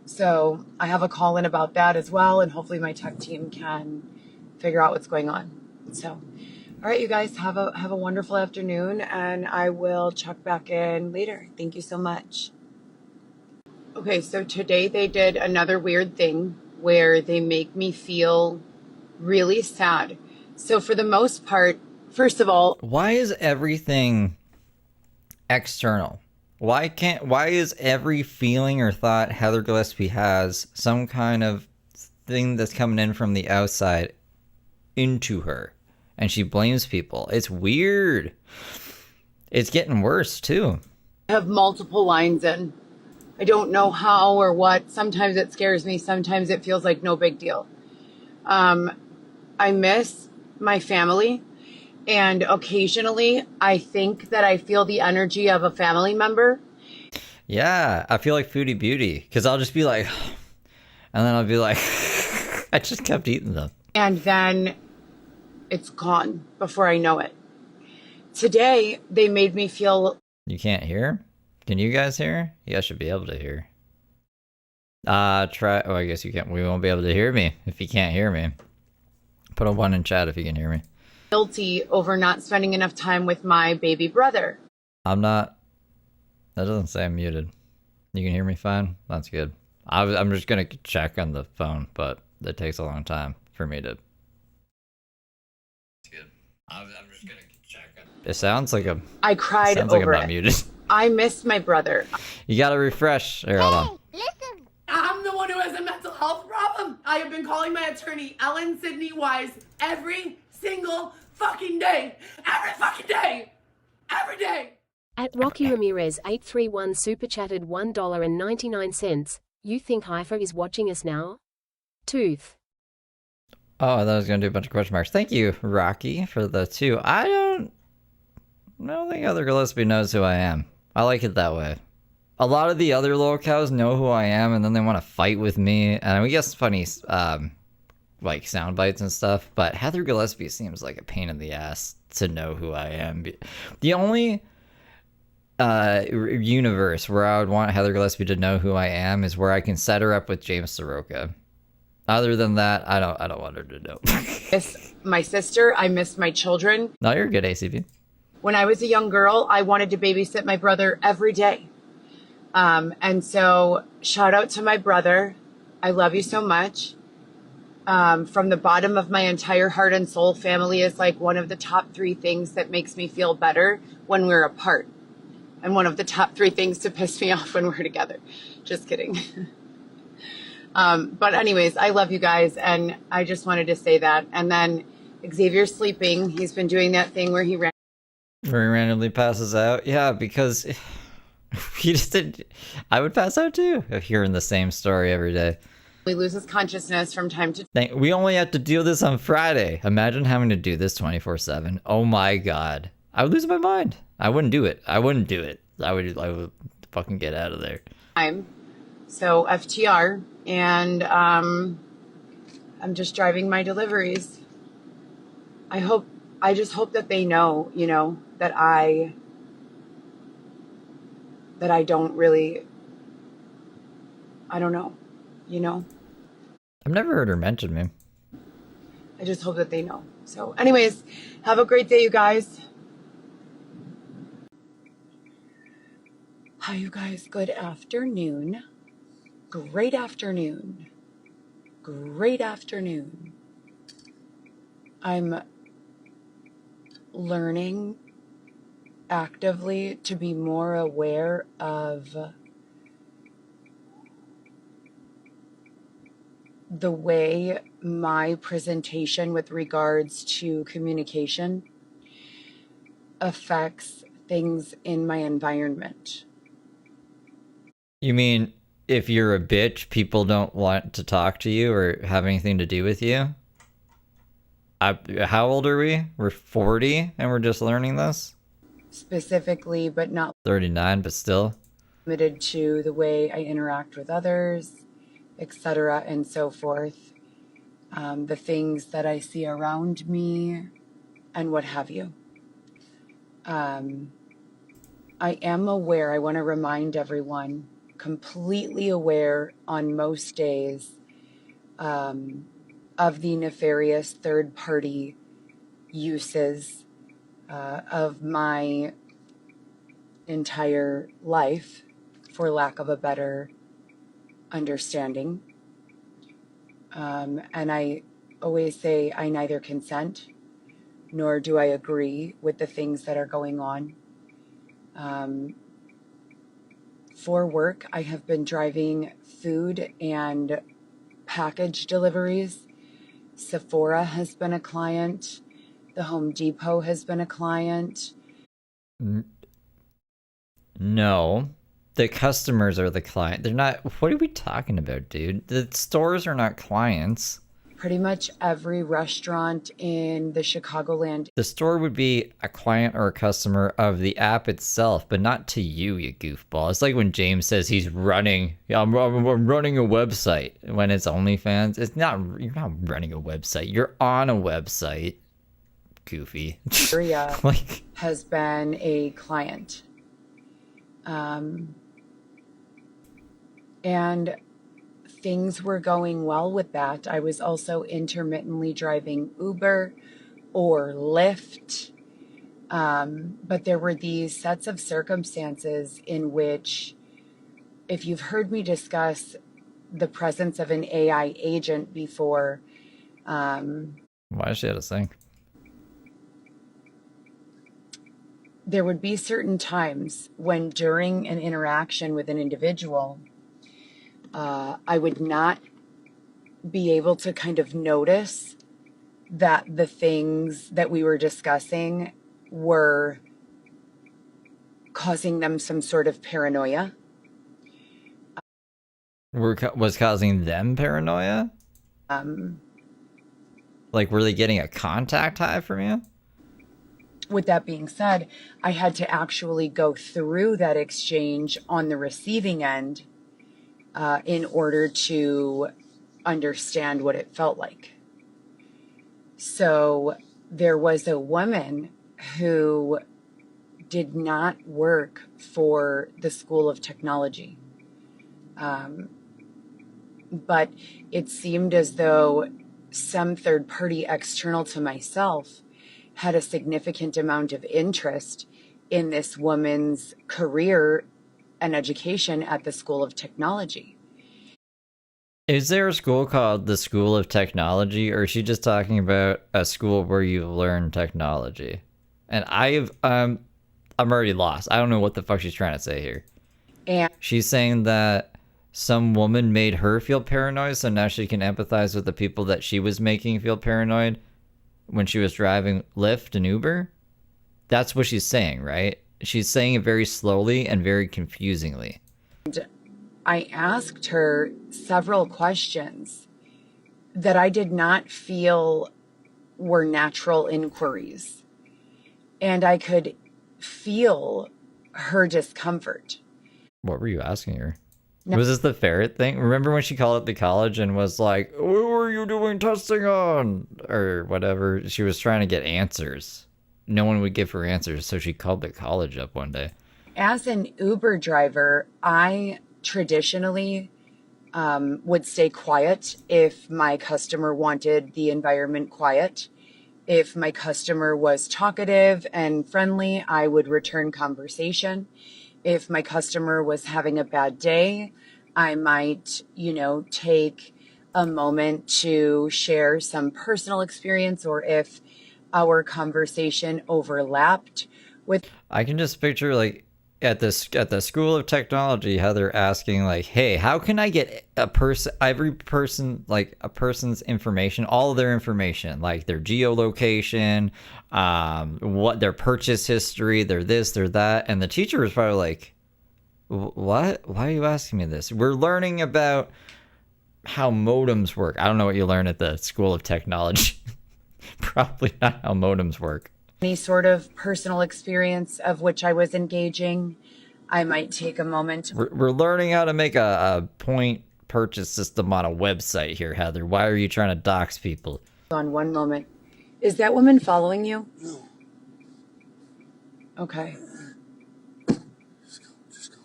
So I have a call in about that as well, and hopefully my tech team can figure out what's going on. So, all right, you guys, have a wonderful afternoon, and I will check back in later. Thank you so much. Okay, so today they did another weird thing where they make me feel really sad. So for the most part, first of all, why is everything external? Why is every feeling or thought Heather Gillespie has some kind of thing that's coming in from the outside into her, and she blames people? It's weird. It's getting worse too. I have multiple lines in. I don't know how or what. Sometimes it scares me. Sometimes it feels like no big deal. I miss my family. And occasionally I think that I feel the energy of a family member. Yeah, I feel like Foodie Beauty. Because I'll just be like, and then I'll be like, I just kept eating them. And then it's gone before I know it. Today, they made me feel... You can't hear? Can you guys hear? You guys should be able to hear. Try. Oh, I guess you can't. We won't be able to hear me if you can't hear me. Put a 1 in chat if you can hear me. Guilty over not spending enough time with my baby brother. I'm not. That doesn't say I'm muted. You can hear me fine? That's good. I'm just going to check on the phone, but it takes a long time for me to... That's good. I'm just going to check on... It sounds like I cried over like I'm not muted. I miss my brother. You got to refresh. Here, hold on. Listen. I'm the one who has a mental health problem. I have been calling my attorney, Ellen Sidney Wise, every single fucking day. Every fucking day. Every day. At Rocky Ramirez 831 super chatted $1.99. You think Haifa is watching us now? Tooth. Oh, I thought I was going to do a bunch of question marks. Thank you, Rocky, for the 2. I don't think Heather Gillespie knows who I am. I like it that way. A lot of the other locals know who I am, and then they want to fight with me. And we get funny, like, sound bites and stuff. But Heather Gillespie seems like a pain in the ass to know who I am. The only universe where I would want Heather Gillespie to know who I am is where I can set her up with James Soroka. Other than that, I don't want her to know. Miss my sister. I miss my children. No, you're good, ACP. When I was a young girl, I wanted to babysit my brother every day. And so shout out to my brother. I love you so much. From the bottom of my entire heart and soul, family is like one of the top 3 things that makes me feel better when we're apart. And one of the top 3 things to piss me off when we're together. Just kidding. But anyways, I love you guys. And I just wanted to say that. And then Xavier's sleeping. He's been doing that thing where he randomly passes out. Yeah, because he just did. I would pass out too if hearing the same story every day. He loses consciousness from time to time. We only had to do this on Friday. Imagine having to do this 24/7. Oh my god. I would lose my mind. I wouldn't do it. I would fucking get out of there. So FTR, and I'm just driving my deliveries. I just hope that they know, you know, that I don't really, I don't know, you know. I've never heard her mention me. I just hope that they know. So anyways, have a great day, you guys. Hi, you guys. Good afternoon. Great afternoon. Great afternoon. I'm learning actively to be more aware of the way my presentation with regards to communication affects things in my environment. You mean if you're a bitch, people don't want to talk to you or have anything to do with you? How old are we? We're 40 and we're just learning this? Specifically, but not 39, but still. limited to the way I interact with others, etc., and so forth. The things that I see around me, and what have you. I am aware, I want to remind everyone, completely aware on most days of the nefarious third-party uses of my entire life, for lack of a better understanding. And I always say I neither consent nor do I agree with the things that are going on. For work, I have been driving food and package deliveries. Sephora has been a client. The Home Depot has been a client. No. The customers are the client. They're not. What are we talking about, dude? The stores are not clients. Pretty much every restaurant in the Chicagoland. The store would be a client or a customer of the app itself, but not to you, you goofball. It's like when James says he's running. Yeah, I'm running a website when it's OnlyFans. It's not. You're not running a website. You're on a website. Goofy. Area Like has been a client. And things were going well with that. I was also intermittently driving Uber or Lyft. But there were these sets of circumstances in which, if you've heard me discuss the presence of an AI agent before. why does she have to sing? There would be certain times when during an interaction with an individual, I would not be able to kind of notice that the things that we were discussing were causing them some sort of paranoia. Was causing them paranoia? Like, were they getting a contact high from you? With that being said, I had to actually go through that exchange on the receiving end in order to understand what it felt like. So there was a woman who did not work for the School of Technology. But it seemed as though some third party external to myself had a significant amount of interest in this woman's career and education at the School of Technology. Is there a school called the School of Technology, or is she just talking about a school where you learn technology? And I'm already lost. I don't know what the fuck she's trying to say here. And She's saying that some woman made her feel paranoid, so now she can empathize with the people that she was making feel paranoid when she was driving Lyft and Uber. That's what she's saying, right? She's saying it very slowly and very confusingly. I asked her several questions that I did not feel were natural inquiries. And I could feel her discomfort. What were you asking her? No. Was this the ferret thing? Remember when she called up the college and was like, "What were you doing testing on?" Or whatever. She was trying to get answers. No one would give her answers, so she called the college up one day. As an Uber driver, I traditionally would stay quiet if my customer wanted the environment quiet. If my customer was talkative and friendly, I would return conversation. If my customer was having a bad day, I might, take a moment to share some personal experience, or if our conversation overlapped with... I can just picture, like, at the School of Technology, how they're asking like, hey, how can I get every person, like a person's information, all of their information, like their geolocation, what their purchase history, their this, their that, and the teacher was probably like, what? Why are you asking me this? We're learning about how modems work. I don't know what you learn at the School of Technology. Probably not how modems work. Any sort of personal experience of which I was engaging, I might take a moment. We're learning how to make a point purchase system on a website here, Heather. Why are you trying to dox people? On one moment. Is that woman following you? No. Okay. Just go.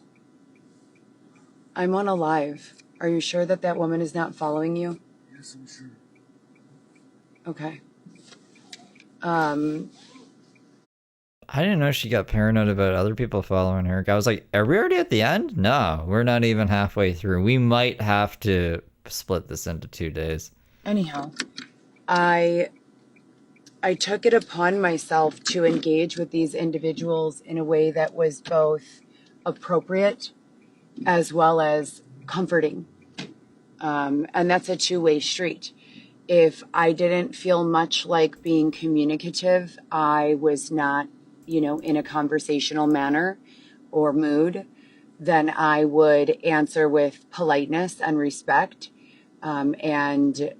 I'm on a live. Are you sure that woman is not following you? Yes, I'm sure. Okay. I didn't know she got paranoid about other people following her. I was like, are we already at the end? No, we're not even halfway through. We might have to split this into 2 days. Anyhow, I took it upon myself to engage with these individuals in a way that was both appropriate as well as comforting. And that's a two-way street. If I didn't feel much like being communicative, I was not, in a conversational manner or mood, then I would answer with politeness and respect, and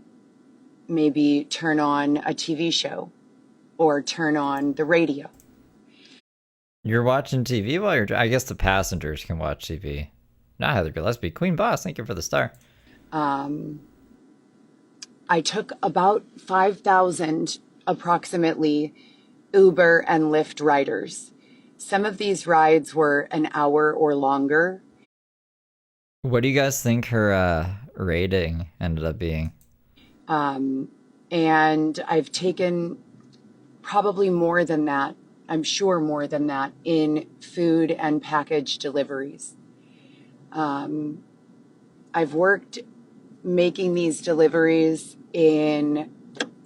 maybe turn on a TV show or turn on the radio. You're watching TV while you're... I guess the passengers can watch TV. Not Heather Gillespie. Queen Boss, thank you for the star. I took about 5,000 approximately Uber and Lyft riders. Some of these rides were an hour or longer. What do you guys think her rating ended up being? And I've taken probably more than that, I'm sure more than that, in food and package deliveries. I've worked making these deliveries in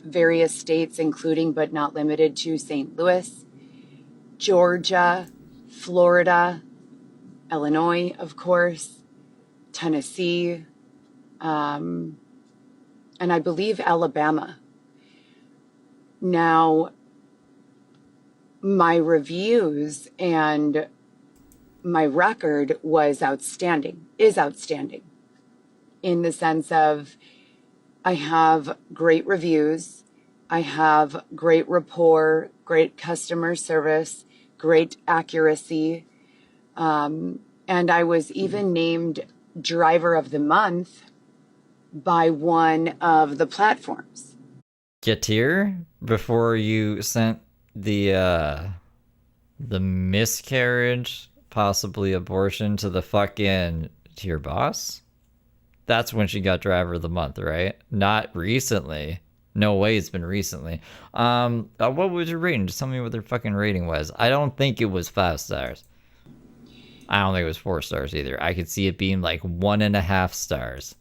various states, including but not limited to St. Louis, Georgia, Florida, Illinois, of course, Tennessee, and I believe Alabama. Now, my reviews and my record is outstanding, in the sense of I have great reviews, I have great rapport, great customer service, great accuracy, and I was even named Driver of the Month by one of the platforms. Getir, before you sent the miscarriage, possibly abortion, to your boss? That's when she got Driver of the Month, right? Not recently. No way it's been recently. What was your rating? Just tell me what their fucking rating was. I don't think it was 5 stars. I don't think it was 4 stars either. I could see it being like 1.5 stars.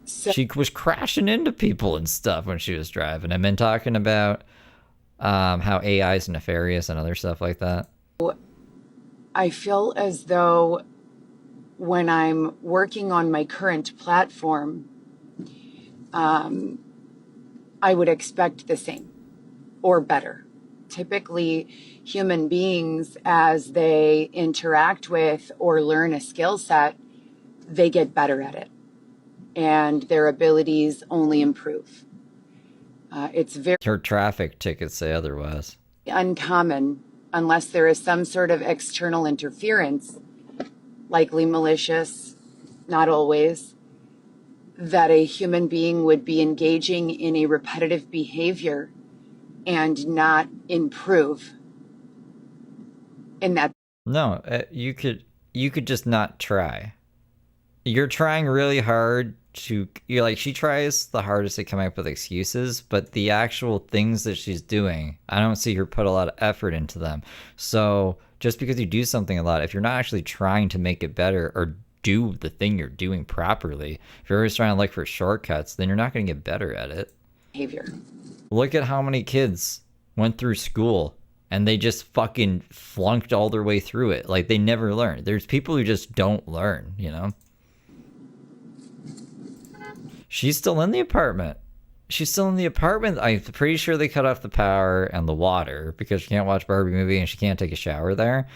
So, She was crashing into people and stuff when she was driving. I've been talking about how AI is nefarious and other stuff like that. I feel as though when I'm working on my current platform, I would expect the same or better. Typically, human beings, as they interact with or learn a skill set, they get better at it, and their abilities only improve. It's very Her traffic tickets say otherwise. uncommon, unless there is some sort of external interference, likely malicious, not always, that a human being would be engaging in a repetitive behavior and not improve in that. No, you could just not try. You're trying really hard you're like, she tries the hardest to come up with excuses, but the actual things that she's doing, I don't see her put a lot of effort into them. So just because you do something a lot, if you're not actually trying to make it better or do the thing you're doing properly, if you're always trying to look for shortcuts, then you're not going to get better at it. Behavior. Look at how many kids went through school and they just fucking flunked all their way through it. Like, they never learn. There's people who just don't learn, you know? She's still in the apartment. I'm pretty sure they cut off the power and the water because she can't watch Barbie movie and she can't take a shower there.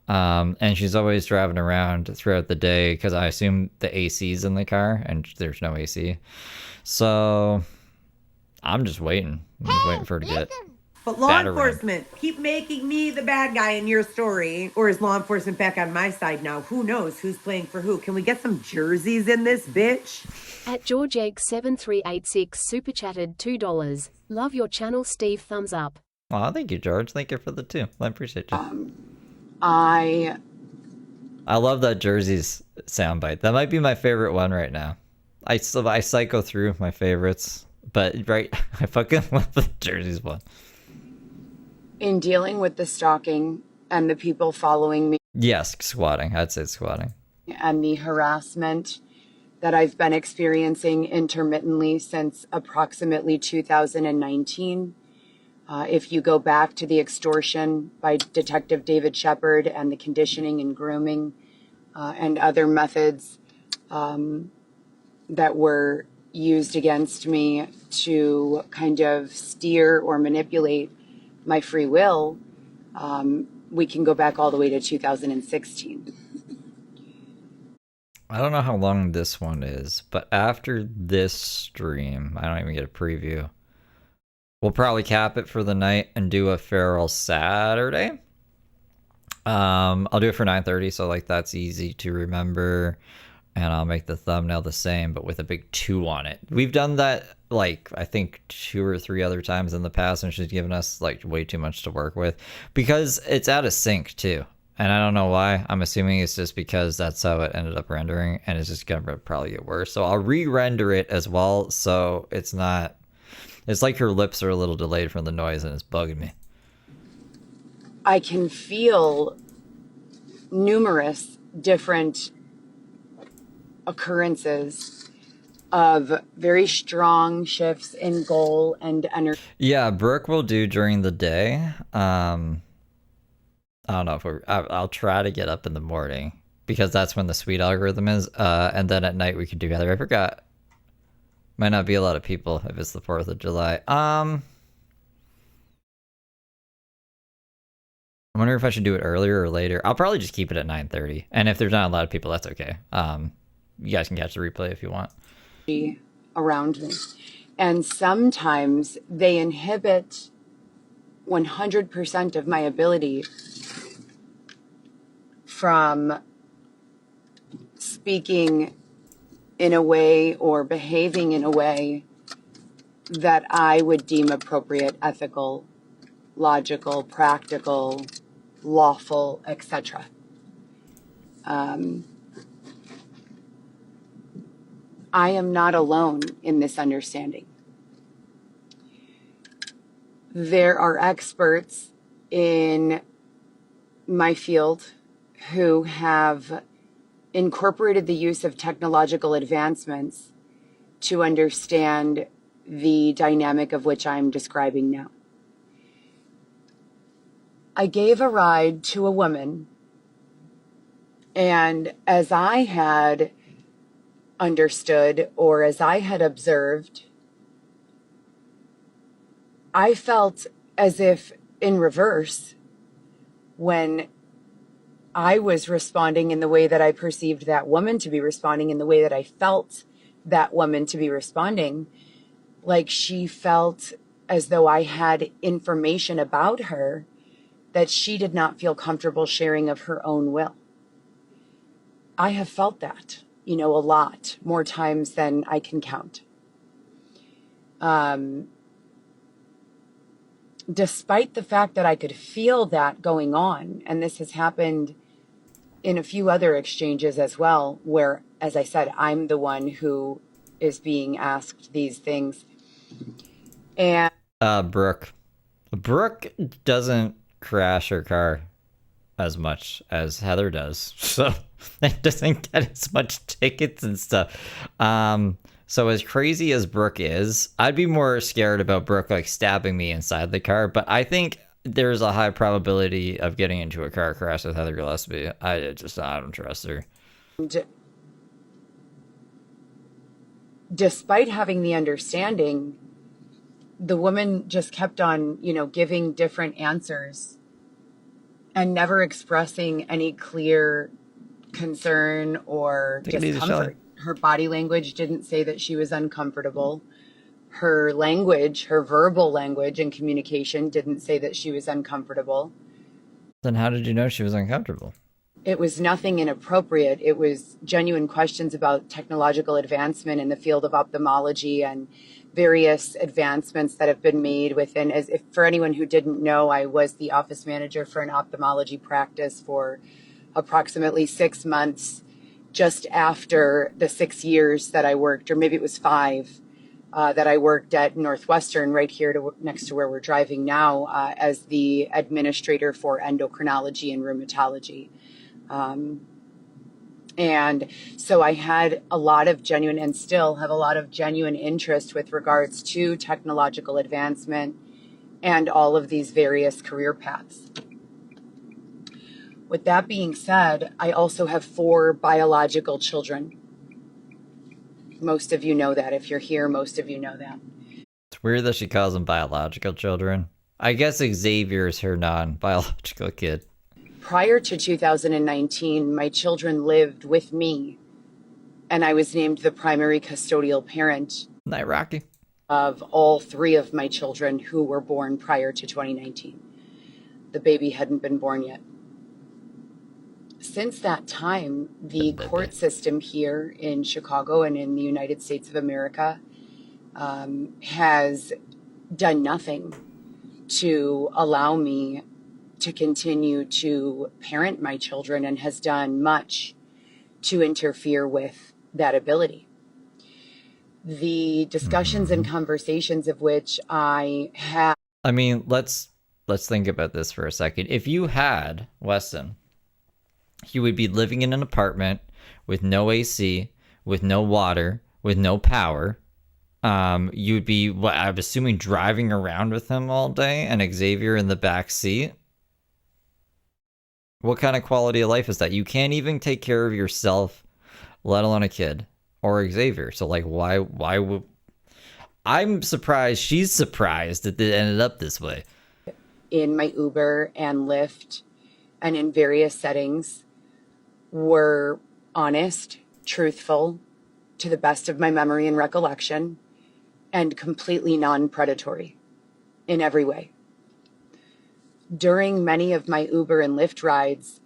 And she's always driving around throughout the day because I assume the AC's in the car and there's no AC. So I'm just waiting. I'm just waiting for her to get. But law enforcement, keep making me the bad guy in your story. Or is law enforcement back on my side now? Who knows who's playing for who? Can we get some jerseys in this bitch? At GeorgeEgg7386 super chatted $2. Love your channel, Steve. Thumbs up. Oh, thank you, George. Thank you for the 2. I appreciate you. I love that Jersey's soundbite. That might be my favorite one right now. I cycle through my favorites, but right, I fucking love the Jersey's one. in dealing with the stalking and the people following me. Yes, squatting. I'd say squatting. And the harassment that I've been experiencing intermittently since approximately 2019. If you go back to the extortion by Detective David Shepard and the conditioning and grooming and other methods that were used against me to kind of steer or manipulate my free will, we can go back all the way to 2016. I don't know how long this one is, but after this stream, I don't even get a preview. We'll probably cap it for the night and do a Feral Saturday. I'll do it for 9:30, so like that's easy to remember. And I'll make the thumbnail the same, but with a big 2 on it. We've done that, like, I think 2 or 3 other times in the past, and she's given us, like, way too much to work with. Because it's out of sync, too. And I don't know why. I'm assuming it's just because that's how it ended up rendering, and it's just going to probably get worse. So I'll re-render it as well, so it's not... It's like her lips are a little delayed from the noise, and it's bugging me. I can feel numerous different occurrences of very strong shifts in goal and energy. Yeah, Brooke will do during the day. I don't know if I'll try to get up in the morning because that's when the sweet algorithm is. And then at night we could do together. I forgot. Might not be a lot of people if it's the 4th of July. I wonder if I should do it earlier or later. I'll probably just keep it at 9:30. And if there's not a lot of people, that's okay. You guys can catch the replay if you want. Around me. And sometimes they inhibit 100% of my ability from speaking in a way or behaving in a way that I would deem appropriate, ethical, logical, practical, lawful, etc. I am not alone in this understanding. There are experts in my field who have incorporated the use of technological advancements to understand the dynamic of which I'm describing now. I gave a ride to a woman, and as I had understood or as I had observed, I felt as if in reverse when I was responding in the way that I perceived that woman to be responding, in the way that I felt that woman to be responding, like she felt as though I had information about her that she did not feel comfortable sharing of her own will. I have felt that, a lot, more times than I can count. Despite the fact that I could feel that going on, and this has happened in a few other exchanges as well, where, as I said, I'm the one who is being asked these things. And Brooke doesn't crash her car as much as Heather does, so it doesn't get as much tickets and stuff. So as crazy as Brooke is, I'd be more scared about Brooke like stabbing me inside the car. But I think there's a high probability of getting into a car crash with Heather Gillespie. I don't trust her. Despite having the understanding, the woman just kept on, giving different answers and never expressing any clear concern or discomfort. Her body language didn't say that she was uncomfortable. Her language, her verbal language and communication didn't say that she was uncomfortable. Then how did you know she was uncomfortable? It was nothing inappropriate. It was genuine questions about technological advancement in the field of ophthalmology and various advancements that have been made within. As if for anyone who didn't know, I was the office manager for an ophthalmology practice for approximately 6 months, just after the 6 years that I worked, or maybe it was 5, that I worked at Northwestern, right here next to where we're driving now, as the administrator for endocrinology and rheumatology. And so I had a lot of genuine, and still have a lot of genuine interest with regards to technological advancement and all of these various career paths. With that being said, I also have 4 biological children. Most of you know that. If you're here, most of you know that. It's weird that she calls them biological children. I guess Xavier is her non-biological kid. Prior to 2019, my children lived with me, and I was named the primary custodial parent. Night, Rocky. Of all 3 of my children who were born prior to 2019. The baby hadn't been born yet. Since that time, the court system here in Chicago and in the United States of America has done nothing to allow me to continue to parent my children, and has done much to interfere with that ability. The discussions and conversations of which I have. I mean, let's think about this for a second. If you had Weston, you would be living in an apartment with no AC, with no water, with no power. You'd be, I'm assuming, driving around with him all day, and Xavier in the back seat. What kind of quality of life is that? You can't even take care of yourself, let alone a kid or Xavier. So like, why would? I'm surprised. She's surprised that it ended up this way. In my Uber and Lyft and in various settings were honest, truthful, to the best of my memory and recollection, and completely non-predatory in every way. During many of my Uber and Lyft rides,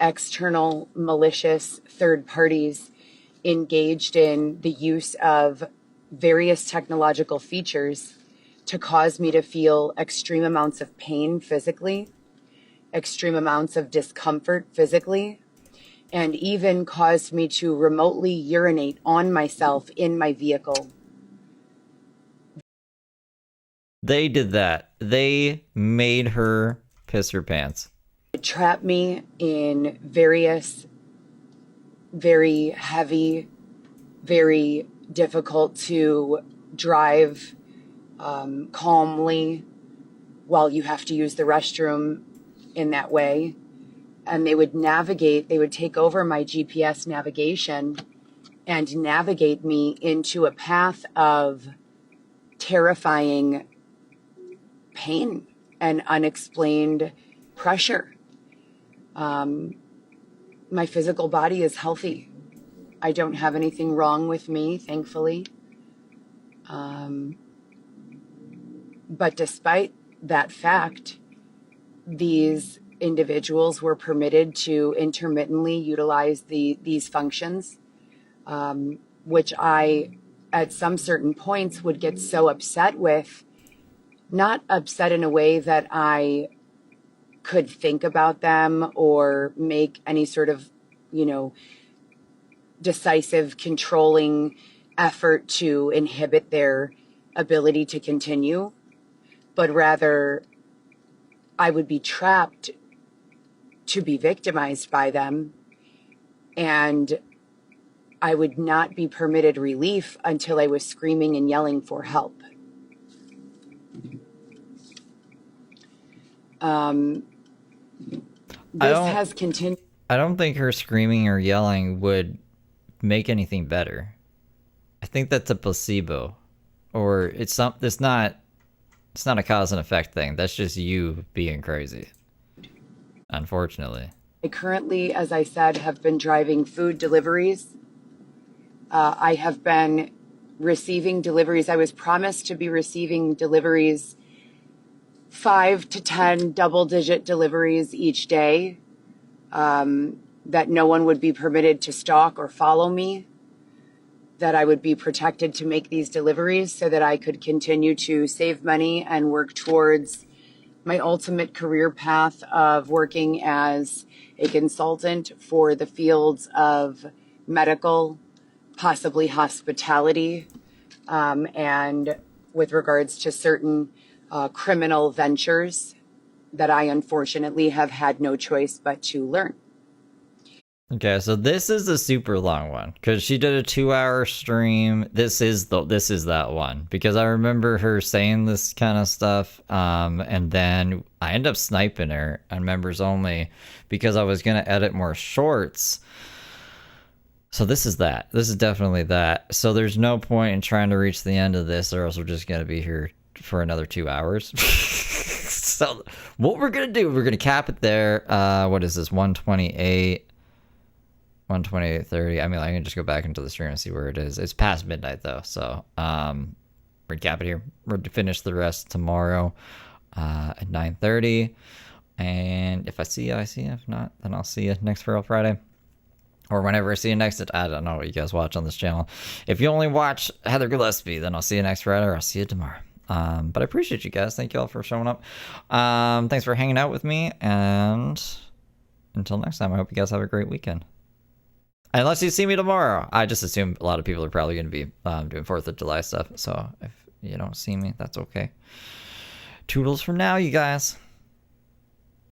external malicious third parties engaged in the use of various technological features to cause me to feel extreme amounts of pain physically, extreme amounts of discomfort physically, and even caused me to remotely urinate on myself in my vehicle. They did that. They made her piss her pants. It trapped me in various, very heavy, very difficult to drive calmly while you have to use the restroom in that way. And they would take over my GPS navigation and navigate me into a path of terrifying pain and unexplained pressure. My physical body is healthy. I don't have anything wrong with me, thankfully. But despite that fact, these individuals were permitted to intermittently utilize these functions, which I, at some certain points, would get so upset with. Not upset in a way that I could think about them or make any sort of, decisive, controlling effort to inhibit their ability to continue, but rather I would be trapped to be victimized by them, and I would not be permitted relief until I was screaming and yelling for help. This has continued. I don't think her screaming or yelling would make anything better. I think that's a placebo, or it's not a cause and effect thing. That's just you being crazy. Unfortunately. I currently, as I said, have been driving food deliveries. I have been receiving deliveries. I was promised to be receiving deliveries, 5 to 10 double-digit deliveries each day, that no one would be permitted to stalk or follow me, that I would be protected to make these deliveries so that I could continue to save money and work towards my ultimate career path of working as a consultant for the fields of medical, possibly hospitality, and with regards to certain criminal ventures that I unfortunately have had no choice but to learn. Okay, so this is a super long one because she did a 2-hour stream. This is that one because I remember her saying this kind of stuff, and then I ended up sniping her on members only because I was gonna edit more shorts. So this is that. This is definitely that. So there's no point in trying to reach the end of this, or else we're just gonna be here for another 2 hours. So what we're gonna do, we're gonna cap it there. What is this? 128. 128.30. I mean, I can just go back into the stream and see where it is. It's past midnight though, so we're gonna cap it here. We're to finish the rest tomorrow at 9:30. And if I see you, I see you. If not, then I'll see you next Friday. Or whenever I see you next, I don't know what you guys watch on this channel. If you only watch Heather Gillespie, then I'll see you next Friday or I'll see you tomorrow. But I appreciate you guys. Thank you all for showing up. Thanks for hanging out with me. And until next time, I hope you guys have a great weekend. Unless you see me tomorrow. I just assume a lot of people are probably going to be doing 4th of July stuff. So if you don't see me, that's okay. Toodles for now, you guys.